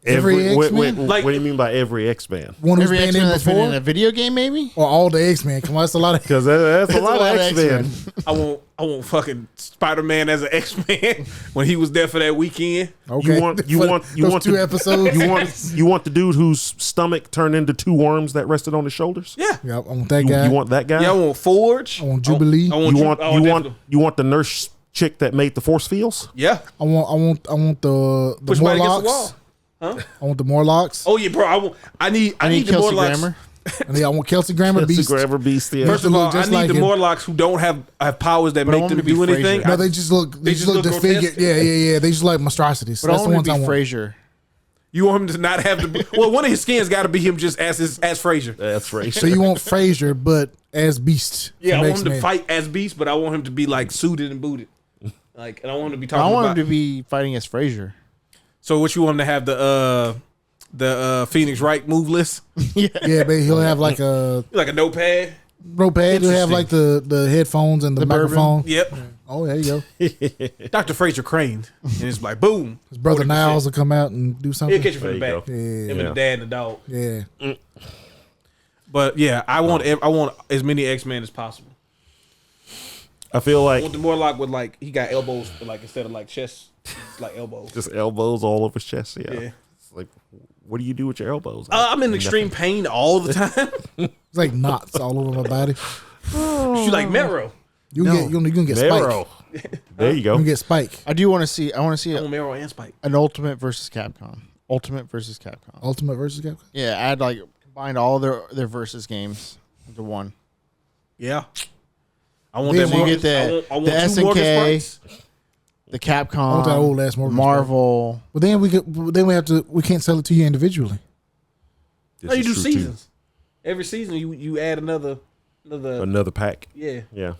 Every what, X-Men? what- Like- what do you mean by every X-Man? One who's Every been X-Men in that's been in before, a video game, maybe. or all the X-Men. Come on, that's a lot of. Because that's a lot of X-Men. I want fucking Spider-Man as an X-Man when he was there for that weekend. Okay, You want those two the, episodes. you want the dude whose stomach turned into two worms that rested on his shoulders. Yeah. Yep, I want that guy. You want that guy? Yeah, I want Forge. I want Jubilee. I want you Ju- want I you definitely- want the nurse chick that made the force fields? Yeah. I want the Push somebody against the Morlocks. wall. I want the Morlocks. Oh yeah, bro. I need I need the Kelsey Morlocks. Grammer. And then I want Kelsey Grammer It's Beast. the grabber beast. Yeah. First to of all, look I just need like the him. Morlocks who don't have powers that But I make want them him to be do anything. Frasier. No, they just look disfigured. grotesque. Yeah. They just like monstrosities. But I That's the want ones him I to be want. Frasier. You want him to not have the well, one of his skins got to be him just as Frasier. That's right. So you want Frasier, but as Beast. Yeah, I from want him to X-Men. fight as Beast, but I want him to be like suited and booted. Like, and I want him to be I talking want about. him to be fighting as Frasier. So what you want him to have the Phoenix Wright move list, Yeah, but he'll have like a like a notepad. rope pad. He'll have like the headphones and the bourbon. microphone. Yep. Oh, there you go. Dr. Fraser Crane, and it's like boom. His brother 40%. Niles will come out and do He'll something. catch you from the There you back. go. Him and Yeah, the dad and the dog. yeah. But yeah, I want as many X-Men as possible. I feel I like want the Morlock with like he got elbows like instead of like chest, it's like elbows. just elbows all over his chest. Yeah. Yeah. It's like, what do you do with your elbows? I'm in extreme pain all the time. It's like knots all over my body. She like Marrow. You can get Marrow. Spike. There you You go. can get Spike. I do want to see. I want to see I want Marrow and Spike. an Ultimate versus Capcom. Ultimate versus Capcom. Ultimate versus Capcom. Yeah, add like combine all their versus games into one. Yeah. I want Then that. you Morgan- get the- I want the two Morgan SNK. Sprites. The Capcom. I want that old ass Morgan Marvel. But then we can't sell it to you individually. No, you This do is true, too. seasons. Every season you add another. Another pack. Yeah. Yeah.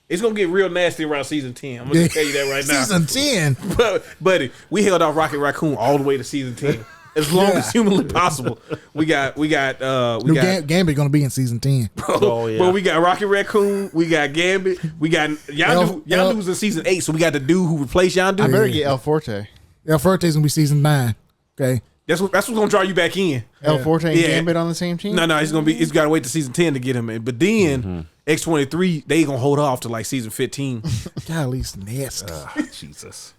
It's gonna get real nasty around season 10. I'm gonna just tell you that right now. Season 10. But, buddy, we held off Rocket Raccoon all the way to season 10. As long as humanly possible. We got Gambit gonna be in season 10. Oh, yeah. But we got Rocket Raccoon, we got Gambit, we got Yondu was in season 8, so we got the dude who replaced Yondu. I better get El Forte. El Fuerte's gonna be season 9. Okay. That's what's gonna draw you back in. El Forte and Yeah. Gambit on the same team. No, he's gotta wait to season 10 to get him in. But then X-23, they gonna hold off to like season 15. Golly, it's nasty. Jesus.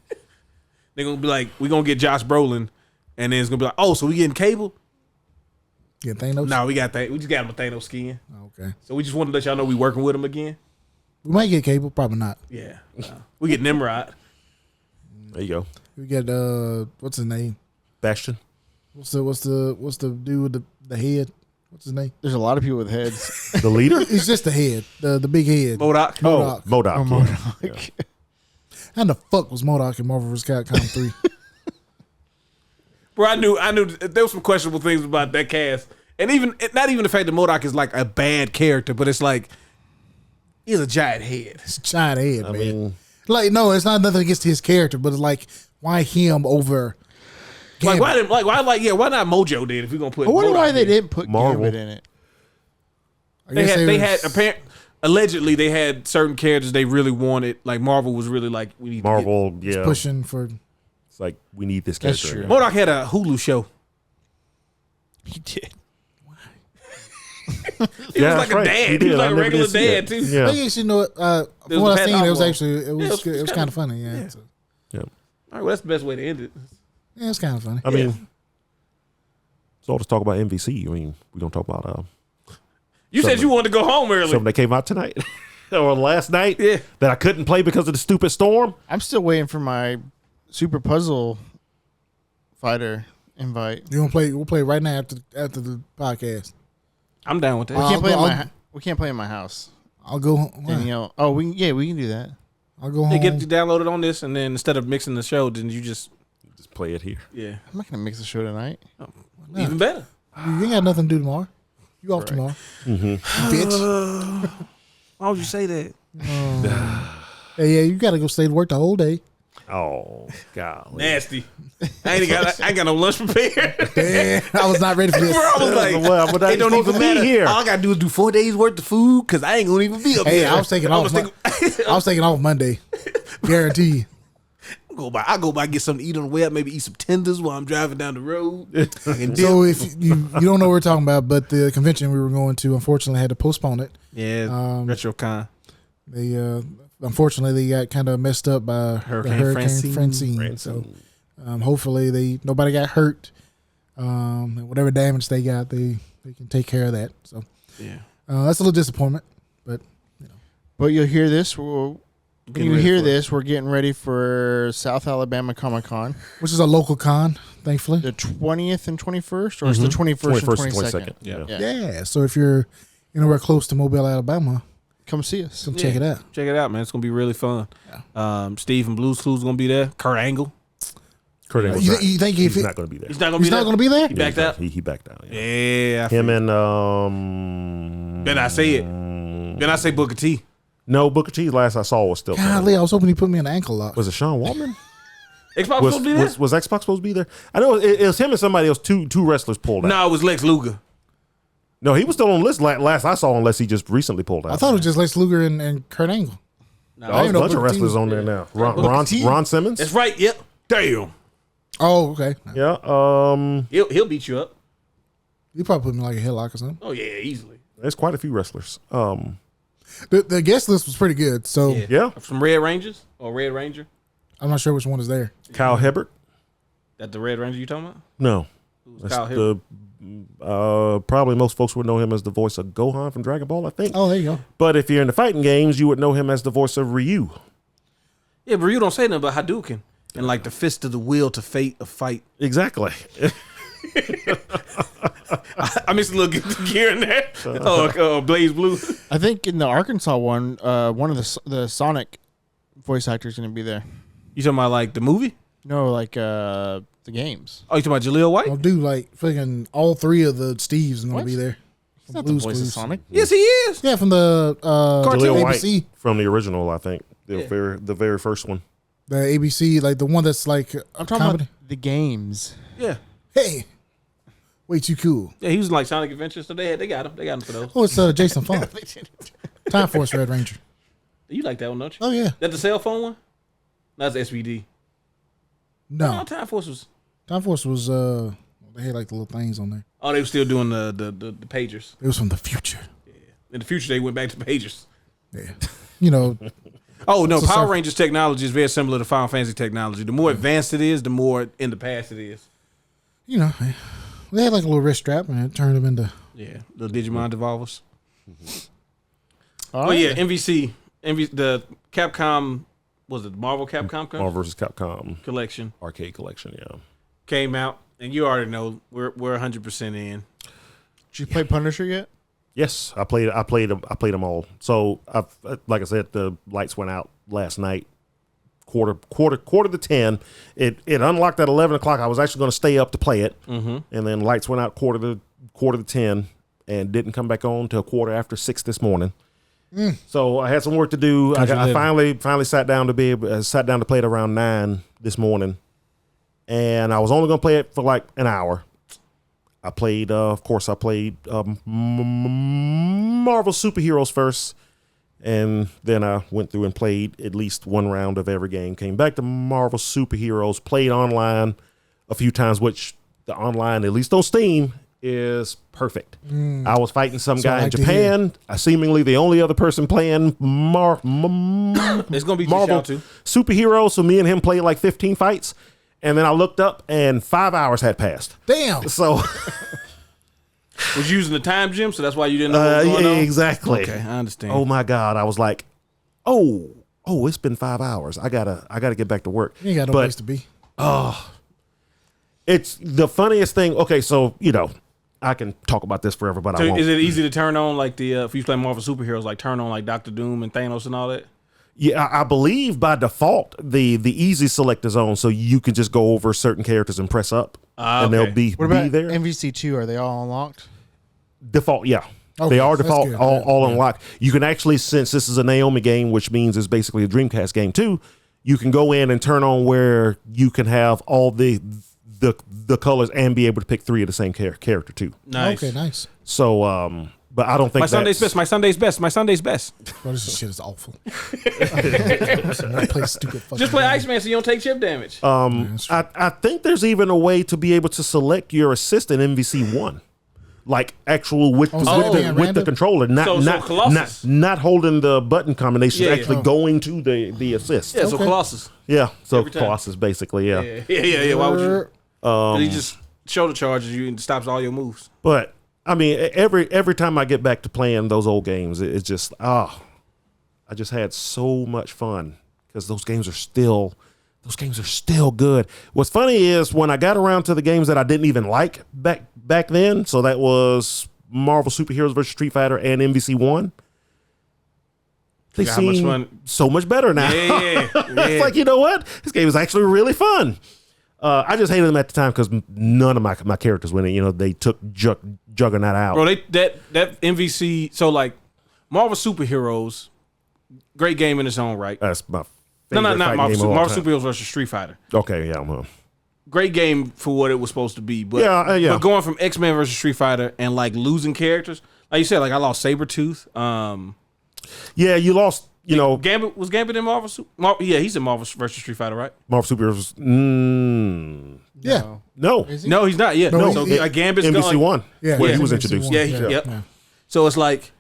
They're gonna be like, we gonna get Josh Brolin, and then it's gonna be like, oh, so we getting Cable? Yeah, Thanos. No, we just got him a Thanos skin. Okay. So we just want to let y'all know we working with him again. We might get Cable, probably not. Yeah. We get Nimrod. There you go. We get what's his name? Bastion. What's the dude with the head? What's his name? There's a lot of people with heads. The leader? He's just the head, the big head. MODOK. Oh, MODOK. Yeah. How the fuck was MODOK in Marvel vs. Capcom 3? Bro, I knew there was some questionable things about that cast, and even not even the fact that MODOK is like a bad character, but it's like he's a giant head. It's a giant head, I man. mean, Like, no, it's not nothing against his character, but it's like, why him over? Like Gambit? why not Mojo then if we're gonna put? I wonder MODOK why they in? didn't put Marvel. Gambit in it. I They guess had allegedly they had certain characters they really wanted. Like Marvel was really like we need Marvel, was yeah. pushing for. It's like, we need this That's character. true. in there. MODOK had a Hulu show. He did. He was like a dad. He was like a regular dad too. Yeah. I actually know It was from what the I Pat seen, it was Oswalt. actually it was it was kind of funny. Yeah, yeah. So, Yeah. All right, well that's the best way to end it. yeah, it's kind of funny. I mean, so let's talk about MVC. I mean, we don't talk about You said you wanted to go home early. something that came out tonight or last night Yeah. that I couldn't play because of the stupid storm. I'm still waiting for my Super Puzzle Fighter invite. You want to play? We'll play right now after the podcast. I'm down with that. We can't play in I'll- my. We can't play in my house. I'll go. Why? Danielle. Oh, we can do that. I'll go home. They get you downloaded on this, and then instead of mixing the show, then you just Just play it here. yeah, I'm not gonna mix the show tonight. even better. You ain't got nothing to do tomorrow. You off tomorrow, bitch? Why would you say that? Hey, yeah, you got to go stay to work the whole day. Oh, golly. Nasty. I ain't got no lunch prepared. Damn, I was not ready for this. Bro, I was like, Well, but it don't supposed even to be matter. here. All I gotta do is do 4 days worth of food because I ain't gonna even be up Hey, there. I was taking off. I was taking off Monday. Guarantee. I go by get something to eat on the way up. Maybe eat some tenders while I'm driving down the road. And So if you don't know what we're talking about, but the convention we were going to unfortunately had to postpone it. yeah, RetroCon. They unfortunately they got kind of messed up by Hurricane Hurricane Francine. Francine. So hopefully nobody got hurt. And whatever damage they got, they can take care of that. So Yeah. that's a little disappointment, but But you'll hear this. When Getting you ready hear for it. this, we're getting ready for South Alabama Comic Con, which is a local con, thankfully. the 20th and 21st, or it's the 21st, and 22nd. Yeah. Yeah. Yeah. So if you're anywhere close to Mobile, Alabama, Come see us. come check it out. Check it out, man. It's gonna be really fun. Steve from Blue's Clues gonna be there. Kurt Angle. Kurt Angle's You, not, you think he's if not going to be there. He's not gonna he's be not there. going to be there? He backed out. He backed out. Yeah. Yeah. Him and Then I say it. Then I say Booker T. No, Booker T's last I saw was still. Golly, I was hoping he put me in an ankle lock. Was it Sean Waltman? Xbox was, supposed to be there? was Xbox supposed to be there? I know it was him and somebody else. Two wrestlers pulled out. No, it was Lex Luger. No, he was still on the list last I saw, unless he just recently pulled out. I thought it was just Lex Luger and Kurt Angle. No, Oh, there's a didn't know bunch of Booker T wrestlers was- on there now. Booker T. Ron Simmons. That's right. Yep. Damn. Oh, okay. Yeah. He'll beat you up. You probably put me in like a headlock or something. Oh yeah, easily. There's quite a few wrestlers. The guest list was pretty good, so Yeah. From Red Rangers or Red Ranger. I'm not sure which one is there. Kyle Hibbert. That the Red Ranger you talking about? No. Who's That's Kyle Hill? probably most folks would know him as the voice of Gohan from Dragon Ball, I think. Oh, there you go. But if you're in the fighting games, you would know him as the voice of Ryu. Yeah, but you don't say nothing about Hadouken and like the fist of the will to fate a fight. Exactly. I missed a little gear in there. Blaze Blue. I think in the Arkansas one, one of the Sonic voice actors going to be there. You talking about like the movie? No, like the games. Oh, you talking about Jaleel White? I'll do like freaking all three of the Steves are going What? to be there. He's not the Blue's voice of Clues. Sonic. Yes, he is. Yeah, from the Jaleel ABC. White from the original, I think. The Yeah. very first one. The ABC, like the one that's like I'm talking comedy. about the games. Yeah. Hey, way too cool. Yeah, he was in, like Sonic Adventures, so they got him. They got him for those. Oh, it's Jason Funk. Time Force Red Ranger. You like that one, don't you? Oh yeah. That the cell phone one? That's SVD. No, Oh, Time Force was. Time Force was they had like the little things on there. Oh, they were still doing the pagers. It was from the future. In the future, they went back to pagers. Yeah, you know. Oh no, So Power some- Rangers technology is very similar to Final Fantasy technology. The more advanced it is, the more in the past it is. You know, they had like a little wrist strap and it turned them into. Yeah, the Digimon Devolvers. Oh, Oh yeah, MVC, the Capcom, was it Marvel Capcom Marvel vs. Capcom collection? arcade collection, yeah. came out, and you already know we're 100% in. Did you play Punisher yet? Yes, I played them all. So like I said, the lights went out last night. Quarter to 10. It unlocked at 11 o'clock. I was actually going to stay up to play it, and then lights went out quarter to 10, and didn't come back on till 6:15 this morning. So I had some work to do. I finally sat down to play it around 9 this morning, and I was only going to play it for like an hour. I played, Marvel Superheroes first, and then I went through and played at least one round of every game. Came back to Marvel Superheroes, played online a few times, which the online, at least on Steam, is perfect. I was fighting some guy in Japan. Seemingly the only other person playing It's gonna be Marvel too. Superheroes. So me and him played like 15 fights, and then I looked up and 5 hours had passed. Damn. So Was you using the time gem, so that's why you didn't know what was going on? exactly. Okay, I understand. Oh my God, I was like, oh, it's been 5 hours. I gotta get back to work. You ain't got no place to be. It's the funniest thing. Okay, so I can talk about this forever, but I So won't. is it easy to turn on like if you play Marvel Superheroes, like turn on like Doctor Doom and Thanos and all that? Yeah, I believe by default the easy select is on, so you can just go over certain characters and press up, and they'll be What about there. MVC2? Are they all unlocked? Default, yeah. Okay, they are that's default, good. all unlocked. You can actually, since this is a Naomi game, which means it's basically a Dreamcast game too, you can go in and turn on where you can have all the colors and be able to pick 3 of the same character too. Nice. Okay, nice. So, but I don't think My Sunday's best. My Sunday's best. My Sunday's best. Bro, this shit is awful. I play stupid fucking Just play game. Iceman so you don't take chip damage. I think there's even a way to be able to select your assist in MVC1. Like actual with the random? controller, So Colossus. not holding the button combination, Yeah, actually yeah. going to the assist. Yeah, so Okay. Colossus. Yeah, so Every time. Colossus basically, yeah. Yeah. Why would you? 'Cause he just shoulder charges you and stops all your moves. But I mean, every time I get back to playing those old games, it's just I just had so much fun because those games are still good. What's funny is when I got around to the games that I didn't even like back then, so that was Marvel Superheroes vs. Street Fighter and MVC1. They How much seem fun- so much better now. Yeah. It's like, you know what? This game is actually really fun. I just hated them at the time because none of my characters went in. They took Juggernaut out. Bro, that MVC. So like Marvel Superheroes, great game in its own right. That's my No, favorite not fighting Marvel. game of all Marvel time. Superheroes versus Street Fighter. Okay, yeah. Great game for what it was supposed to be. But Yeah. But going from X-Men versus Street Fighter and like losing characters, like you said, like I lost Sabretooth. Yeah, you lost, Gambit was Gambit in Marvel. Yeah, he's in Marvel versus Street Fighter, right? Marvel Superheroes. Yeah. No. Is he? No, he's not yet. No, No, he- so he- Gambit's NBC gone. One. Yeah. Where yeah, he was NBC introduced. one. Yeah, Yeah. yep. Yeah. So it's like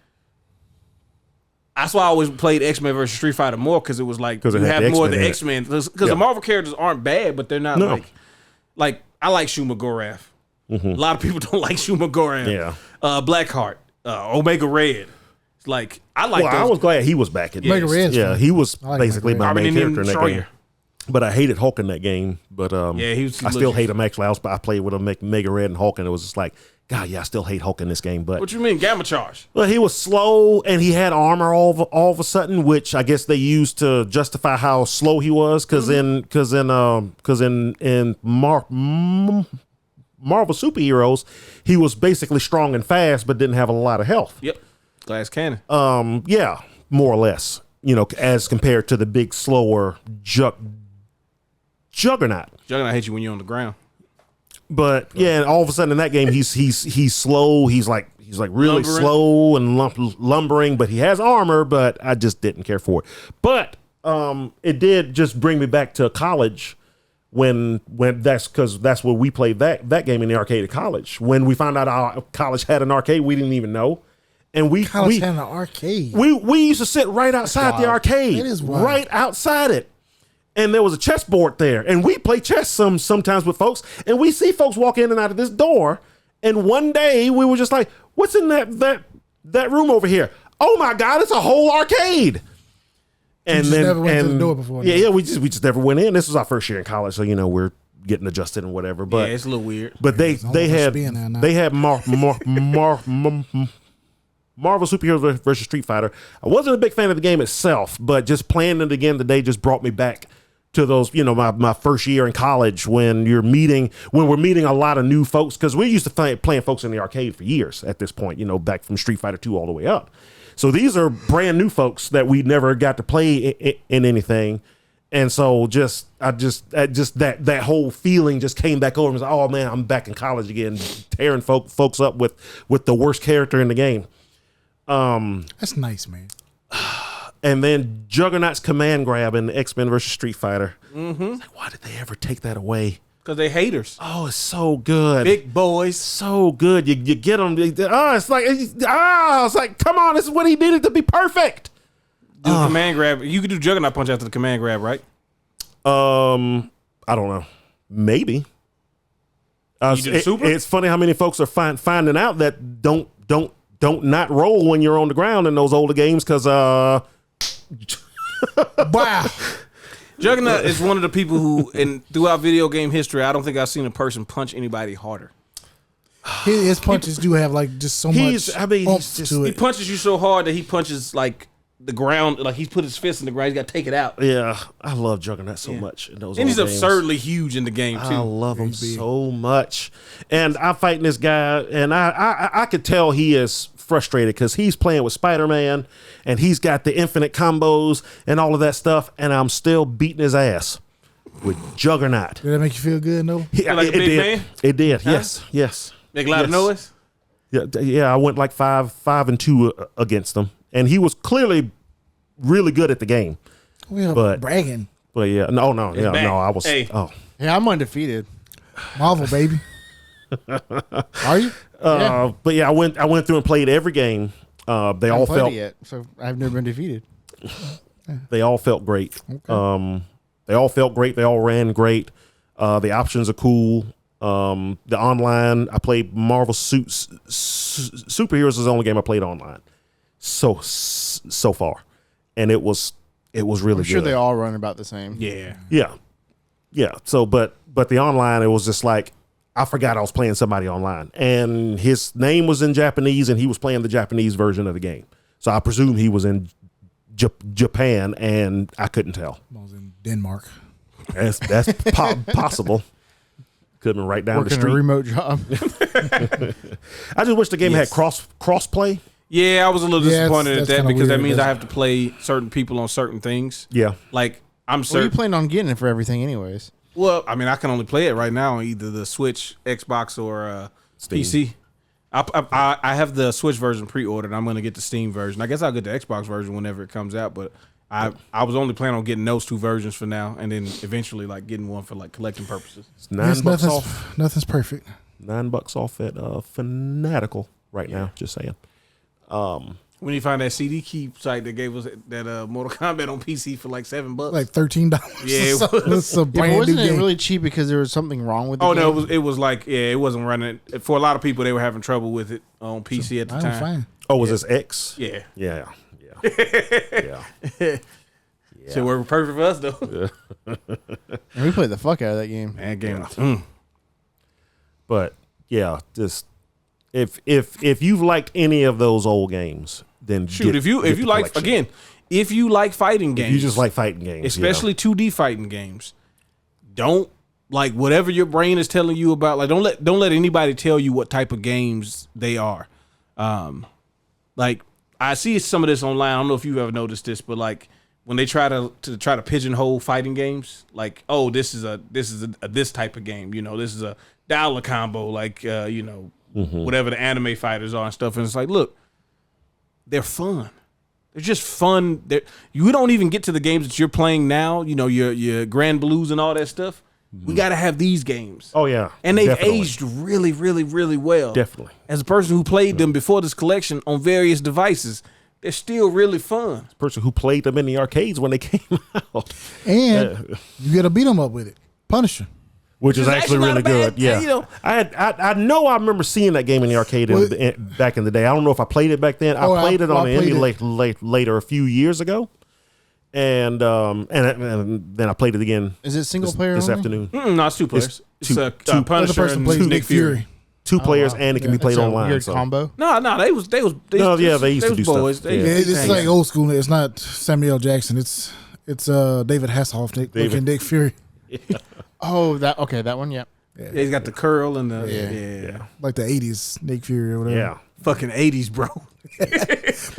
that's why I always played X-Men versus Street Fighter more because it was like 'Cause it you had have the more of the X-Men in X-Men because the Marvel characters aren't bad, but they're not No. like I like Shuma Gorath. A lot of people don't like Shuma Gorath. Yeah. Blackheart, Omega Red. It's like I like Well, I those. was glad he was back in Yeah, Omega Red's Yeah, fun. he was I like basically Omega my Red. main character in that Destroyer. game. But I hated Hulk in that game. But Yeah, he was I still legit. hate him actually. I played with him, Mega Red and Hulk, and it was just like, God, yeah, I still hate Hulk in this game. But What you mean, Gamma Charge? well, he was slow and he had armor all of a sudden, which I guess they used to justify how slow he was. Because in Marvel Superheroes, he was basically strong and fast, but didn't have a lot of health. Yep, glass cannon. Yeah, more or less. As compared to the big, slower Juggernaut. Juggernaut hit you when you're on the ground. But yeah, all of a sudden in that game, he's slow. He's like really Lumbering. slow and lumbering, but he has armor. But I just didn't care for it. But it did just bring me back to college when that's where we played that game in the arcade at college. When we found out our college had an arcade, we didn't even know, and we College had an arcade. we used to sit right outside the wild. arcade, That is wild. right outside it. And there was a chessboard there, and we play chess sometimes with folks, and we see folks walk in and out of this door. And one day we were just like, "What's in that room over here? Oh my God, it's a whole arcade!" And just never went to the door before Yeah, then. yeah, we just never went in. This was our first year in college, so we're getting adjusted and whatever. But yeah, it's a little weird. But they almost had spin there now. they had Marvel Superheroes versus Street Fighter. I wasn't a big fan of the game itself, but just playing it again today just brought me back to those, my first year in college when we're meeting a lot of new folks, because we used to playing folks in the arcade for years at this point, back from Street Fighter 2 all the way up. So these are brand new folks that we never got to play in anything. And so that whole feeling just came back over and was like, oh man, I'm back in college again, tearing folks up with the worst character in the game. That's nice, man. And then Juggernaut's command grab in X-Men versus Street Fighter. Mm-hmm. Like, why did they ever take that away? Because they haters. Oh, it's so good. Big boys. So good. You get them. It's like, come on, this is what he needed to be perfect. Do a command grab. You could do Juggernaut punch after the command grab, right? I don't know. Maybe. You do the super? It's funny how many folks are finding out that don't not roll when you're on the ground in those older games, because Wow. Juggernaut is one of the people who, throughout video game history, I don't think I've seen a person punch anybody harder. His punches do have like just so much. He punches you so hard that he punches like the ground, like he's put his fist in the ground. He's got to take it out. Yeah, I love Juggernaut so much in those. And he's old games. absurdly huge in the game too. I love him so much. And I'm fighting this guy, and I could tell he is frustrated because he's playing with Spider-Man, and he's got the infinite combos and all of that stuff, and I'm still beating his ass with Juggernaut. Did that make you feel good, no? Yeah, like a big did. man? It did. Huh? Yes. Make a lot of noise. Yeah. I went like 5-2 against him, and he was clearly really good at the game. But bragging. But yeah, no, I was. Hey. Oh, Yeah, I'm undefeated. Marvel, baby. Are you? Yeah. But yeah, I went through and played every game. They all felt yet, so I've never been defeated. They all felt great. Okay. They all felt great. They all ran great. The options are cool. The online, I played Marvel Superheroes is the only game I played online so far, and it was really I'm sure good. they all run about the same. Yeah. So, but the online, it was just like I forgot I was playing somebody online, and his name was in Japanese, and he was playing the Japanese version of the game. So I presume he was in Japan, and I couldn't tell. I was in Denmark. That's possible. Could have been right down Working the street. a remote job. I just wish the game had cross play. Yeah, I was a little disappointed at that's that, because that weird, means I isn't have to play certain people on certain things. Yeah. Like I'm Well, you certain. plan on getting it for everything anyways. Well, I mean, I can only play it right now on either the Switch, Xbox, or PC. I have the Switch version pre-ordered. I'm going to get the Steam version. I guess I'll get the Xbox version whenever it comes out. But I was only planning on getting those two versions for now, and then eventually like getting one for like collecting purposes. It's $9 off. Nothing's perfect. $9 off at Fanatical right now. Just saying. When you find that CD Keep site that gave us that Mortal Kombat on PC for like $7, Like $13. Yeah, it It's a brand new Wasn't it game. really cheap because there was something wrong with the game? no, it was like it wasn't running for a lot of people. They were having trouble with it on PC at the I'm time. fine. Oh, was this X? Yeah, Yeah. so it worked perfect for us though. And we played the fuck out of that game. Man, game. But yeah, just if you've liked any of those old games, then Shoot, if you like collection. if you like fighting games, If you just like fighting games, especially 2D fighting games, don't like whatever your brain is telling you about. Like don't let anybody tell you what type of games they are. Like I see some of this online. I don't know if you've ever noticed this, but like when they try to pigeonhole fighting games, like this is a this type of game. This is a dollar combo, like whatever the anime fighters are and stuff. And it's like, look, they're fun. They're just fun. You don't even get to the games that you're playing now. Your Grand Blues and all that stuff. We got to have these games. Oh yeah, And they've definitely. aged really, really, really well. Definitely. As a person who played them before this collection on various devices, they're still really fun. Person who played them in the arcades when they came out, And you get to beat them up with it. Punisher. which is actually not really a bad- good. Yeah, I know I remember seeing that game in the arcade back in the day. I don't know if I played it back then. I played it on the emulator later a few years ago, and then I played it again. Is it single player this only? afternoon? No, it's 2 players. It's It's two- a two- Punisher Other person and plays Nick Fury. 2 players, wow. and it can be That's played a online. weird so. combo. No, they was No, yeah, they used to was do stuff. boys. They Yeah. Yeah, used to it's hang like out. old school. It's not Samuel Jackson. It's David Hasselhoff, Nick Fury. Oh, that one. Yeah. Yeah, he's got the curl and the Yeah. Like the 80s Nick Fury or whatever. Yeah. fucking 80s, bro. But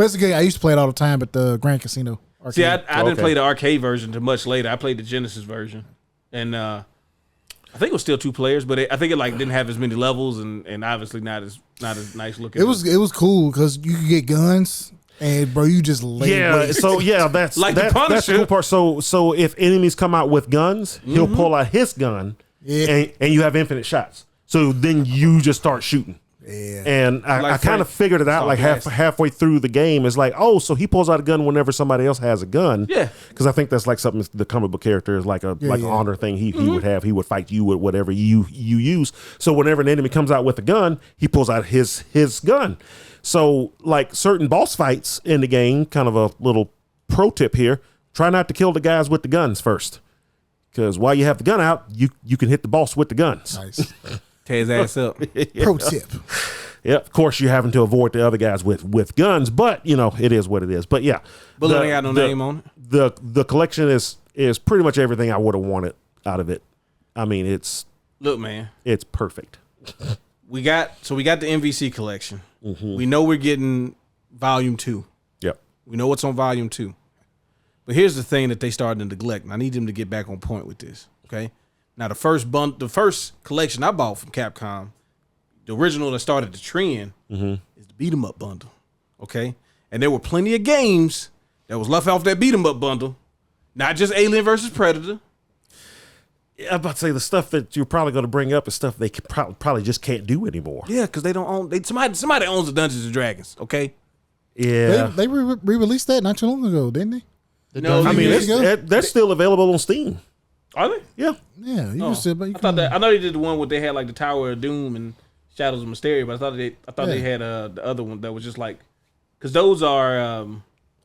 it's a game I used to play it all the time at the Grand Casino arcade. See, I didn't Okay. play the arcade version until much later. I played the Genesis version, and I think it was still 2 players, but I think it like didn't have as many levels and obviously not as nice looking. It was cool because you could get guns and bro, you just lay waste. So yeah, that's Like the that's the Punisher. cool part. So if enemies come out with guns, he'll pull out his gun, Yeah. and you have infinite shots. So then you just start shooting. Yeah. And I Like kind of Frank- figured it out Oh, like yes. halfway through the game. It's like, oh, so he pulls out a gun whenever somebody else has a gun. Yeah. Because I think that's like something the comic book character is like an Yeah. honor thing he would have. He would fight you with whatever you use. So whenever an enemy comes out with a gun, he pulls out his gun. So like certain boss fights in the game, kind of a little pro tip here, try not to kill the guys with the guns first. Because while you have the gun out, you can hit the boss with the guns. Nice. tear his ass up. Pro tip. Yeah, of course you're having to avoid the other guys with guns, but you know it is what it is. But yeah, Bullet ain't got no name on it. The collection is pretty much everything I would have wanted out of it. I mean, it's Look, man, perfect. we got the MVC collection. We know we're getting volume 2. Yep. We know what's on volume 2. But here's the thing that they started to neglect, and I need them to get back on point with this. Okay. Now the first collection I bought from Capcom, the original that started the trend, is the beat 'em up bundle. Okay. And there were plenty of games that was left off that beat 'em up bundle. Not just Alien versus Predator. Yeah, I'm about to say the stuff that you're probably going to bring up is stuff they could probably just can't do anymore. Yeah, because they don't own. Somebody owns the Dungeons and Dragons. Okay. Yeah. They re-released that not too long ago, didn't they? No, I mean, years ago? they're still available on Steam. Are they? Yeah. Yeah, you Oh, can still, but you I thought can, that. I know they did the one where they had like the Tower of Doom and Shadows of Mysteria, but I thought they Yeah. had the other one that was just like, because those are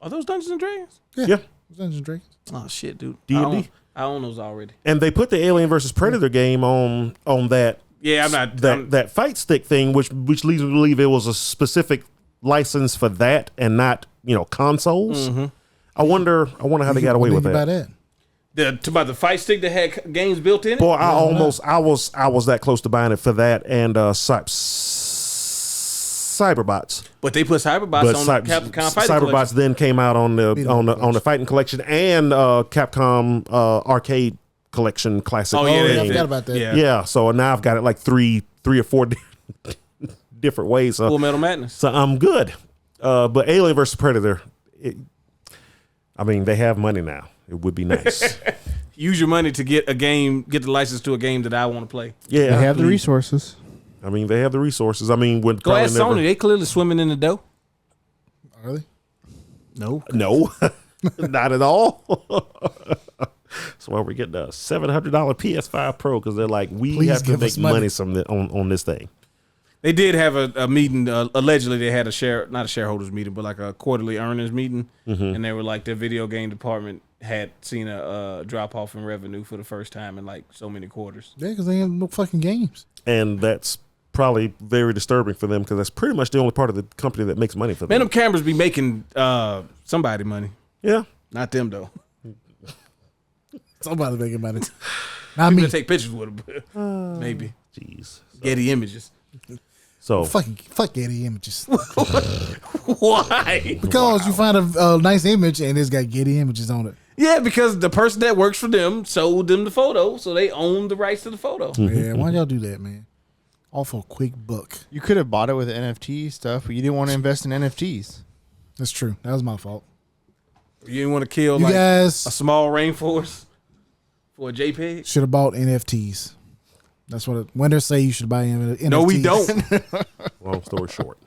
those Dungeons and Dragons? Yeah. Dungeons and Dragons. Oh shit, dude. D&D. I own those already. And they put the Alien versus Predator game on that Yeah, I'm not. that fight stick thing, which leads me to believe it was a specific license for that and not consoles. I wonder how they got away with About that. About the fight stick that had games built in it. Boy, I was that close to buying it for that and Cyberbots. But they put Cyberbots on the Capcom Fighting Cyberbots Collection. then came out on the fighting collection and Capcom arcade collection classic. Oh yeah, yeah, I they- forgot about that. Yeah, Yeah, so now I've got it like three or four different ways. Full Metal Madness. So I'm good. But Alien versus Predator, they have money now. It would be nice. Use your money to get the license to a game that I want to play. Yeah, They have the resources. they have the resources. When Go probably ask Sony. They clearly swimming in the dough. Are they? No. No, not at all. That's why we're getting a $700 PS5 Pro because they're like, we Please have to give make us money. money on this thing. They did have a meeting. Allegedly, they had not a shareholders meeting, but like a quarterly earnings meeting, and they were like, their video game department had seen a drop off in revenue for the first time in like so many quarters. Yeah, because they have no fucking games. And that's probably very disturbing for them because that's pretty much the only part of the company that makes money for Man, them. them cameras be making somebody money, Yeah. not them though. Somebody's making money. Not People me. that take pictures with them, maybe Jeez. Getty Images. So Fuck Getty Images. Why? Because you find a nice image and it's got Getty Images on it. Yeah, because the person that works for them sold them the photo, so they own the rights to the photo. Yeah, why y'all do that, man? All for a quick buck. You could have bought it with NFT stuff, but you didn't want to invest in NFTs. That's true. That was my fault. You didn't want to kill You like guys a small rainforest for a JPEG? should have bought NFTs. That's what winners say you should buy NFTs. No, we don't. long story short.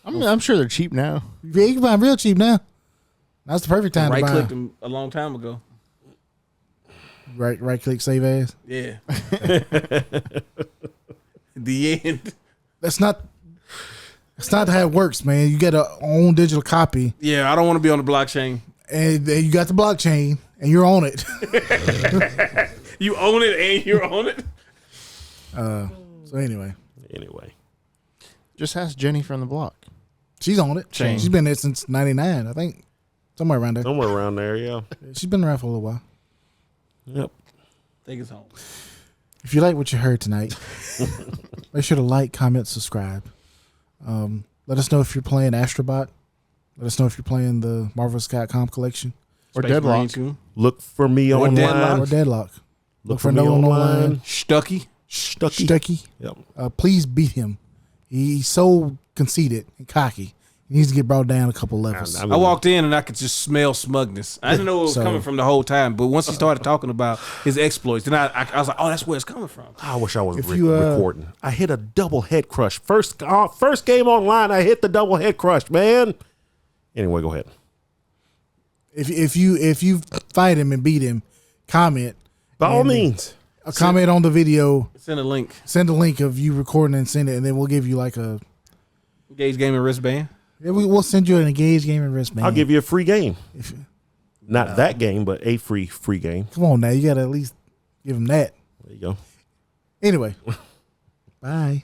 I'm sure they're cheap now. Yeah, you can buy them real cheap now. That's the perfect time Right to buy clicked them. them a long time ago. Right click, save as. Yeah. The end. That's not how it works, man. You get a own digital copy Yeah, I don't want to be on the blockchain. and then you got the blockchain, and you're on it. You own it and you're on it. So anyway, Just ask Jenny from the block. she's on it. Chain. She's been there since '99, I think, somewhere around there. Somewhere around there, yeah. She's been around for a little while. Yep. Think it's home. If you like what you heard tonight, make sure to like, comment, subscribe. Let us know if you're playing Astrobot. Let us know if you're playing the Marvel Scott Comp Collection Or Space Marine Deadlock. 2. Look for me Or online. Deadlock. or Deadlock. Look for me Nolan online. Stucky. Stucky. Stucky. Yep. Please beat him. He's so conceited and cocky. He needs to get brought down a couple levels. I walked in and I could just smell smugness. I didn't know it was So- coming from the whole time, but once he started talking about his exploits, then I was like, oh, that's where it's coming from. I wish I was If you, recording. I hit a double head crush. First game online, I hit the double head crush, man. Anyway, go ahead. If you fight him and beat him, comment. By all And means. a comment on the video. Send a link. Send a link of you recording and send it, and then we'll give you like a. Gauge Gaming wristband. We'll send you an Engaged Gaming wristband. I'll give you a free game. If, Not that game, but a free game. come on now, you gotta at least give him that. There you go. Anyway, bye.